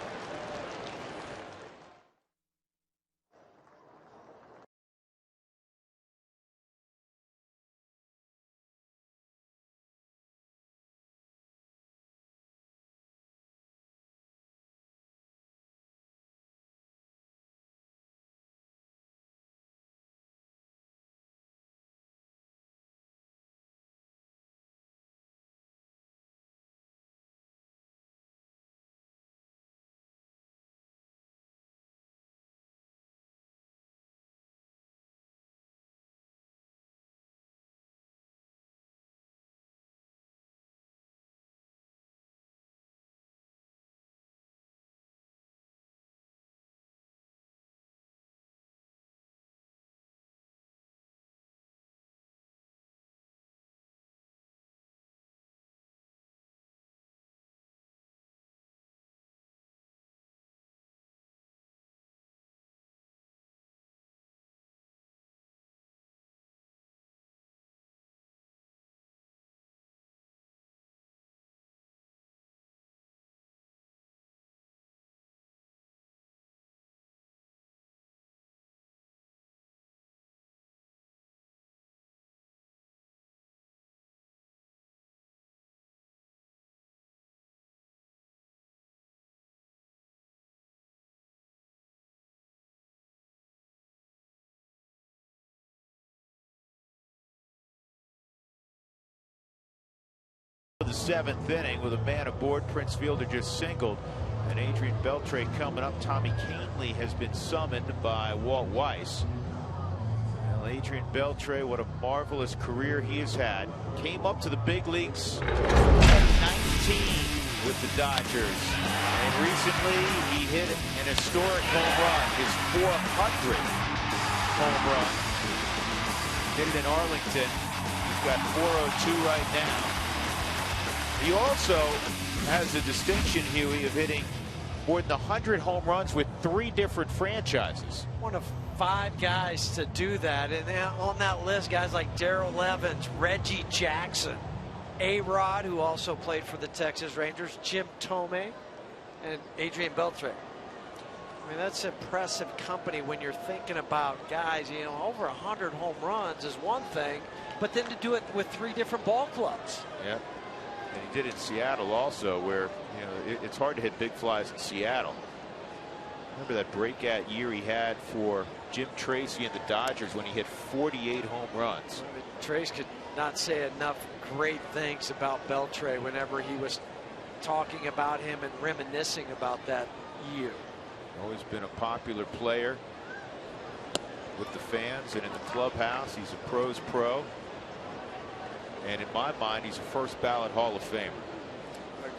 The 7th inning with a man aboard. Prince Fielder just singled, and Adrian Beltre coming up. Tommy Kahnle has been summoned by Walt Weiss. Well, Adrian Beltre, what a marvelous career he has had. Came up to the big leagues at 19 with the Dodgers, and recently he hit an historic home run, his 400th home run. Hit it in Arlington. He's got 402 right now. He also has the distinction, Huey, of hitting more than 100 home runs with 3 different franchises. One of 5 guys to do that, and on that list, guys like Darrell Evans, Reggie Jackson, A-Rod, who also played for the Texas Rangers, Jim Thome, and Adrian Beltre. I mean, that's impressive company when you're thinking about guys. You know, over 100 home runs is one thing, but then to do it with 3 different ball clubs. Yeah. And he did it in Seattle also, where, you know, it's hard to hit big flies in Seattle. Remember that breakout year he had for Jim Tracy and the Dodgers when he hit 48 home runs. I mean, Trace could not say enough great things about Beltre whenever he was talking about him and reminiscing about that year. Always been a popular player with the fans and in the clubhouse. He's a pro's pro. And in my mind, he's a first ballot Hall of Famer.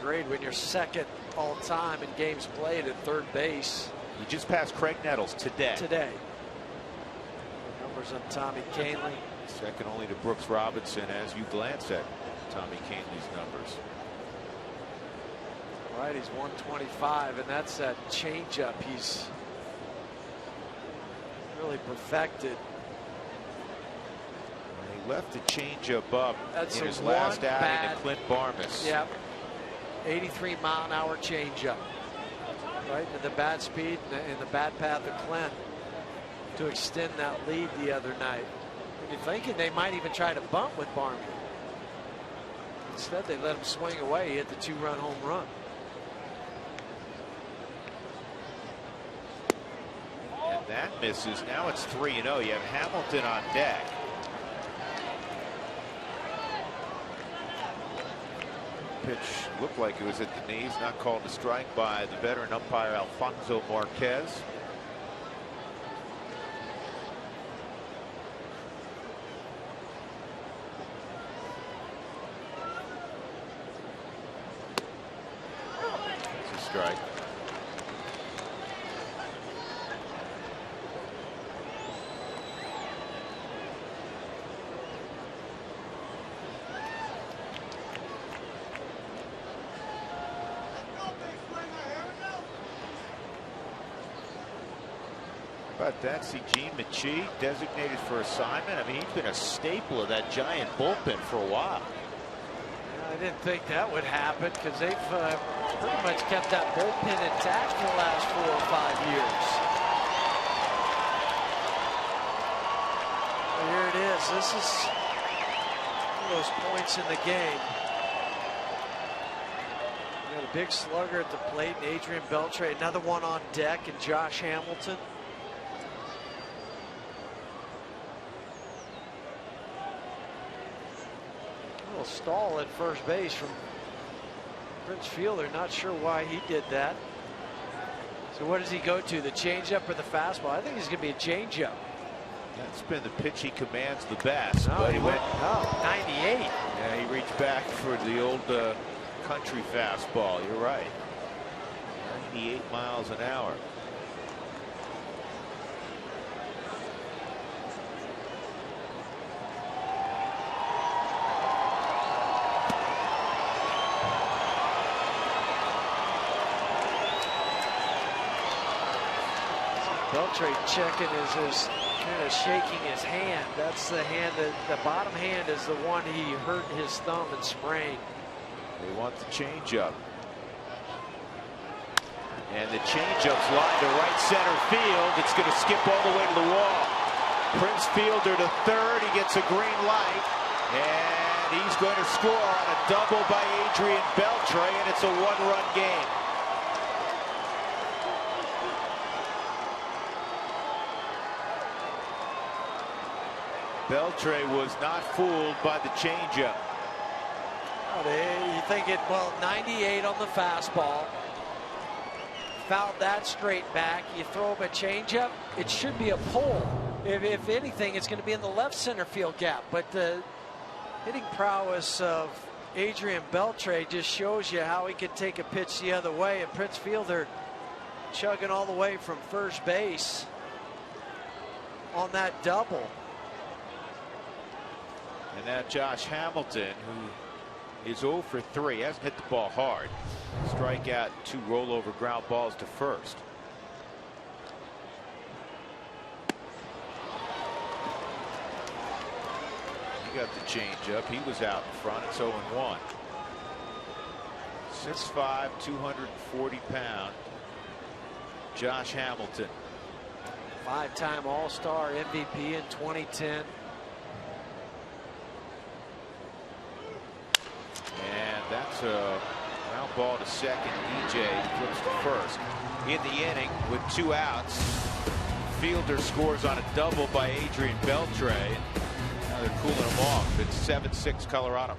Agreed. When you're second all time in games played at third base. He just passed Craig Nettles today. Numbers on Tommy Kahnle. Second only to Brooks Robinson as you glance at Tommy Kahnle's numbers. Right, he's 125, and that's that changeup he's really perfected. He left the changeup up in his last outing to Clint Barmas. Yep. 83-mile-an-hour changeup. Right into the bad speed and the bad path of Clint to extend that lead the other night. And you're thinking they might even try to bunt with Barmy. Instead, they let him swing away. He hit the 2-run home run. And that misses. Now it's 3-0. You have Hamilton on deck. Pitch looked like it was at the knees, not called a strike by the veteran umpire Alfonso Marquez. It's a strike. About that, see Gene Michie designated for assignment. I mean, he's been a staple of that Giant bullpen for a while. I didn't think that would happen because they've pretty much kept that bullpen intact for the last 4 or 5 years. Well, here it is. This is one of those points in the game. We got a big slugger at the plate, and Adrian Beltre, another one on deck, and Josh Hamilton. Stall at first base from Prince Fielder. Not sure why he did that. So what does he go to? The changeup or the fastball? I think he's going to be a changeup. That's been the pitch he commands the best. No, but he went 98. Yeah, he reached back for the old country fastball. You're right. 98 miles an hour. Beltre checking is kind of shaking his hand. That's the hand that the bottom hand is the one he hurt his thumb and sprained. They want the changeup. And the changeup's lined to right center field. It's going to skip all the way to the wall. Prince Fielder to third. He gets a green light. And he's going to score on a double by Adrian Beltre, and it's a 1-run game. Beltre was not fooled by the changeup. You think it, well, 98 on the fastball. Fouled that straight back. You throw him a changeup, it should be a pull. If anything, it's going to be in the left center field gap. But the hitting prowess of Adrian Beltre just shows you how he could take a pitch the other way. And Prince Fielder chugging all the way from first base on that double. And now Josh Hamilton, who is 0 for 3, hasn't hit the ball hard. Strikeout, 2 rollover ground balls to first. He got the changeup. He was out in front. It's 0-1. 6'5", 240-pound Josh Hamilton. 5-time All-Star, MVP in 2010. And that's a ground ball to second. DJ flips to first. In the inning with 2 outs, Fielder scores on a double by Adrian Beltre. Now they're cooling him off. It's 7-6 Colorado.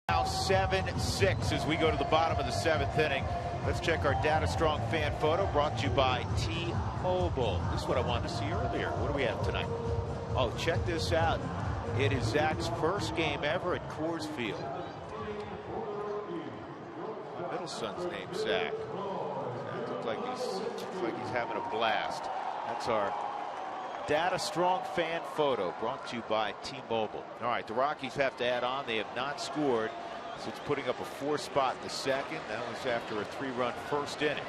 Now 7-6 as we go to the bottom of the 7th inning. Let's check our Data Strong fan photo brought to you by T-Mobile. This is what I wanted to see earlier. What do we have tonight? Oh, check this out. It is Zach's first game ever at Coors Field. My middle son's named Zach. Zach looks like he's having a blast. That's our Data Strong fan photo brought to you by T-Mobile. All right, the Rockies have to add on. They have not scored since putting up a 4-spot in the second. That was after a 3-run first inning.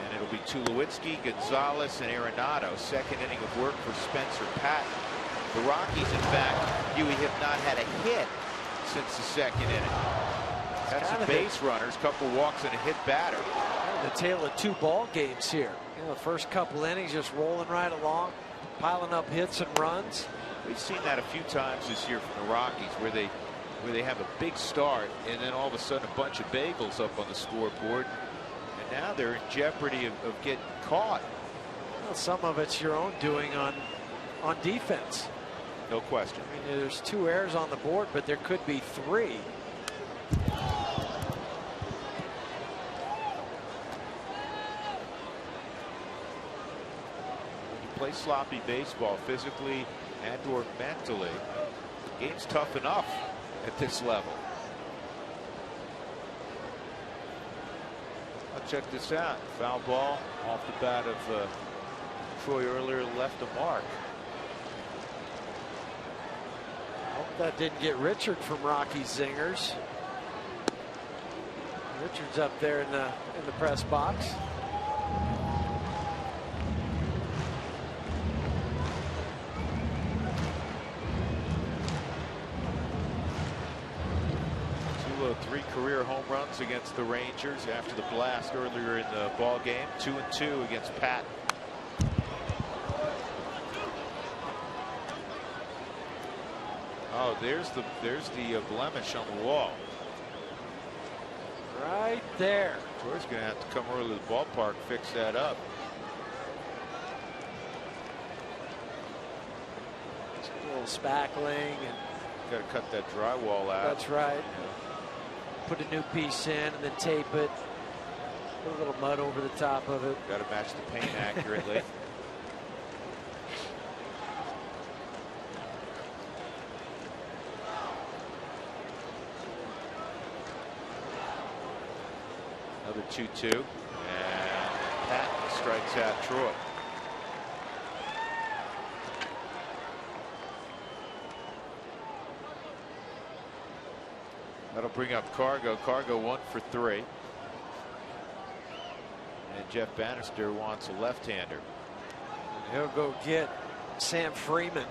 And it'll be Tulowitzki, Gonzalez, and Arenado. Second inning of work for Spencer Patton. The Rockies, in fact, Huey, have not had a hit since the second inning. That's some base runners, couple walks, and a hit batter. The tale of 2 ball games here. You know, the first couple innings just rolling right along, piling up hits and runs. We've seen that a few times this year from the Rockies, where they have a big start and then all of a sudden a bunch of bagels up on the scoreboard, and now they're in jeopardy of getting caught. Well, some of it's your own doing on defense. No question. I mean, there's 2 errors on the board, but there could be 3. Play sloppy baseball physically and or mentally. The game's tough enough at this level. I'll check this out. Foul ball off the bat of Troy earlier, left a mark. Hope that didn't get Richard from Rocky Zingers. Richard's up there in the press box. 3 career home runs against the Rangers after the blast earlier in the ball game. 2-2 against Pat. Oh, there's the blemish on the wall. Right there. Troy's going to have to come early to the ballpark, fix that up. Just a little spackling and got to cut that drywall out. That's right. Yeah. Put a new piece in and then tape it. Put a little mud over the top of it. Got to match the paint accurately. Another 2-2, and Pat strikes out Troy. That'll bring up Cargo. Cargo 1 for 3. And Jeff Bannister wants a left-hander. He'll go get Sam Freeman.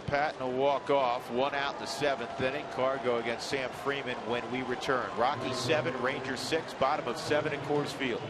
Patton will walk off. 1 out in the 7th inning. Cargo against Sam Freeman when we return. Rockies 7, Rangers 6, bottom of 7 at Coors Field.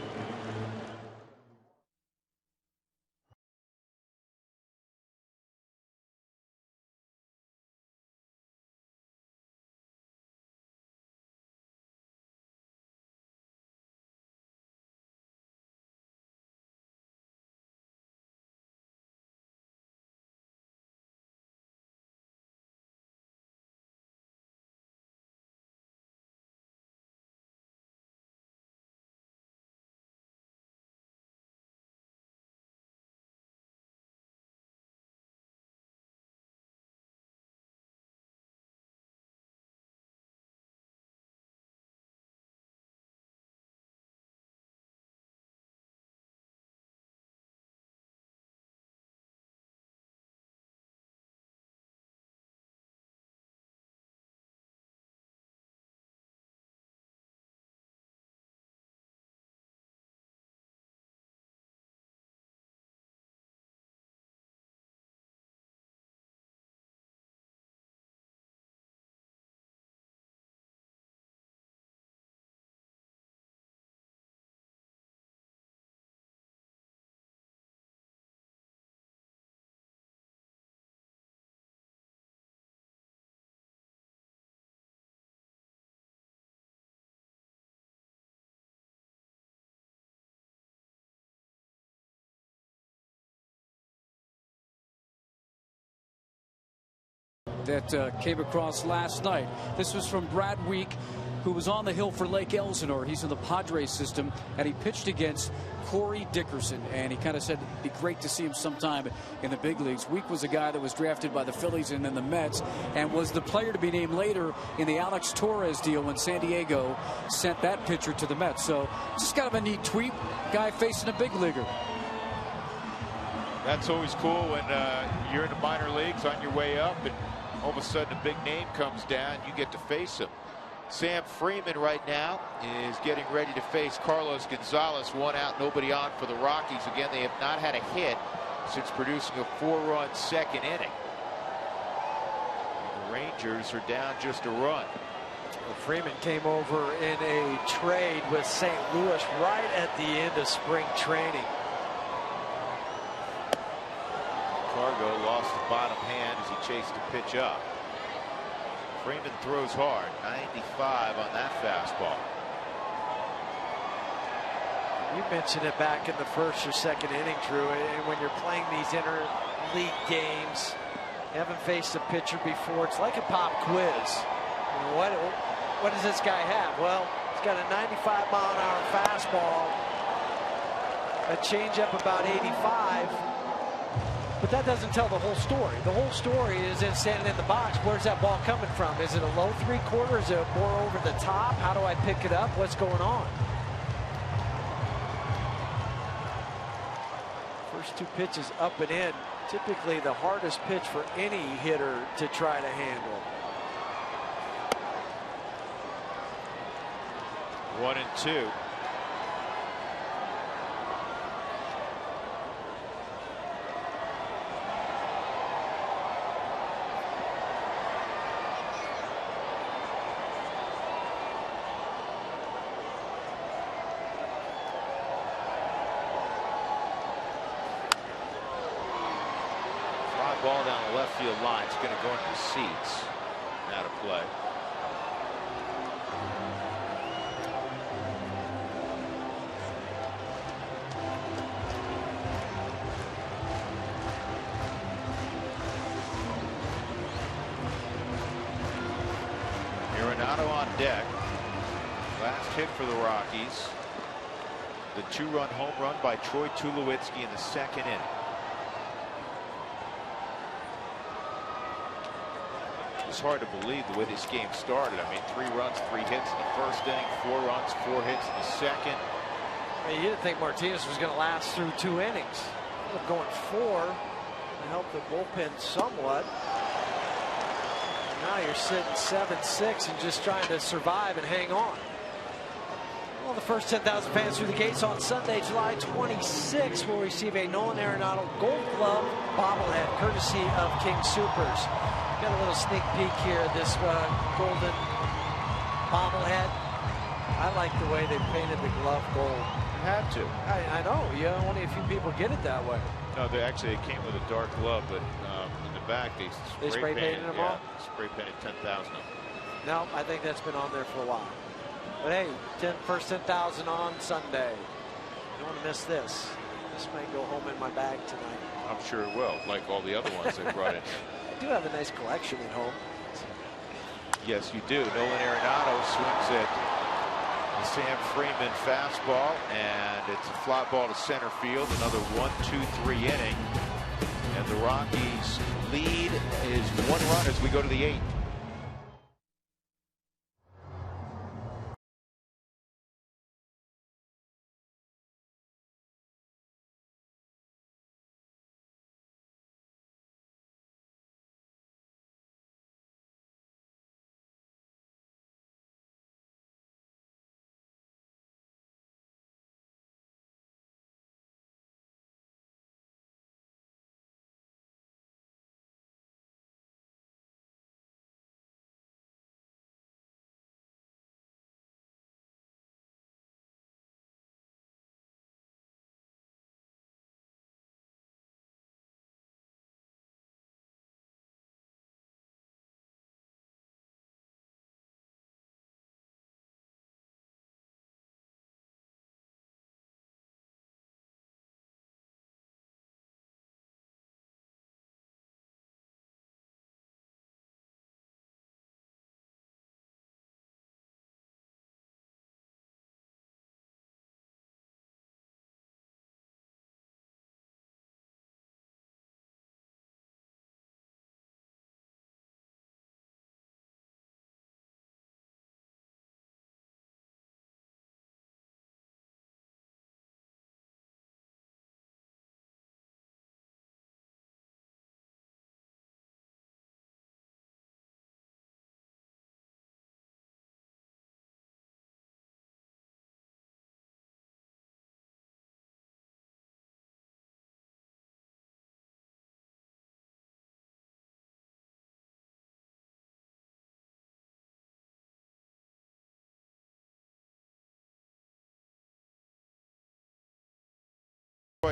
That came across last night. This was from Brad Week, who was on the hill for Lake Elsinore. He's in the Padres system, and he pitched against Corey Dickerson, and he kind of said it'd be great to see him sometime in the big leagues. Week was a guy that was drafted by the Phillies and then the Mets, and was the player to be named later in the Alex Torres deal when San Diego sent that pitcher to the Mets. So just kind of a neat tweet. Guy facing a big leaguer. That's always cool when you're in the minor leagues on your way up, and all of a sudden a big name comes down. You get to face him. Sam Freeman right now is getting ready to face Carlos Gonzalez. 1 out, nobody on for the Rockies. Again, they have not had a hit since producing a 4-run 2nd inning. And the Rangers are down just a run. Well, Freeman came over in a trade with St. Louis right at the end of spring training. Cargo lost the bottom hand as he chased the pitch up. Freeman throws hard. 95 on that fastball. You mentioned it back in the 1st or 2nd inning, Drew, and when you're playing these interleague games, you haven't faced a pitcher before. It's like a pop quiz. You know, what does this guy have? Well, he's got a 95-mile-an-hour fastball, a changeup about 85. But that doesn't tell the whole story. The whole story is in standing in the box. Where's that ball coming from? Is it a low 3/4? Is it more over the top? How do I pick it up? What's going on? First 2 pitches up and in. Typically the hardest pitch for any hitter to try to handle. 1-2. ball down the left field line. It's going to go into the seats. Out of play. Arenado on deck. Last hit for the Rockies. The 2-run home run by Troy Tulowitzki in the second inning. It's hard to believe the way this game started. I mean, 3 runs, 3 hits in the first inning, 4 runs, 4 hits in the second. I mean, you didn't think Martinez was going to last through 2 innings. Ended up going 4 to help the bullpen somewhat. Now you're sitting 7-6 and just trying to survive and hang on. Well, the first 10,000 fans through the gates on Sunday, July 26, will receive a Nolan Arenado Gold Glove bobblehead, courtesy of King Soopers. Got a little sneak peek here of this golden bobblehead. I like the way they painted the glove gold. You had to. I know. Yeah, only a few people get it that way. No, it came with a dark glove, but in the back they spray painted them all? Spray painted 10,000 of them. No, I think that's been on there for a while. But hey, first 10,000 on Sunday. You don't want to miss this. This might go home in my bag tonight. I'm sure it will, like all the other ones they brought in. I do have a nice collection at home. Yes, you do. Nolan Arenado swings at the Sam Freeman fastball, and it's a fly ball to center field. Another 1-2-3 inning, and the Rockies lead is 1 run as we go to the 8th.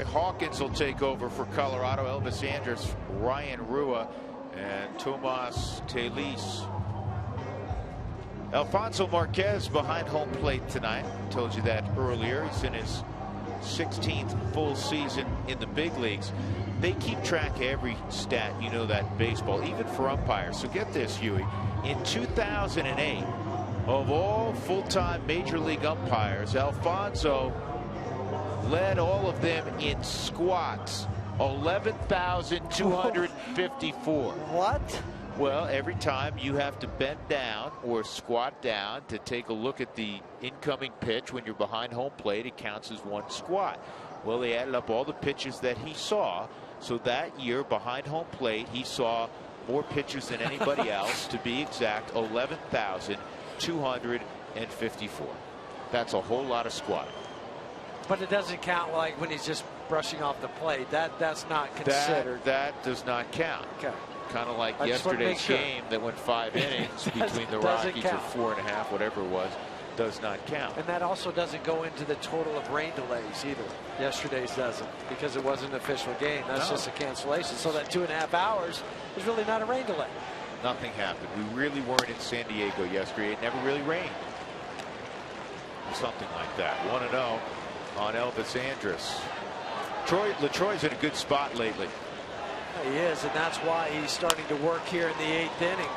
Hawkins will take over for Colorado. Elvis Andrus, Ryan Rua, and Tomas Telis. Alfonso Marquez behind home plate tonight. Told you that earlier. He's in his 16th full season in the big leagues. They keep track of every stat, you know, that in baseball, even for umpires. So get this, Huey. In 2008, of all full-time major league umpires, Alfonso led all of them in squats. 11,254. What? Well, every time you have to bend down or squat down to take a look at the incoming pitch when you're behind home plate, it counts as 1 squat. Well, they added up all the pitches that he saw. So that year behind home plate, he saw more pitches than anybody else. To be exact, 11,254. That's a whole lot of squatting. But it doesn't count like when he's just brushing off the plate. That's not considered. That does not count. Okay. Kind of like yesterday's game that went 5 innings between the Rockies, or 4.5, whatever it was. does not count. And that also doesn't go into the total of rain delays either. Yesterday's doesn't, because it wasn't an official game. That's just a cancellation. So that 2.5 hours is really not a rain delay. Nothing happened. We really weren't in San Diego yesterday. It never really rained. Or something like that. 1-0 on Elvis Andrus. LaTroy's in a good spot lately. He is, and that's why he's starting to work here in the 8th inning.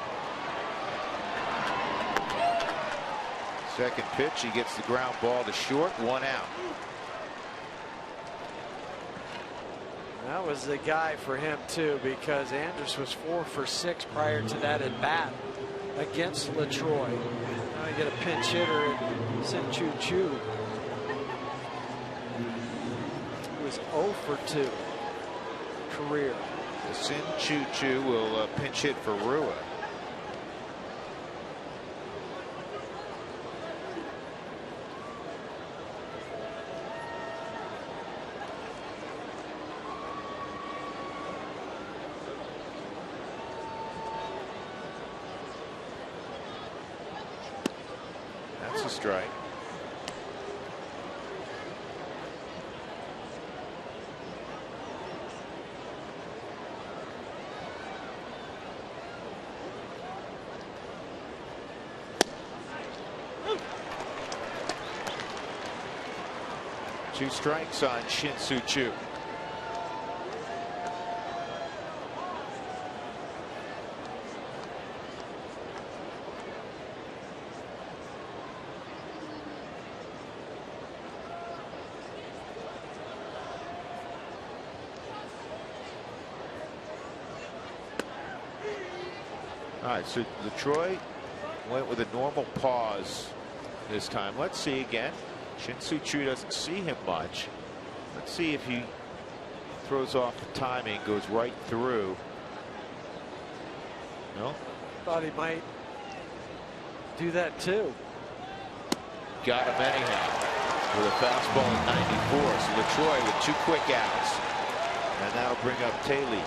Second pitch, he gets the ground ball to short, 1 out. That was the guy for him too, because Andrus was 4 for 6 prior to that at bat against LaTroy. Now you get a pinch hitter in Sin-Chu. He was 0 for 2 career. Sin-Chu will pinch hit for Rua. That's a strike. Two strikes on Shin-Soo-Choo. All right, so LaTroy went with a normal pause this time. Let's see again. Shin-Soo-Choo doesn't see him much. Let's see if he throws off the timing, goes right through. No. Thought he might do that too. Got him anyhow with a fastball at 94. So LaTroy with 2 quick outs, and that'll bring up Taylor.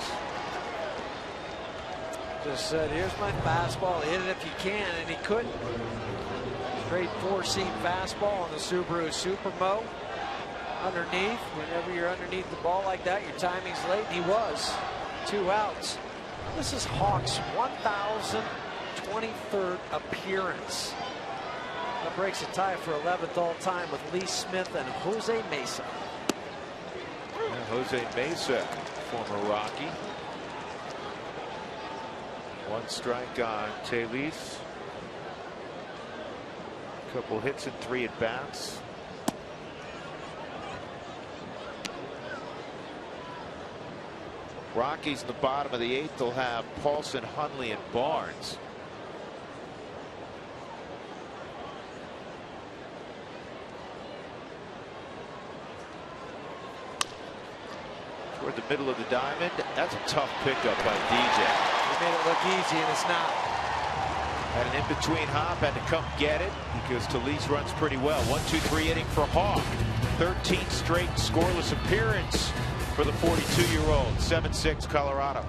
Just said, here's my fastball, hit it if you can, and he couldn't. Straight 4-seam fastball on the Subaru Supermo. Underneath, whenever you're underneath the ball like that, your timing's late, and he was. 2 outs. This is Hawk's 1,023rd appearance. That breaks a tie for 11th all time with Lee Smith and Jose Mesa. Yeah, Jose Mesa, former Rocky. 1 strike on Taylor. Couple hits and 3 at bats. Rockies in the bottom of the 8th will have Paulson, Hundley, and Barnes. Toward the middle of the diamond. That's a tough pickup by DJ. He made it look easy, and it's not. Had an in-between hop, had to come get it because Talise runs pretty well. 1-2-3 inning for Hawk. 13th straight scoreless appearance for the 42-year-old. 7-6 Colorado.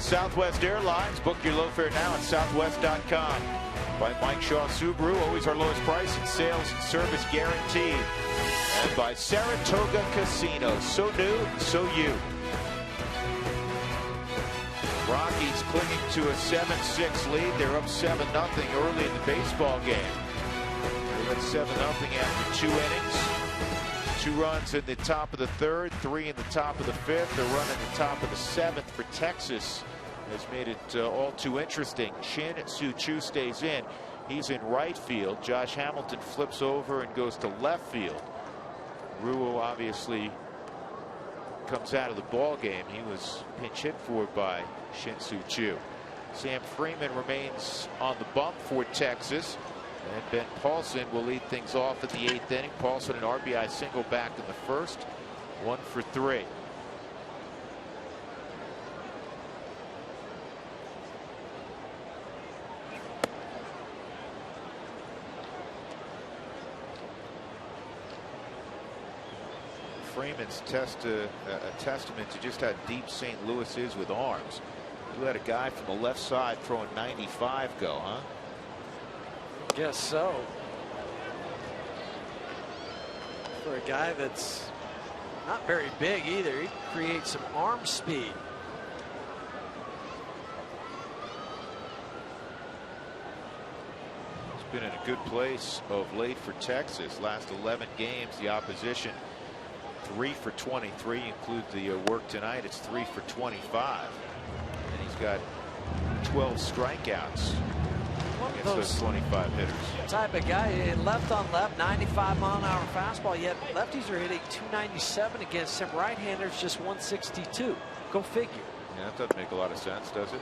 Southwest Airlines. Book your low fare now at southwest.com. By Mike Shaw Subaru, always our lowest price and sales and service guaranteed. And by Saratoga Casino, so new, so you. Rockies clinging to a 7-6 lead. They're up 7-0 early in the baseball game. They're up 7-0 after 2 innings. 2 runs in the top of the 3rd, 3 in the top of the 5th. A run in the top of the 7th for Texas has made it all too interesting. Shin-Soo Choo stays in. He's in right field. Josh Hamilton flips over and goes to left field. Ruo obviously comes out of the ball game. He was pinch hit for by Shin-Soo Choo. Sam Freeman remains on the bump for Texas. And Ben Paulson will lead things off in the 8th inning. Paulson an RBI single back in the 1st. 1 for 3. Freeman's a testament to just how deep St. Louis is with arms. You let a guy from the left side throwing 95 go, huh? Guess so. For a guy that's not very big either, he creates some arm speed. He's been in a good place of late for Texas. Last 11 games, the opposition 3 for 23, include the work tonight. It's 3 for 25, and he's got 12 strikeouts against those 25 hitters. Type of guy, left on left, 95-mile-an-hour fastball. Yet lefties are hitting 297 against him. Right-handers just 162. Go figure. Yeah, that doesn't make a lot of sense, does it?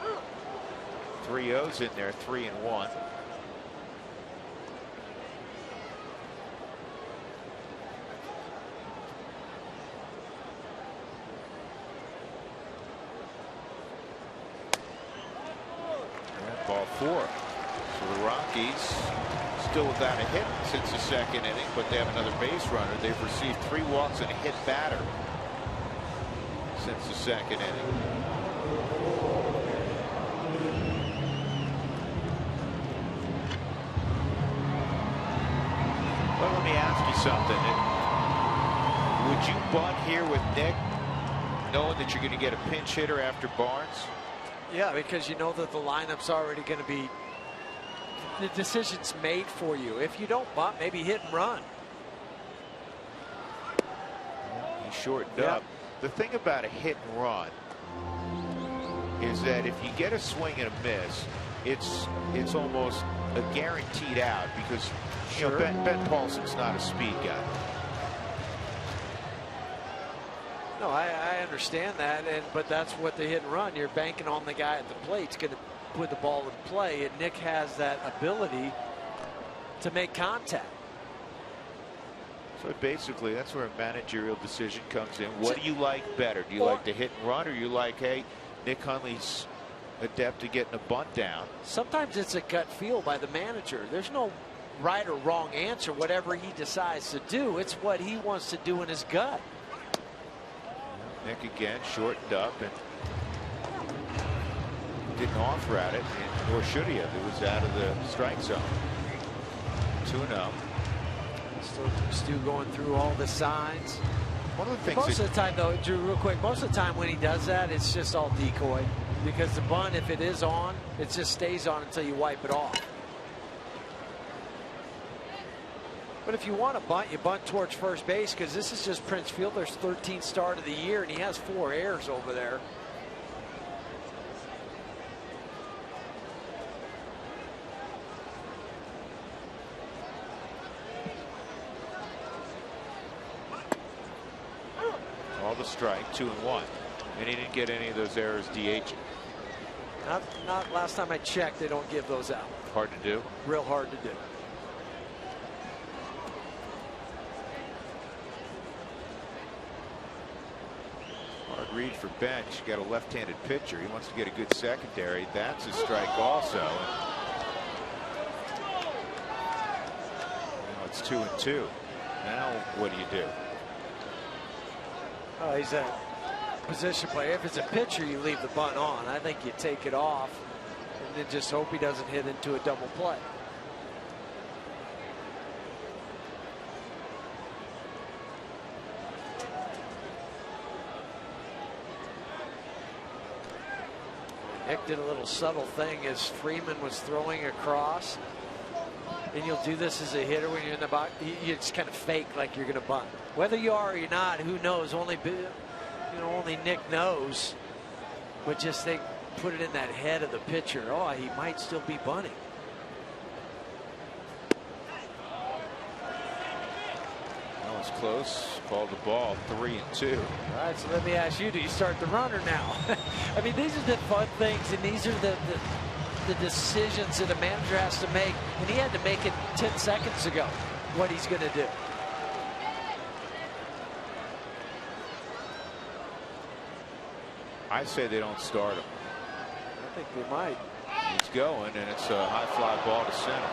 3 O's in there, 3 and 1. Ball 4. So the Rockies still without a hit since the 2nd inning, but they have another base runner. They've received 3 walks and a hit batter since the 2nd inning. Well, let me ask you something. Would you bunt here with Nick, knowing that you're going to get a pinch hitter after Barnes? Yeah, because you know that the lineup's already going to be, the decision's made for you. If you don't bunt, maybe hit and run. He shortened up. The thing about a hit and run is that if you get a swing and a miss, it's almost a guaranteed out, because you know, Ben Paulson's not a speed guy. No, I understand that, but that's what the hit and run. You're banking on the guy at the plate's going to put the ball in play, and Nick has that ability to make contact. So basically, that's where a managerial decision comes in. What do you like better? Do you like the hit and run, or you like, hey, Nick Hundley's adept at getting a bunt down? Sometimes it's a gut feel by the manager. There's no right or wrong answer. Whatever he decides to do, it's what he wants to do in his gut. Nick again shortened up and didn't offer at it, nor should he have. It was out of the strike zone. 2-0. Still going through all the signs. One of the things most of the time, though, Drew, real quick, most of the time when he does that, it's just all decoy, because the bunt, if it is on, it just stays on until you wipe it off. But if you want to bunt, you bunt towards first base, because this is just Prince Fielder's 13th start of the year, and he has 4 errors over there. All the strike, 2-1, and he didn't get any of those errors DH. Not last time I checked, they don't give those out. Hard to do. Real hard to do. Hard read for bench. Got a left-handed pitcher. He wants to get a good secondary. That's a strike also. Now it's 2-2. Now what do you do? He's position play. If it's a pitcher, you leave the bunt on. I think you take it off and then just hope he doesn't hit into a double play. Nick did a little subtle thing as Freeman was throwing across. And you'll do this as a hitter when you're in the box. You just kind of fake like you're going to bunt. Whether you are or you're not, who knows? Only Nick knows. But just they put it in that head of the pitcher. Oh, he might still be bunting. That was close. Called the ball 3-2. All right, so let me ask you, do you start the runner now? I mean, these are the fun things, and these are the decisions that a manager has to make, and he had to make it 10 seconds ago what he's going to do. I say they don't start him. I think they might. He's going, and it's a high fly ball to center.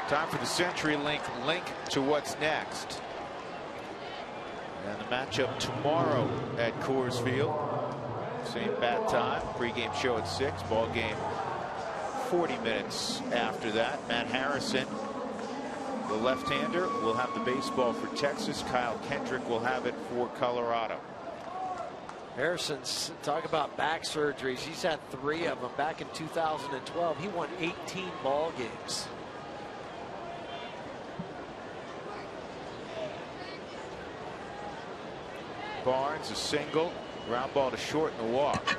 Time for the CenturyLink link to what's next. And the matchup tomorrow at Coors Field. Same bat time. Pre-game show at 6. Ball game 40 minutes after that. Matt Harrison, the left-hander, will have the baseball for Texas. Kyle Kendrick will have it for Colorado. Harrison's, talk about back surgeries. He's had 3 of them. Back in 2012, he won 18 ball games. Barnes, a single, ground ball to short and a walk.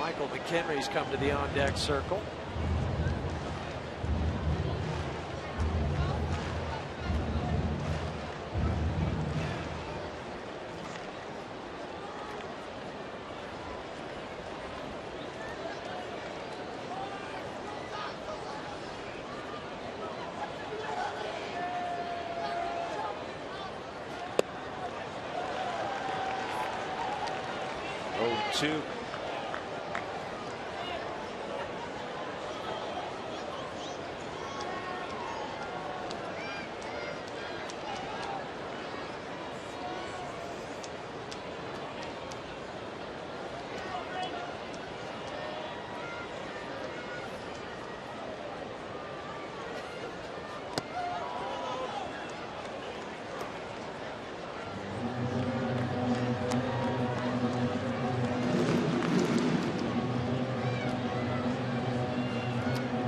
Michael McHenry's come to the on-deck circle. Two.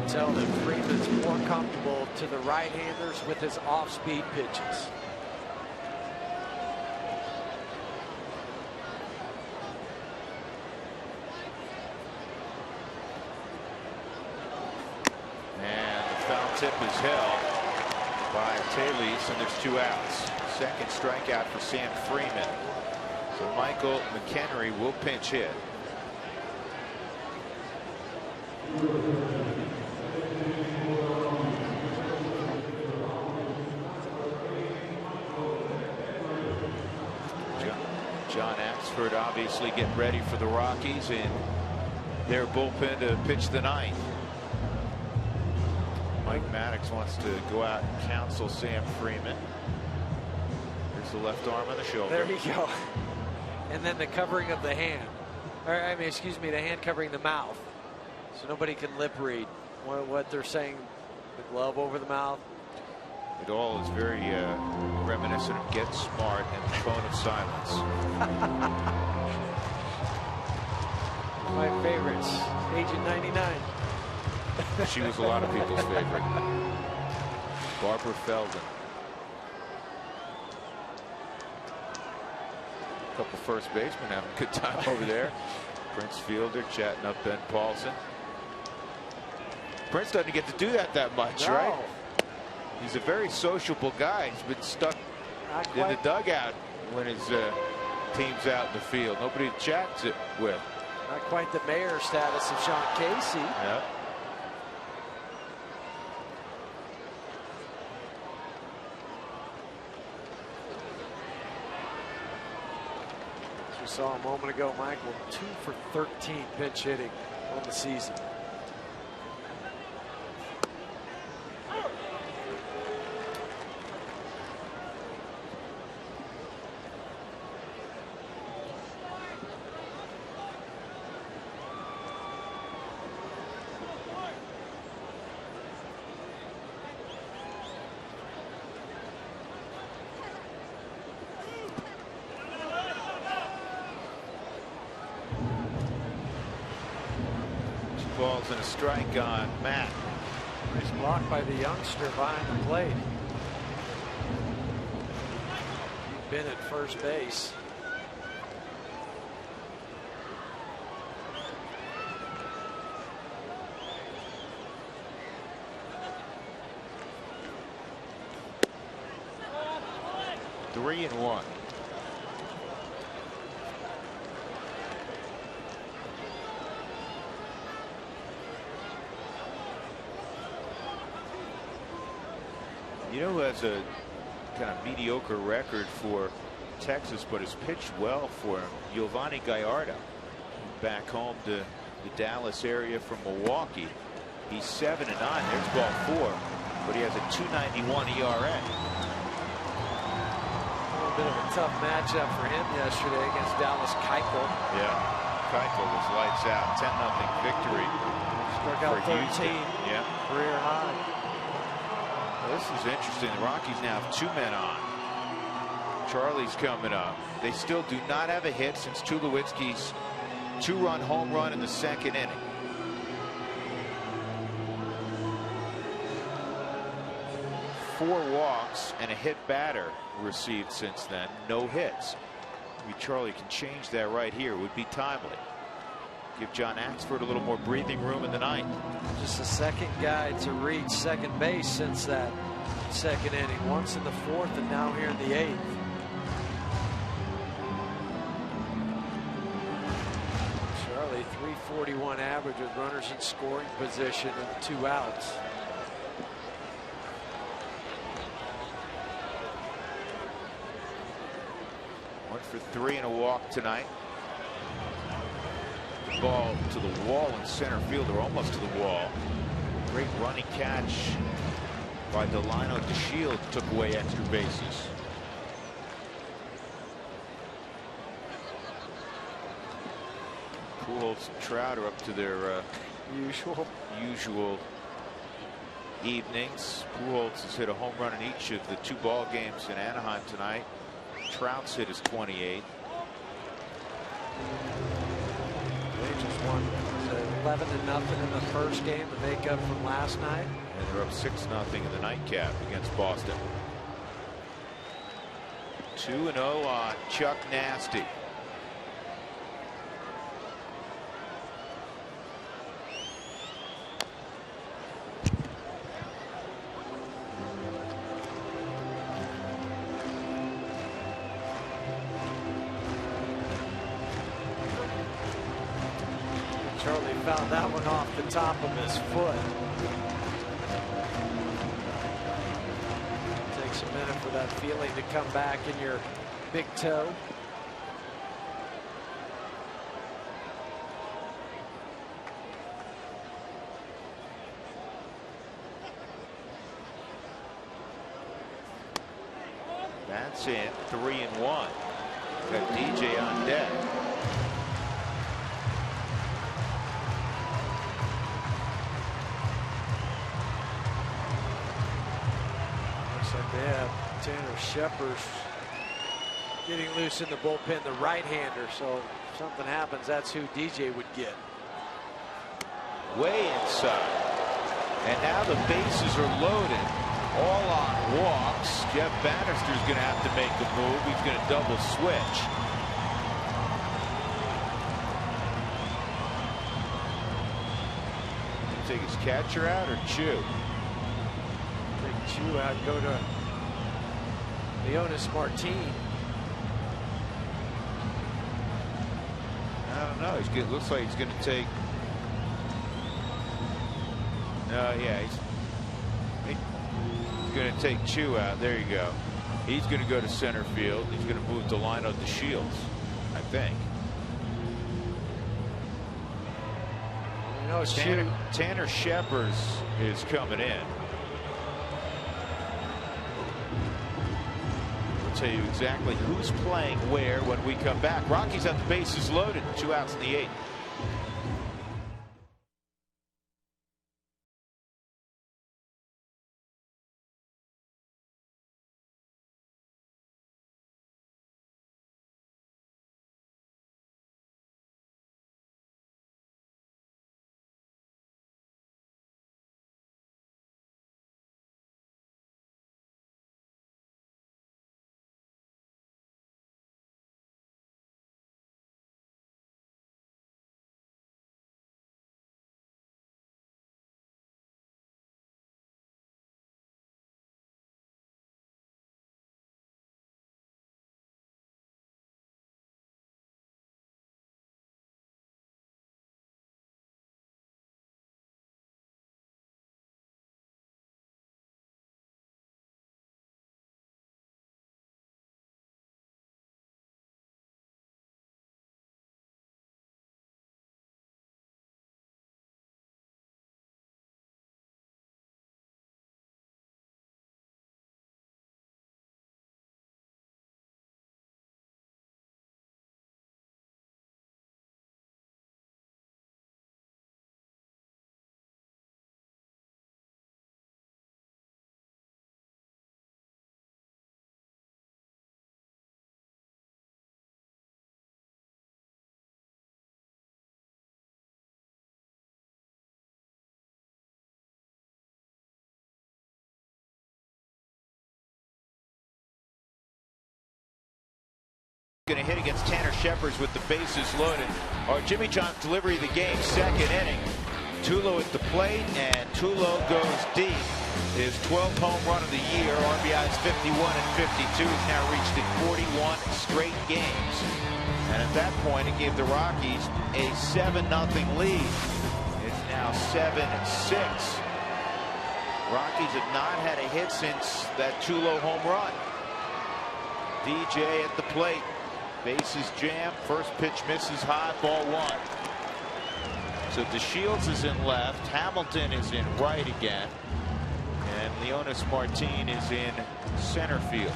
Tell that Freeman's more comfortable to the right-handers with his off-speed pitches. And the foul tip is held by Taylor, and there's 2 outs. Second strikeout for Sam Freeman. So Michael McHenry will pinch hit. John Axford obviously getting ready for the Rockies and their bullpen to pitch the 9th. Mike Maddox wants to go out and counsel Sam Freeman. Here's the left arm on the shoulder. There you go. And then the covering of the hand. Or, I mean, excuse me, the hand covering the mouth. So nobody can lip read what they're saying. The glove over the mouth. It all is very reminiscent of Get Smart and the Phone of Silence. My favorites, Agent 99. She was a lot of people's favorite. Barbara Feldon. A couple first basemen having a good time over there. Prince Fielder chatting up Ben Paulson. Prince doesn't get to do that much, No. right? He's a very sociable guy. He's been stuck in the dugout when his team's out in the field. Nobody to chat with. Not quite the mayor status of Sean Casey. Yep. saw a moment ago, Michael, 2 for 13 pinch hitting on the season. Balls and a strike on Matt. He's blocked by the youngster behind the plate. He's been at first base. Three and one. You know who has a kind of mediocre record for Texas, but has pitched well for him? Giovanni Gallardo, back home to the Dallas area from Milwaukee. He's 7-9. There's ball 4, but he has a 2.91 ERA. A little bit of a tough matchup for him yesterday against Dallas Keuchel. Yeah, Keuchel was lights out. 10-0 victory. Struck out 13. Houston. Yeah, career high. This is interesting. The Rockies now have 2 men on. Charlie's coming up. They still do not have a hit since Tulowitzki's 2-run home run in the 2nd inning. Four walks and a hit batter received since then. No hits. Maybe Charlie can change that right here. It would be timely. Give John Axford a little more breathing room in the 9th. Just the second guy to reach second base since that 2nd inning. Once in the 4th and now here in the 8th. Charlie, 341 average with runners in scoring position and 2 outs. One for 3 and a walk tonight. Ball to the wall in center field, or almost to the wall. Great running catch by Delino DeShield, took away extra bases. Pujols and Trout are up to their usual evenings. Pujols has hit a home run in each of the 2 ball games in Anaheim tonight. Trout's hit his 28th. Just won 11-0 in the first game to make up from last night. And they're up 6-0 in the nightcap against Boston. 2-0 on Chuck Nasty. Charlie found that one off the top of his foot. Takes a minute for that feeling to come back in your big toe. That's in. 3-1. Got DJ on deck. Yeah, Tanner Shepard's getting loose in the bullpen, the right-hander. So if something happens, that's who DJ would get. Way inside. And now the bases are loaded. All on walks. Jeff Bannister's going to have to make a move. He's going to double switch. Take his catcher out or Chew? Take Chew out, go to Leonis Martin. I don't know. He's good. Looks like he's going to take. Yeah, he's going to take Chew out. There you go. He's going to go to center field. He's going to move Delino DeShields. I think. Tanner Shepard is coming in. We'll tell you exactly who's playing where when we come back. Rockies have the bases loaded, 2 outs in the 8th. Going to hit against Tanner Shepard with the bases loaded. Our Jimmy John's delivery of the game, 2nd inning. Tulo at the plate, and Tulo goes deep. His 12th home run of the year. RBIs 51 and 52. He's now reached in 41 straight games. And at that point, it gave the Rockies a 7-0 lead. It's now 7-6. Rockies have not had a hit since that Tulo home run. DJ at the plate. Bases jammed. First pitch misses high. Ball 1. So DeShields is in left. Hamilton is in right again. And Leonis Martin is in center field.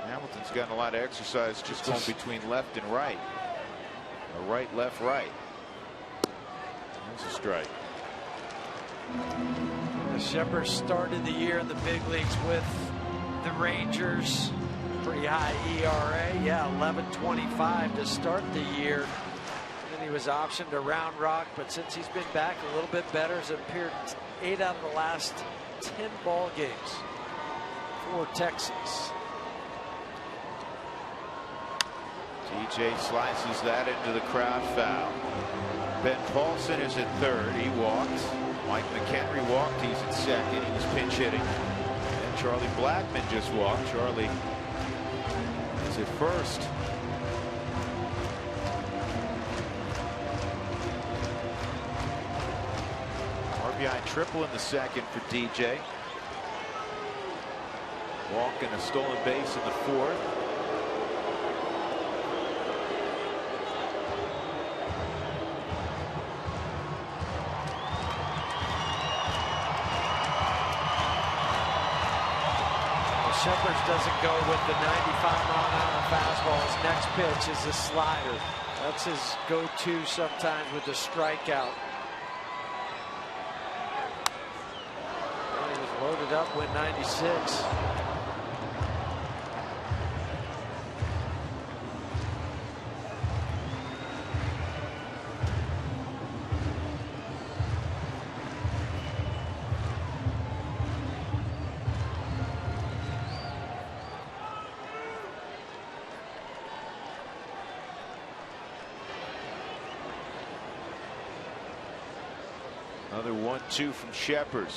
Hamilton's gotten a lot of exercise just going between left and right. Or right, left, right. There's a strike. Shepard started the year in the big leagues with the Rangers. Pretty high ERA. Yeah, 11.25 to start the year. Then he was optioned to Round Rock, but since he's been back a little bit better, has appeared 8 out of the last 10 ball games for Texas. DJ slices that into the crowd foul. Ben Paulson is at third. He walked. Mike McHenry walked. He's at second. He was pinch hitting. And Charlie Blackmon just walked. Charlie is at first. RBI triple in the second for DJ. Walk and a stolen base in the 4th. Shepard doesn't go with the 95-mile-an-hour fastball. His next pitch is a slider. That's his go-to sometimes with the strikeout. And he was loaded up with 96. Another 1-2 from Shepard.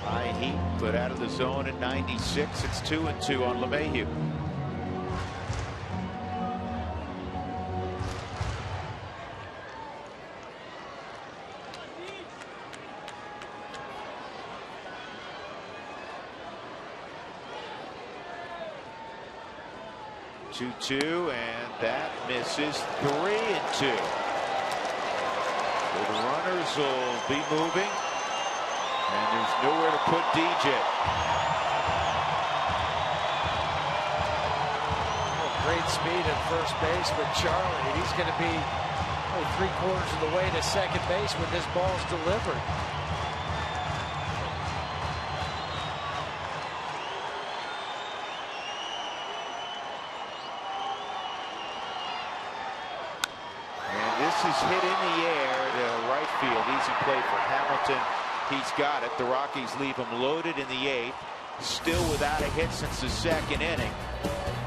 High heat, but out of the zone at 96. It's 2-2 on LeMahieu. 2-2, and that misses. 3-2. So the runners will be moving, and there's nowhere to put DJ. Great speed at first base with Charlie. He's going to be 3/4 of the way to second base when this ball's delivered. Is hit in the air to right field. Easy play for Hamilton. He's got it. The Rockies leave him loaded in the 8th. Still without a hit since the 2nd inning.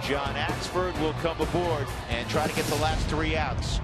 John Axford will come aboard and try to get the last 3 outs.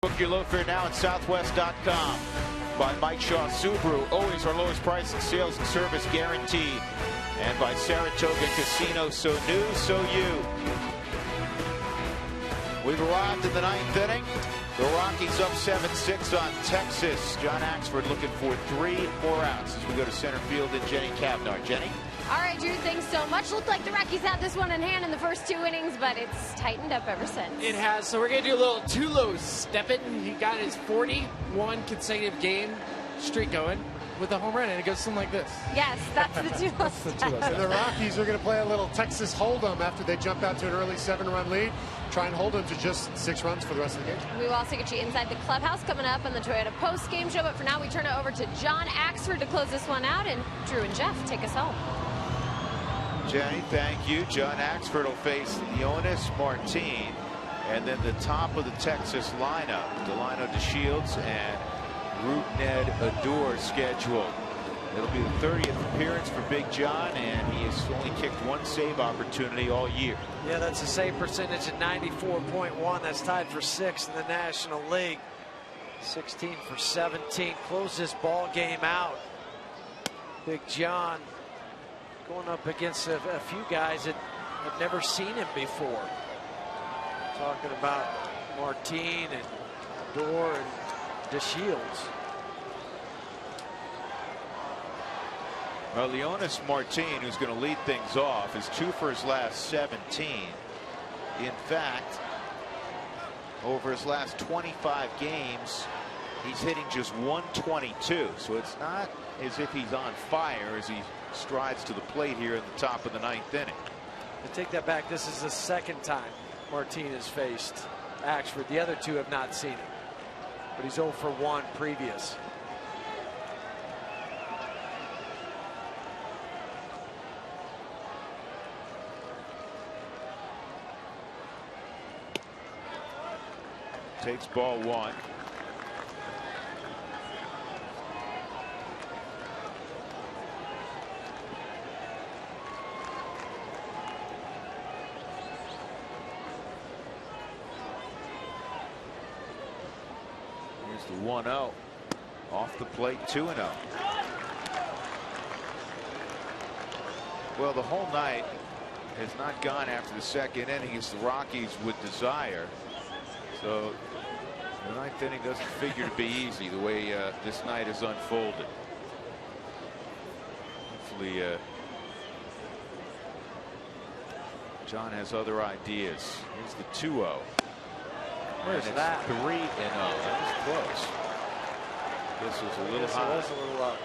Book your low fare now at Southwest.com. By Mike Shaw Subaru, always our lowest price and sales and service guaranteed. And by Saratoga Casino, so new, so you. We've arrived in the 9th inning. The Rockies up 7-6 on Texas. John Axford looking for 3 more outs as we go to center field and Jenny Cavnar. Jenny? All right, Drew, thanks so much. Looked like the Rockies had this one in hand in the first 2 innings, but it's tightened up ever since. It has, so we're going to do a little Tulo step it. He got his 41 consecutive game streak going with a home run, and it goes something like this. Yes, that's the Tulo step. And the Rockies are going to play a little Texas Hold'em after they jump out to an early 7-run lead. Try and hold them to just 6 runs for the rest of the game. We will also get you inside the clubhouse coming up on the Toyota post-game show, but for now we turn it over to John Axford to close this one out, and Drew and Jeff take us home. Jenny, thank you. John Axford will face Leonis Martin, and then the top of the Texas lineup, Delino DeShields and Rougned Odor scheduled. It'll be the 30th appearance for Big John, and he has only kicked 1 save opportunity all year. Yeah, that's a save percentage at 94.1. That's tied for 6th in the National League. 16 for 17. Close this ball game out. Big John going up against a few guys that have never seen him before. Talking about Martin and Odor and DeShields. Well, Leonis Martin, who's going to lead things off, is 2 for his last 17. In fact, over his last 25 games, he's hitting just 122. So it's not as if he's on fire as he strides to the plate here in the top of the 9th inning. To take that back, this is the 2nd time Martin has faced Axford. The other 2 have not seen him, but he's 0 for 1 previous. Takes ball 1. Here's the 1-0 off the plate. 2-0. Well, the whole night has not gone after the 2nd inning as the Rockies would desire. So the 9th inning doesn't figure to be easy the way this night has unfolded. Hopefully John has other ideas. Here's the 2-0. Where's that? 3-0. That was close. This was a little high. It was a little up.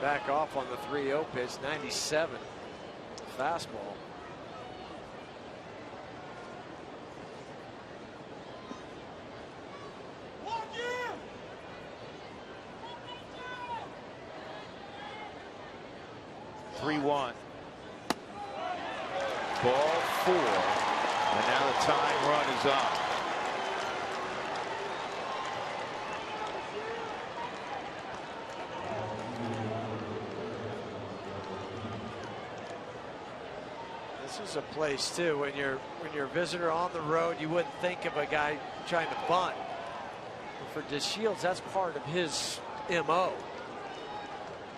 back off on the 3-0 pitch. 97 fastball. Ball 4, and now the tying run is up. This is a place too when you're a visitor on the road, you wouldn't think of a guy trying to bunt. But for DeShields, that's part of his MO.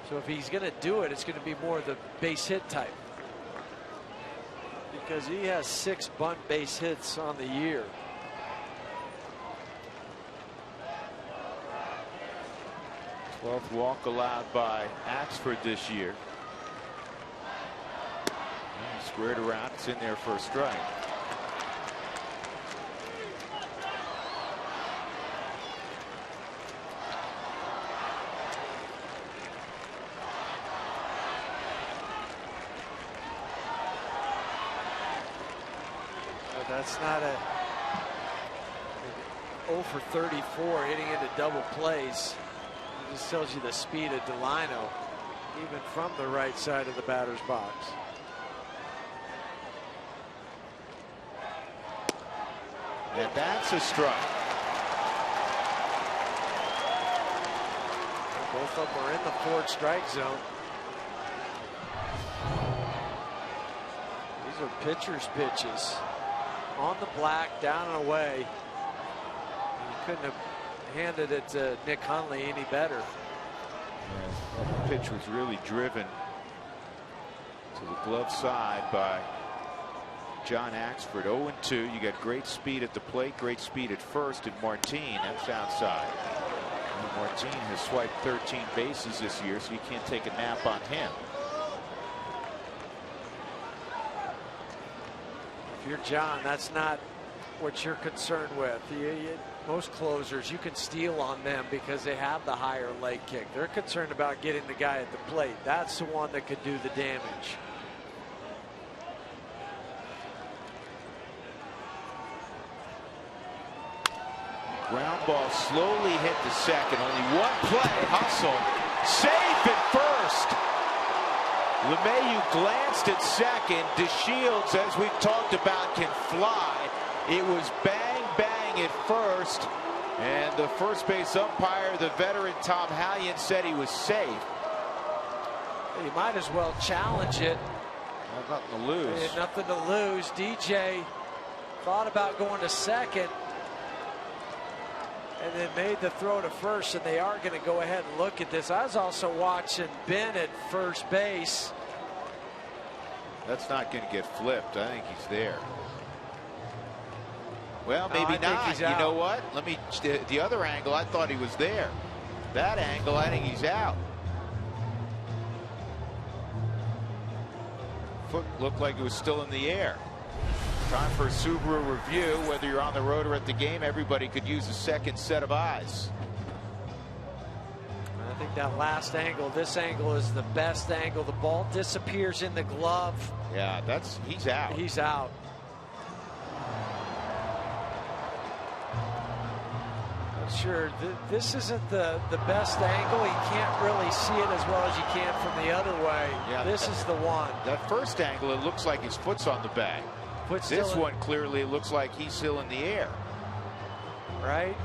So if he's going to do it, it's going to be more the base hit type, because he has 6 bunt base hits on the year. Twelfth walk allowed by Axford this year. Squared around, it's in there for a strike. That's not a 0 for 34 hitting into double plays. It just tells you the speed of Delino, even from the right side of the batter's box. And that's a strike. Both of them are in the 4th strike zone. These are pitcher's pitches. On the black, down and away. You couldn't have handed it to Nick Hundley any better. Yeah, the pitch was really driven to the glove side by John Axford. 0-2. You got great speed at the plate, great speed at first, and Martin, that's outside. And Martin has swiped 13 bases this year, so you can't take a nap on him. If you're John, that's not what you're concerned with. Most closers, you can steal on them because they have the higher leg kick. They're concerned about getting the guy at the plate. That's the one that could do the damage. Ground ball slowly hit the second. Only one play. Hustle. Safe at first. LeMahieu glanced at second. DeShields, as we've talked about, can fly. It was bang, bang at first. And the first base umpire, the veteran Tom Hallion, said he was safe. You might as well challenge it. Well, nothing to lose. They had nothing to lose. DJ thought about going to second and then made the throw to first, and they are going to go ahead and look at this. I was also watching Ben at first base. That's not going to get flipped. I think he's there. Well, maybe not. You know what? Let me, the other angle, I thought he was there. That angle, I think he's out. Foot looked like it was still in the air. Time for a Subaru review. Whether you're on the road or at the game, everybody could use a second set of eyes. I think that last angle, this angle is the best angle. The ball disappears in the glove. Yeah, he's out. He's out. Not sure, this isn't the best angle. You can't really see it as well as you can from the other way. Yeah, this is the one. That first angle, it looks like his foot's on the bag. This one clearly looks like he's still in the air. Right?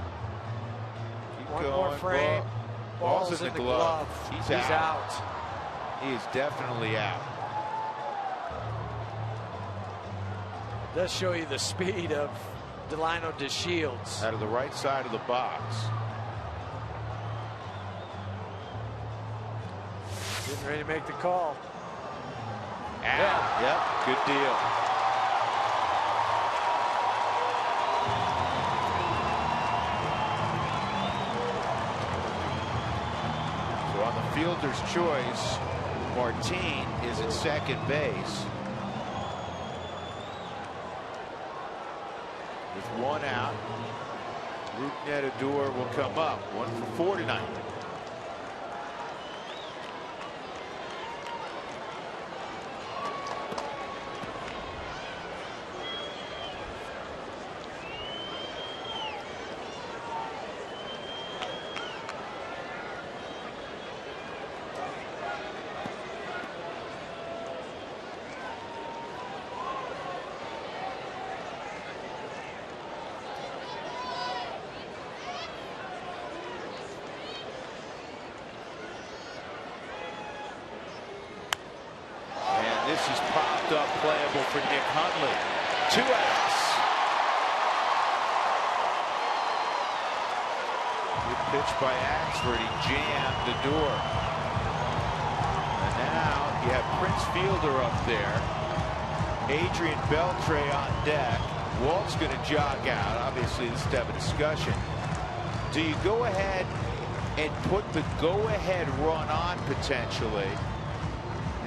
Keep one going. more frame. Ball's in the glove. He's out. He is definitely out. It does show you the speed of Delino DeShields. Out of the right side of the box. Getting ready to make the call. Out. Yep, good deal. So on the fielder's choice, Martin is at second base. With one out, Rougned Odor will come up. 1 for 4 tonight. this is popped up, playable for Nick Hundley. 2 outs. Good pitch by Axford. He jammed the door. And now you have Prince Fielder up there. Adrian Beltre on deck. Walt's going to jog out. Obviously, this is to have a discussion. Do you go ahead and put the go-ahead run on potentially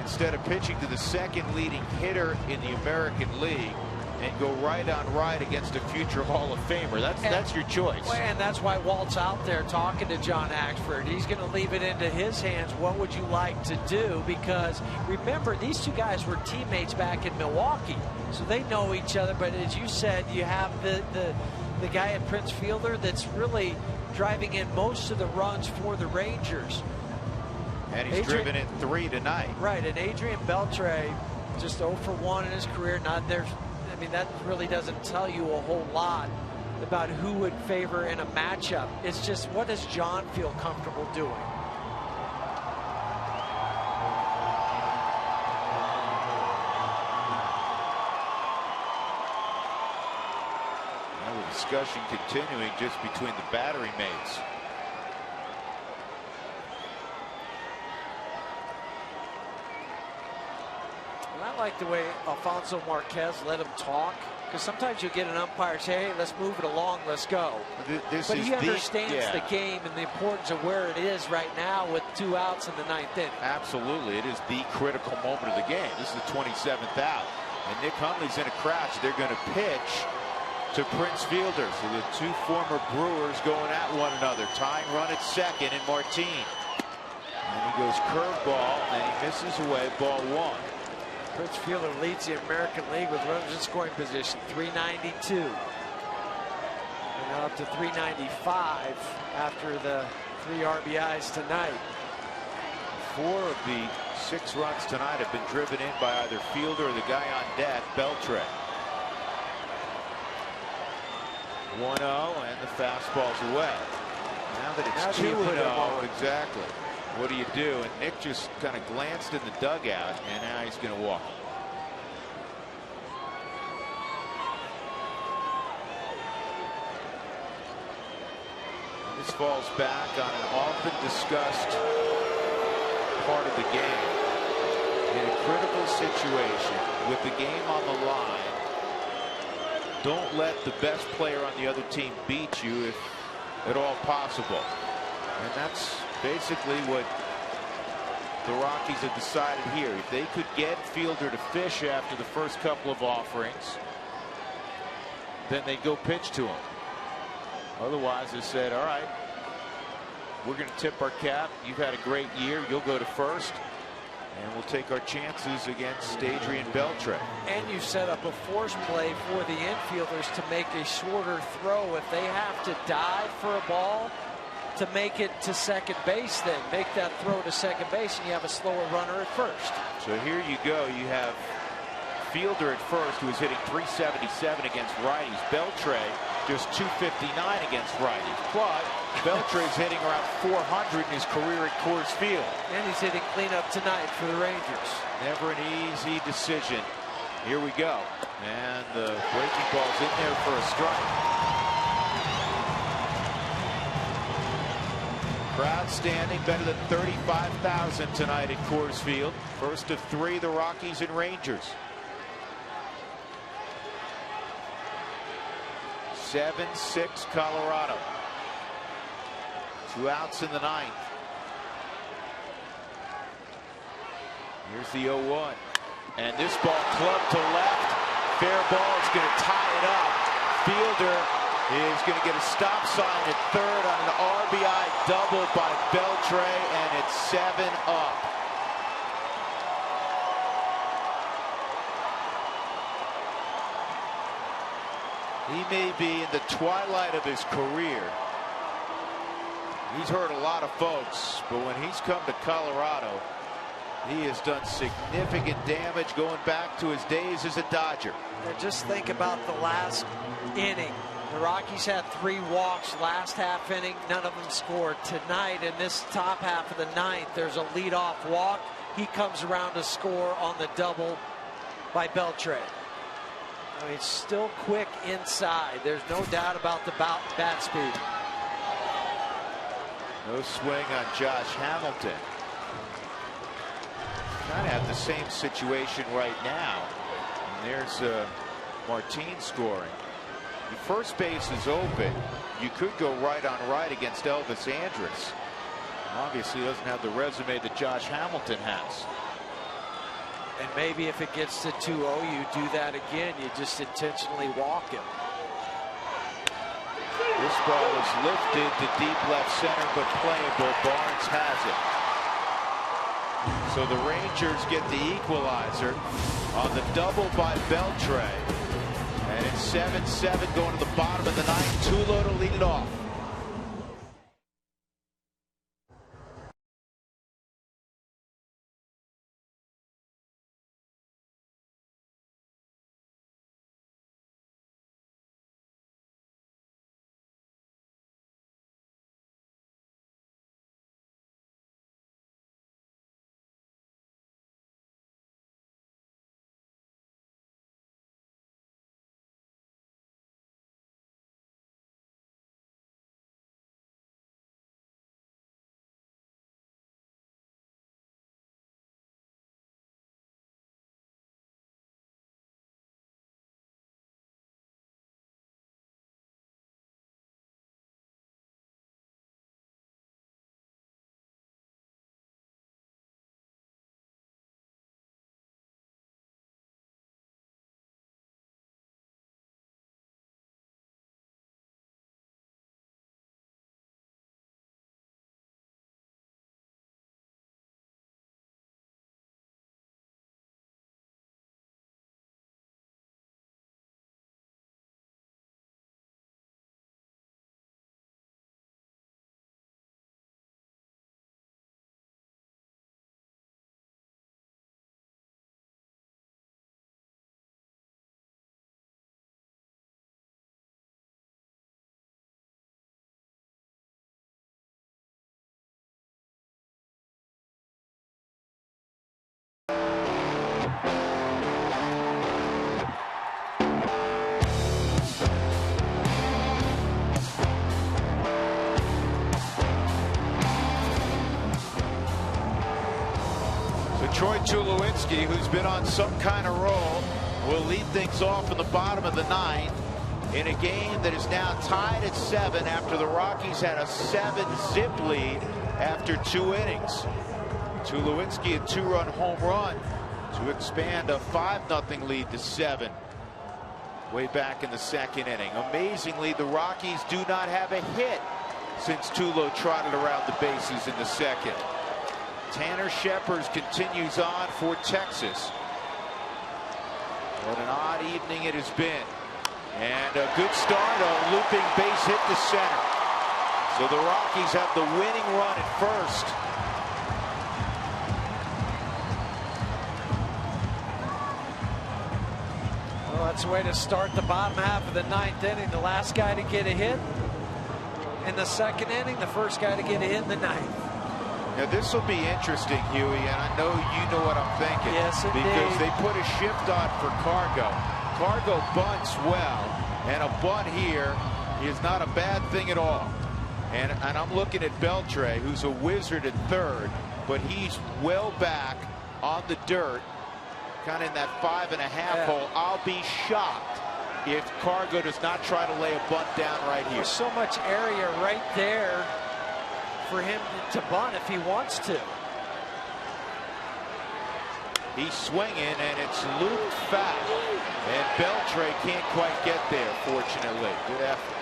instead of pitching to the second leading hitter in the American League and go right on right against a future Hall of Famer? That's your choice. And that's why Walt's out there talking to John Axford. He's going to leave it into his hands. What would you like to do? Because remember, these two guys were teammates back in Milwaukee, so they know each other. But as you said, you have the guy at Prince Fielder that's really driving in most of the runs for the Rangers. And he's driven in 3 tonight. Right, and Adrian Beltre just 0 for 1 in his career. Not there. I mean, that really doesn't tell you a whole lot about who would favor in a matchup. It's just, what does John feel comfortable doing? Now the discussion continuing just between the battery mates. I like the way Alfonso Marquez let him talk, because sometimes you get an umpire say, hey, let's move it along, let's go. But he understands the game and the importance of where it is right now with 2 outs in the 9th inning. Absolutely. It is the critical moment of the game. This is the 27th out. And Nick Hundley's in a crouch. They're going to pitch to Prince Fielder. So the 2 former Brewers going at one another. Tying run at second in Martin. And he goes curveball, and he misses away, ball 1. Prince Fielder leads the American League with runners in scoring position, 392. And now up to 395 after the 3 RBIs tonight. 4 of the 6 runs tonight have been driven in by either Fielder or the guy on deck, Beltre. 1-0, and the fastball's away. Now that it's 2-0, exactly. What do you do? And Nick just kind of glanced in the dugout, and now he's going to walk. This falls back on an often discussed part of the game. In a critical situation with the game on the line, don't let the best player on the other team beat you if at all possible. And that's basically what the Rockies have decided here. If they could get Fielder to fish after the first couple of offerings, then they go pitch to him. Otherwise, they said, all right, we're going to tip our cap. You've had a great year. You'll go to first, and we'll take our chances against Adrian Beltre. And you set up a force play for the infielders to make a shorter throw. If they have to dive for a ball to make it to second base, then make that throw to second base, and you have a slower runner at first. So here you go. You have Fielder at first, who is hitting .377 against righties. Beltre just .259 against righties. But Beltre is hitting around .400 in his career at Coors Field. And he's hitting cleanup tonight for the Rangers. Never an easy decision. Here we go. And the breaking ball's in there for a strike. Crowd standing, better than 35,000 tonight at Coors Field. First of 3, the Rockies and Rangers. 7-6 Colorado. 2 outs in the 9th. Here's the 0-1. And this ball clubbed to left. Fair ball is going to tie it up. Fielder is going to get a stop sign at third on an RBI double by Beltre, and it's 7 up. He may be in the twilight of his career. He's hurt a lot of folks, but when he's come to Colorado, he has done significant damage going back to his days as a Dodger. And just think about the last inning. The Rockies had 3 walks last half inning. None of them scored. Tonight in this top half of the 9th, there's a leadoff walk he comes around to score on the double by Beltre. I mean, still quick inside. There's no doubt about the bat speed. No swing on Josh Hamilton. Kind of have the same situation right now. And there's Martin scoring. The first base is open. You could go right on right against Elvis Andrus. Obviously doesn't have the resume that Josh Hamilton has. And maybe if it gets to 2-0, you do that again. You just intentionally walk him. This ball is lifted to deep left center, but playable. Barnes has it. So the Rangers get the equalizer on the double by Beltre. And it's 7-7 going to the bottom of the ninth. Tulo to lead it off. Troy Tulowitzki, who's been on some kind of roll, will lead things off in the bottom of the ninth in a game that is now tied at 7 after the Rockies had a 7-zip lead after 2 innings. Tulowitzki, a 2-run home run to expand a 5-0 lead to 7 way back in the second inning. Amazingly, the Rockies do not have a hit since Tulo trotted around the bases in the second. Tanner Shepard continues on for Texas. What an odd evening it has been. And a good start, a looping base hit to center. So the Rockies have the winning run at first. Well, that's a way to start the bottom half of the ninth inning. The last guy to get a hit in the second inning, the first guy to get a hit in the ninth. Now this will be interesting, Huey, and I know you know what I'm thinking. Yes, indeed. Because they put a shift on for Cargo. Cargo bunts well, and a bunt here is not a bad thing at all. And I'm looking at Beltre, who's a wizard at third, but he's well back on the dirt, kind of in that 5.5 hole. I'll be shocked if Cargo does not try to lay a bunt down right here. There's so much area right there for him to bunt if he wants to. He's swinging, and it's looped foul. And Beltre can't quite get there, fortunately. Good effort.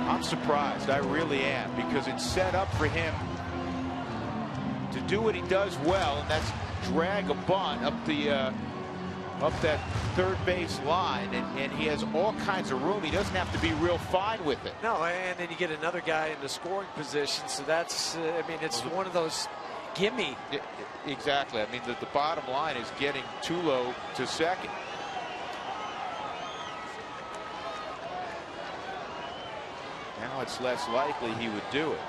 I'm surprised. I really am, because it's set up for him to do what he does well, and that's drag a bunt up the up that third base line, and he has all kinds of room. He doesn't have to be real fine with it. No, and then you get another guy in the scoring position, so that's I mean, it's one of those gimme. Exactly. I mean, the bottom line is getting Tulo to second. Now it's less likely he would do it.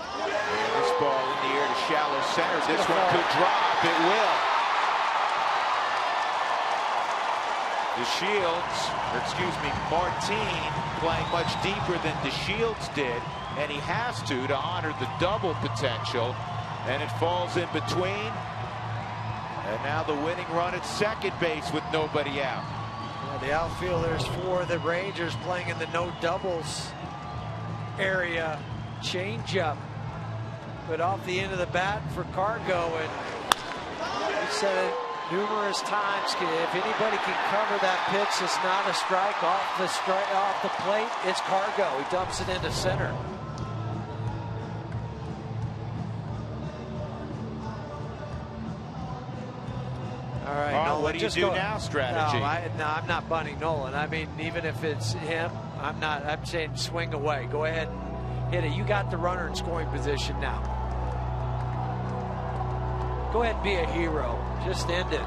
And this ball in the air to shallow center. This one could drop. It will. Martin playing much deeper than DeShields did, and he has to honor the double potential, and it falls in between. And now the winning run at second base with nobody out. Yeah, the outfielders for the Rangers playing in the no doubles area. Changeup, but off the end of the bat for Cargo, and he said it numerous times. If anybody can cover that pitch, it's not a strike off the plate. It's Cargo. He dumps it into center. All right, Nolan, what do you do now? Strategy? No, I'm not bunting Nolan. I mean, even if it's him, I'm not. I'm saying swing away. Go ahead and hit it. You got the runner in scoring position now. Go ahead and be a hero. Just end it.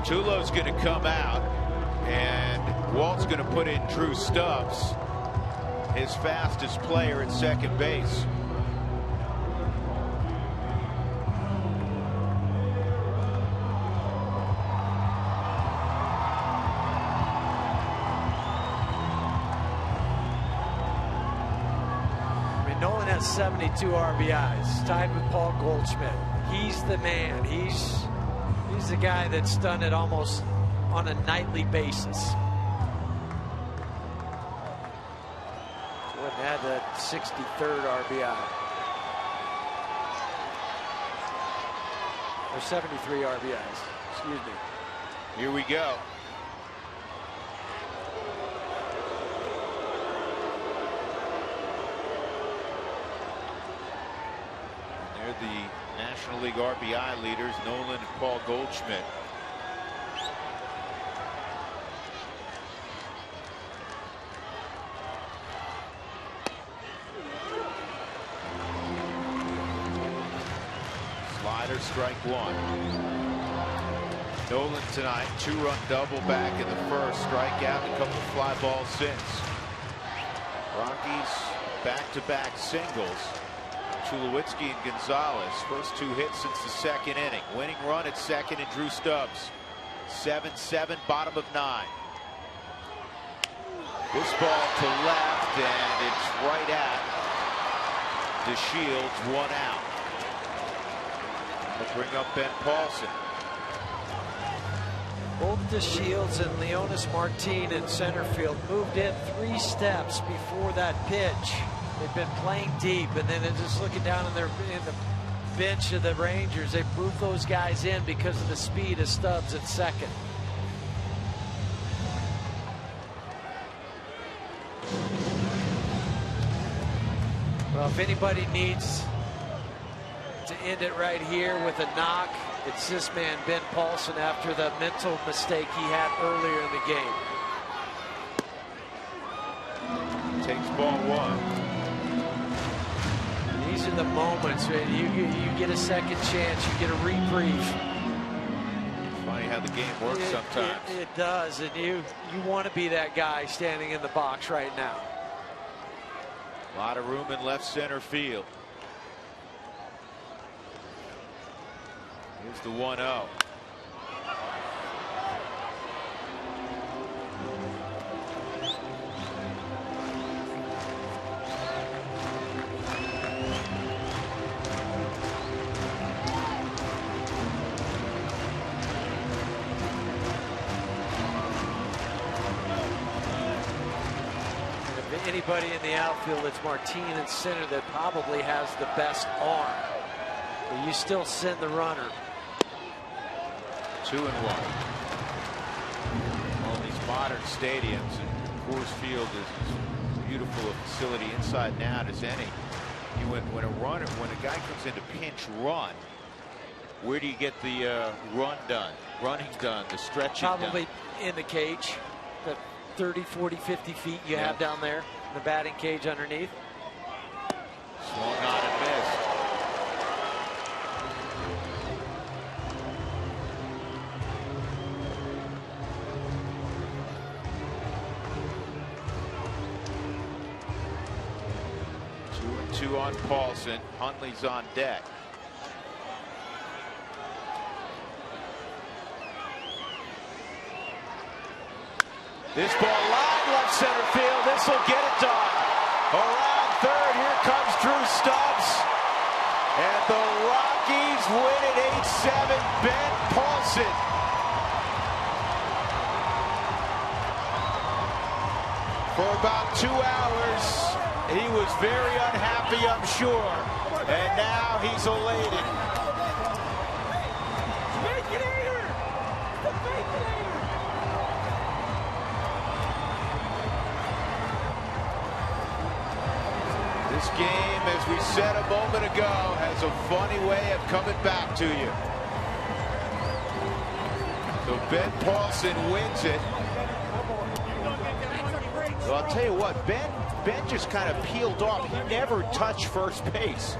Tulo's going to come out, and Walt's going to put in Drew Stubbs, his fastest player at second base. Nolan has 72 RBIs, tied with Paul Goldschmidt. He's the man. He's the guy that's done it almost on a nightly basis. Wouldn't have that 63rd RBI. Or 73 RBIs. Excuse me. Here we go. The National League RBI leaders, Nolan and Paul Goldschmidt. Slider, strike one. Nolan tonight, 2-run double back in the first, strikeout, a couple fly balls since. Rockies back-to-back singles. Tulowitzki and Gonzalez, first two hits since the second inning. Winning run at second and Drew Stubbs. 7-7, bottom of 9. This ball to left, and it's right at DeShields, one out. We'll bring up Ben Paulson. Both DeShields and Leonis Martin in center field moved in 3 steps before that pitch. They've been playing deep, and then they're just looking down in the bench of the Rangers. They moved those guys in because of the speed of Stubbs at second. Well, if anybody needs to end it right here with a knock, it's this man, Ben Paulson, after the mental mistake he had earlier in the game. Takes ball one. These are the moments where you get a second chance, you get a reprieve. Funny how the game works sometimes. It does, and you want to be that guy standing in the box right now. A lot of room in left center field. Here's the 1-0. Anybody in the outfield, it's Martin in center that probably has the best arm. But you still send the runner. 2-1. All these modern stadiums, and Coors Field is as beautiful a facility inside and out as any. When a guy comes into pinch run, where do you get the running done, the stretching probably done? In the cage, the 30, 40, 50 feet you have down there, the batting cage underneath. Swung on and missed. on Paulson. Hundley's on deck. This ball line left center field. This will get it done. Around third, here comes Drew Stubbs. And the Rockies win it 8-7. Ben Paulson. For about 2 hours, he was very unhappy, I'm sure. And now he's elated. This game, as we said a moment ago, has a funny way of coming back to you. So Ben Paulson wins it. Well, I'll tell you what, Ben just kind of peeled off. He never touched first base.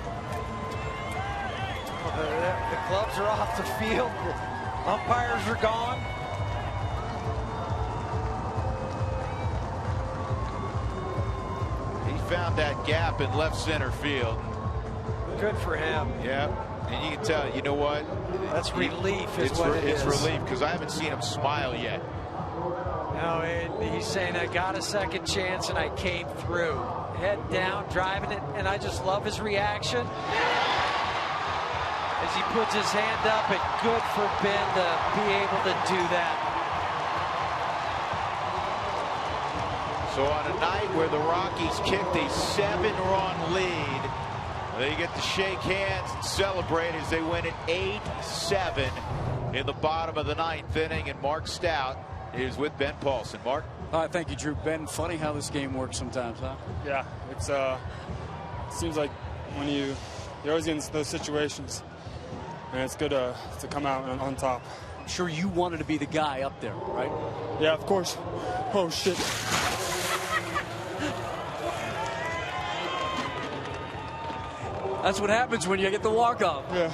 The clubs are off the field. The umpires are gone. Found that gap in left center field. Good for him. Yeah, and you can tell, you know what? That's relief it's relief, because I haven't seen him smile yet. No, he's saying, I got a second chance and I came through. Head down, driving it, and I just love his reaction. As he puts his hand up, and good for Ben to be able to do that. So on a night where the Rockies kicked a 7-run lead, they get to shake hands and celebrate as they win it 8-7 in the bottom of the 9th inning. And Mark Stout is with Ben Paulson. Mark? Thank you, Drew. Ben, funny how this game works sometimes, huh? Yeah, it's it seems like when you're always in those situations, and it's good to come out on top. I'm sure you wanted to be the guy up there, right? Yeah, of course. Oh, shit. That's what happens when you get the walk-off. Yeah.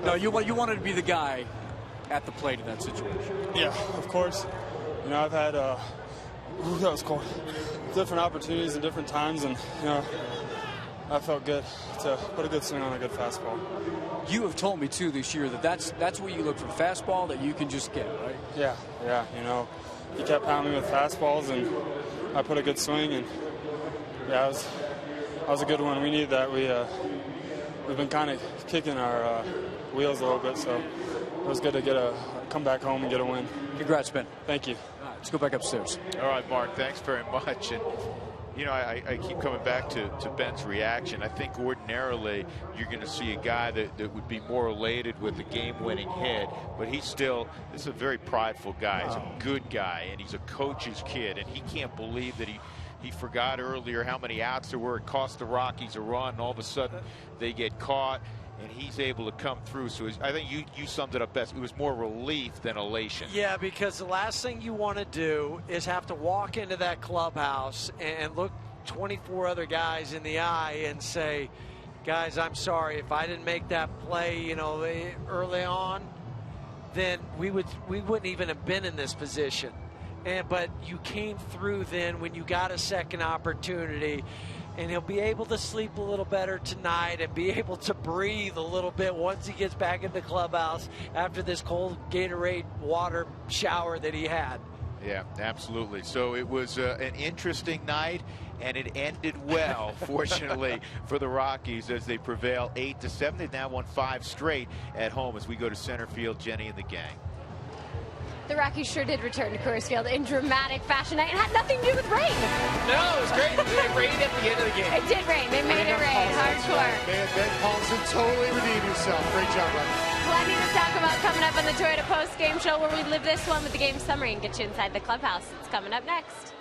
No, you wanted to be the guy at the plate in that situation. Yeah, of course. You know, I've had that was cool. Different opportunities and different times, and you know, I felt good to put a good swing on a good fastball. You have told me too this year that that's what you look for, fastball that you can just get, right? Yeah. You know, he kept pounding with fastballs, and I put a good swing, and yeah, that was a good one. We needed that. We've been kind of kicking our wheels a little bit, so it was good to come back home and get a win. Congrats, Ben. Thank you. All right, let's go back upstairs. All right, Mark, thanks very much. And you know, I keep coming back to Ben's reaction. I think ordinarily you're going to see a guy that would be more elated with a game-winning hit, but this is a very prideful guy. He's a good guy, and he's a coach's kid, and he can't believe that he forgot earlier how many outs there were. It cost the Rockies a run, and all of a sudden they get caught, and he's able to come through. So I think you summed it up best. It was more relief than elation. Yeah, because the last thing you want to do is have to walk into that clubhouse and look 24 other guys in the eye and say, guys, I'm sorry. If I didn't make that play, you know, early on, then we wouldn't even have been in this position. But you came through then when you got a second opportunity, and he'll be able to sleep a little better tonight and be able to breathe a little bit once he gets back in the clubhouse after this cold Gatorade water shower that he had. Yeah, absolutely. So it was an interesting night, and it ended well, fortunately, for the Rockies as they prevail 8-7. They've now won 5 straight at home as we go to center field. Jenny and the gang. The Rockies sure did return to Coors Field in dramatic fashion. It had nothing to do with rain. No, it was great. It rained at the end of the game. It did rain. They made it rain. Hardcore. Man, Ben Paulson totally redeemed himself. Great job, buddy. Plenty to talk about coming up on the Toyota Post Game Show, where we live this one with the game summary and get you inside the clubhouse. It's coming up next.